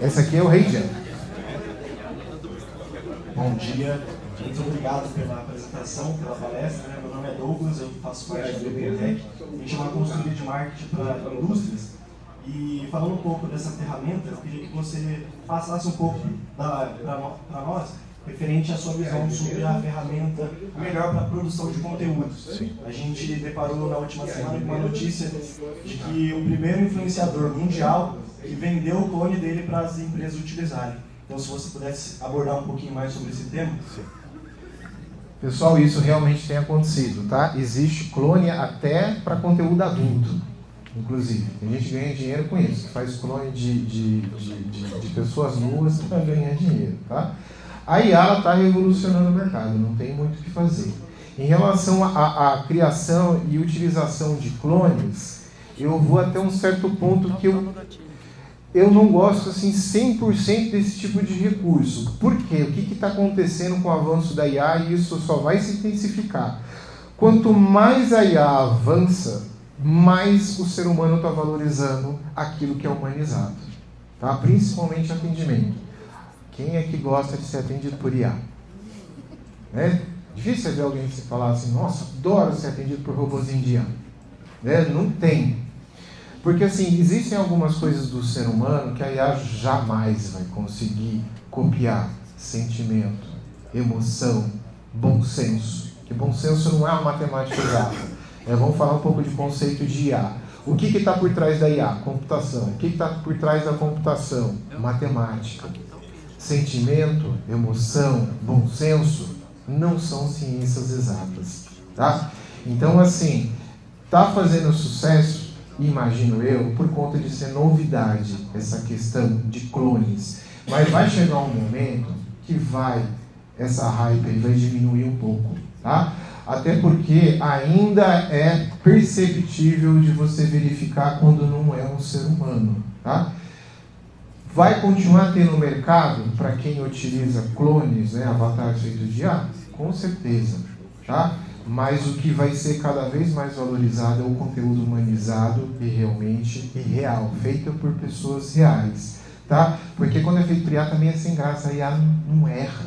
Esse aqui é o Rei Jan. Bom dia, muito obrigado pela apresentação, pela palestra. Meu nome é Douglas, eu faço parte da BPTech. A gente é uma consultoria de marketing para indústrias. E falando um pouco dessa ferramenta, eu queria que você passasse um pouco para nós referente à sua visão sobre a ferramenta melhor para a produção de conteúdos. A gente deparou na última semana com uma notícia de que o primeiro influenciador mundial que vendeu o clone dele para as empresas utilizarem. Então, se você pudesse abordar um pouquinho mais sobre esse tema. Pessoal, isso realmente tem acontecido, tá? Existe clone até para conteúdo adulto, inclusive. Tem gente que ganha dinheiro com isso, que faz clone de pessoas nuas para ganhar dinheiro, tá? A IA está revolucionando o mercado, não tem muito o que fazer. Em relação à criação e utilização de clones, eu vou até um certo ponto que eu não gosto assim 100% desse tipo de recurso. Por quê? O que está acontecendo com o avanço da IA, e isso só vai se intensificar. Quanto mais a IA avança, mais o ser humano está valorizando aquilo que é humanizado, tá? Principalmente atendimento. Quem é que gosta de ser atendido por IA? Né? Difícil ver alguém que falar assim, nossa, adoro ser atendido por robozinho de IA. Né? Não tem. Porque assim, existem algumas coisas do ser humano que a IA jamais vai conseguir copiar. Sentimento, emoção, bom senso. Que bom senso não é uma matemática exata. Vamos falar um pouco de conceito de IA. O que está por trás da IA? Computação. O que está por trás da computação? Matemática. Sentimento, emoção, bom senso não são ciências exatas, tá? Então, assim, tá fazendo sucesso, imagino eu, por conta de ser novidade essa questão de clones. Mas vai chegar um momento que essa hype aí vai diminuir um pouco, tá? Até porque ainda é perceptível de você verificar quando não é um ser humano, tá? Vai continuar tendo mercado para quem utiliza clones, né, avatares feitos de IA? Com certeza, tá? Mas o que vai ser cada vez mais valorizado é o conteúdo humanizado e realmente real, feito por pessoas reais, tá? Porque quando é feito por IA também é sem graça, a IA não erra,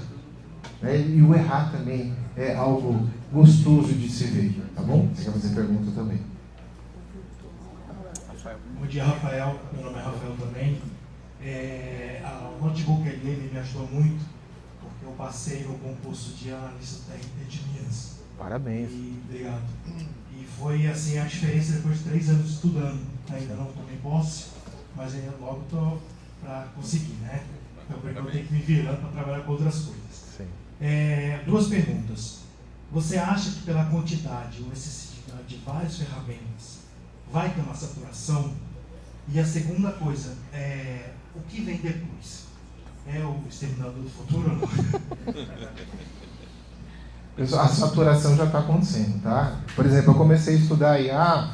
né? E o errar também é algo gostoso de se ver, tá bom? Você quer fazer pergunta também? Bom dia, Rafael. Meu nome é Rafael também. O notebook ele me ajudou muito, porque eu passei no concurso de analista técnico de Minas. Parabéns. Obrigado. E foi assim a diferença depois de 3 anos estudando. Ainda não tomei posse, mas ainda logo estou para conseguir, né? Então eu tenho que me virando para trabalhar com outras coisas. Sim. 2 perguntas. Você acha que pela quantidade ou necessidade de várias ferramentas vai ter uma saturação? E a segunda coisa, o que vem depois? É o Exterminador do Futuro ou não? A saturação já está acontecendo, tá? Por exemplo, eu comecei a estudar IA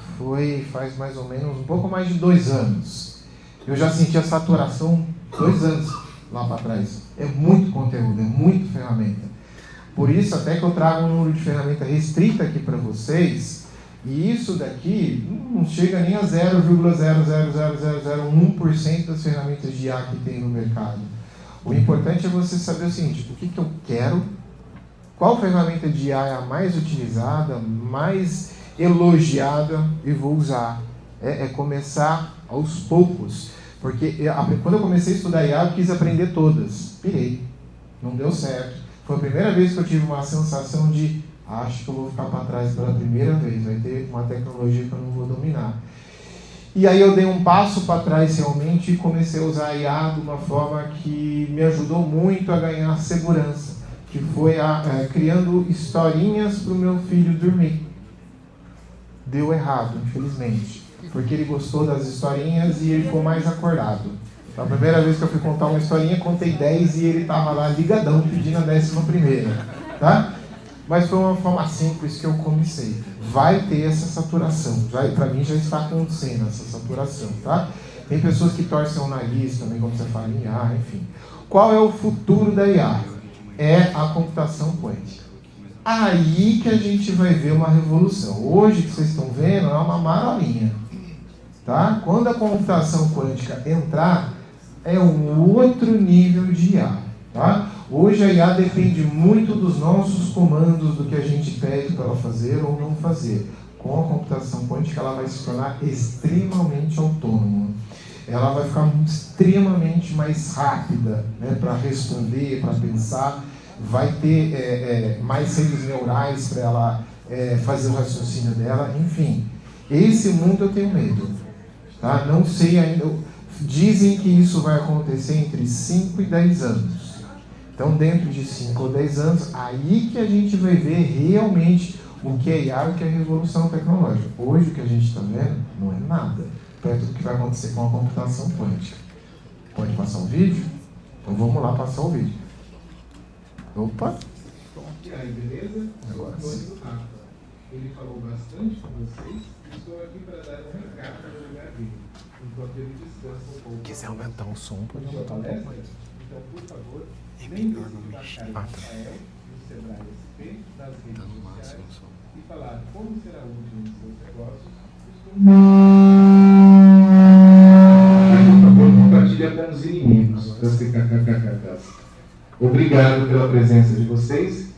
faz mais ou menos um pouco mais de 2 anos. Eu já senti a saturação 2 anos lá para trás. É muito conteúdo, é muita ferramenta. Por isso até que eu trago um número de ferramenta restrita aqui para vocês. E isso daqui não chega nem a 0,00001% das ferramentas de IA que tem no mercado. O importante é você saber o seguinte, o que eu quero, qual ferramenta de IA é a mais utilizada, mais elogiada e vou usar. É começar aos poucos. Porque quando eu comecei a estudar IA, eu quis aprender todas. Pirei. Não deu certo. Foi a primeira vez que eu tive uma sensação de acho que eu vou ficar para trás pela primeira vez, vai ter uma tecnologia que eu não vou dominar. E aí eu dei um passo para trás realmente e comecei a usar a IA de uma forma que me ajudou muito a ganhar segurança, que foi criando historinhas para o meu filho dormir. Deu errado, infelizmente, porque ele gostou das historinhas e ele ficou mais acordado. A primeira vez que eu fui contar uma historinha, contei 10 e ele estava lá ligadão pedindo a 11ª, tá? Mas foi uma forma simples que eu comecei. Vai ter essa saturação. Para mim já está acontecendo essa saturação, tá? Tem pessoas que torcem o nariz também quando você fala em IA, enfim. Qual é o futuro da IA? É a computação quântica. Aí que a gente vai ver uma revolução. Hoje que vocês estão vendo é uma marolinha, tá? Quando a computação quântica entrar, é um outro nível de IA, tá? Hoje a IA depende muito dos nossos comandos, do que a gente pede para ela fazer ou não fazer. Com a computação quântica ela vai se tornar extremamente autônoma. Ela vai ficar extremamente mais rápida, né, para responder, para pensar. vai ter mais redes neurais para ela fazer o raciocínio dela, enfim. Esse mundo eu tenho medo, tá? Não sei ainda. Dizem que isso vai acontecer entre 5 e 10 anos. Então, dentro de 5 ou 10 anos, aí que a gente vai ver realmente o que é IA, o que é revolução tecnológica. Hoje, o que a gente está vendo não é nada perto do que vai acontecer com a computação quântica. Pode passar o vídeo? Então, vamos lá passar o vídeo. Opa! E aí, beleza? Agora sim. Ele falou bastante com vocês. Estou aqui para dar um recado no lugar dele. Enquanto ele descansa um pouco. Quiser aumentar o som, pode aumentar um pouco mais. Então, por favor, lembre-se de marcar o Rafael do Sebrae SP nas redes sociais e falar como será útil em seus negócios. Por favor, compartilhe com os inimigos das CKKKK. Obrigado pela presença de vocês.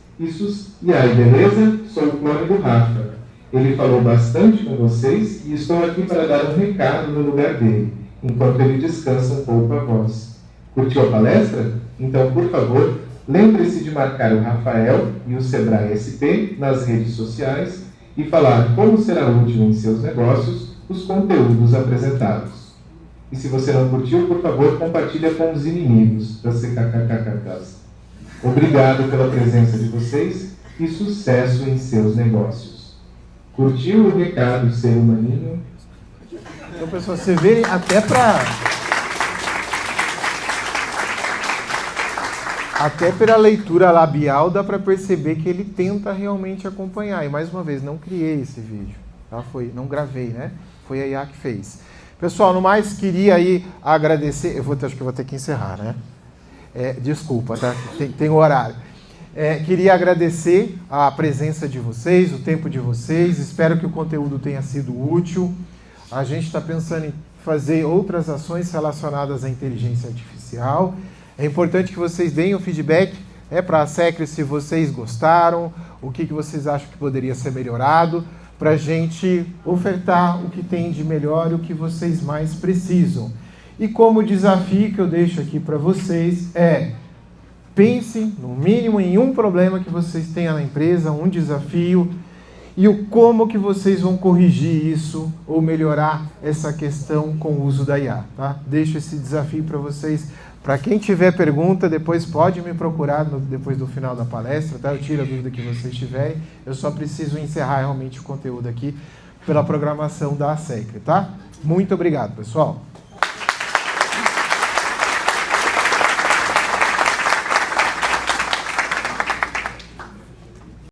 E aí, beleza? Sou o clone do Rafa. Ele falou bastante com vocês e estou aqui para dar um recado no lugar dele, enquanto ele descansa um pouco a voz. Curtiu a palestra? Então, por favor, lembre-se de marcar o Rafael e o Sebrae SP nas redes sociais e falar como será útil em seus negócios os conteúdos apresentados. E se você não curtiu, por favor, compartilhe com os inimigos da CKKKK. Obrigado pela presença de vocês e sucesso em seus negócios. Curtiu o recado, ser humaninho? Então, pessoal, você vê até pela leitura labial dá para perceber que ele tenta realmente acompanhar. E mais uma vez, não criei esse vídeo, tá? Não gravei, né? Foi a IA que fez. Pessoal, no mais, queria aí agradecer. Acho que eu vou ter que encerrar, né? Desculpa, tá? Tem horário. Queria agradecer a presença de vocês, o tempo de vocês. Espero que o conteúdo tenha sido útil. A gente está pensando em fazer outras ações relacionadas à inteligência artificial. É importante que vocês deem o feedback para a SECRE se vocês gostaram, o que vocês acham que poderia ser melhorado, para a gente ofertar o que tem de melhor e o que vocês mais precisam. E como desafio que eu deixo aqui para vocês pense, no mínimo, em um problema que vocês tenham na empresa, um desafio, e o como que vocês vão corrigir isso ou melhorar essa questão com o uso da IA. Tá? Deixo esse desafio para vocês. Para quem tiver pergunta, depois pode me procurar depois do final da palestra, tá? Eu tiro a dúvida que vocês tiverem. Eu só preciso encerrar realmente o conteúdo aqui pela programação da SECRE, tá? Muito obrigado, pessoal.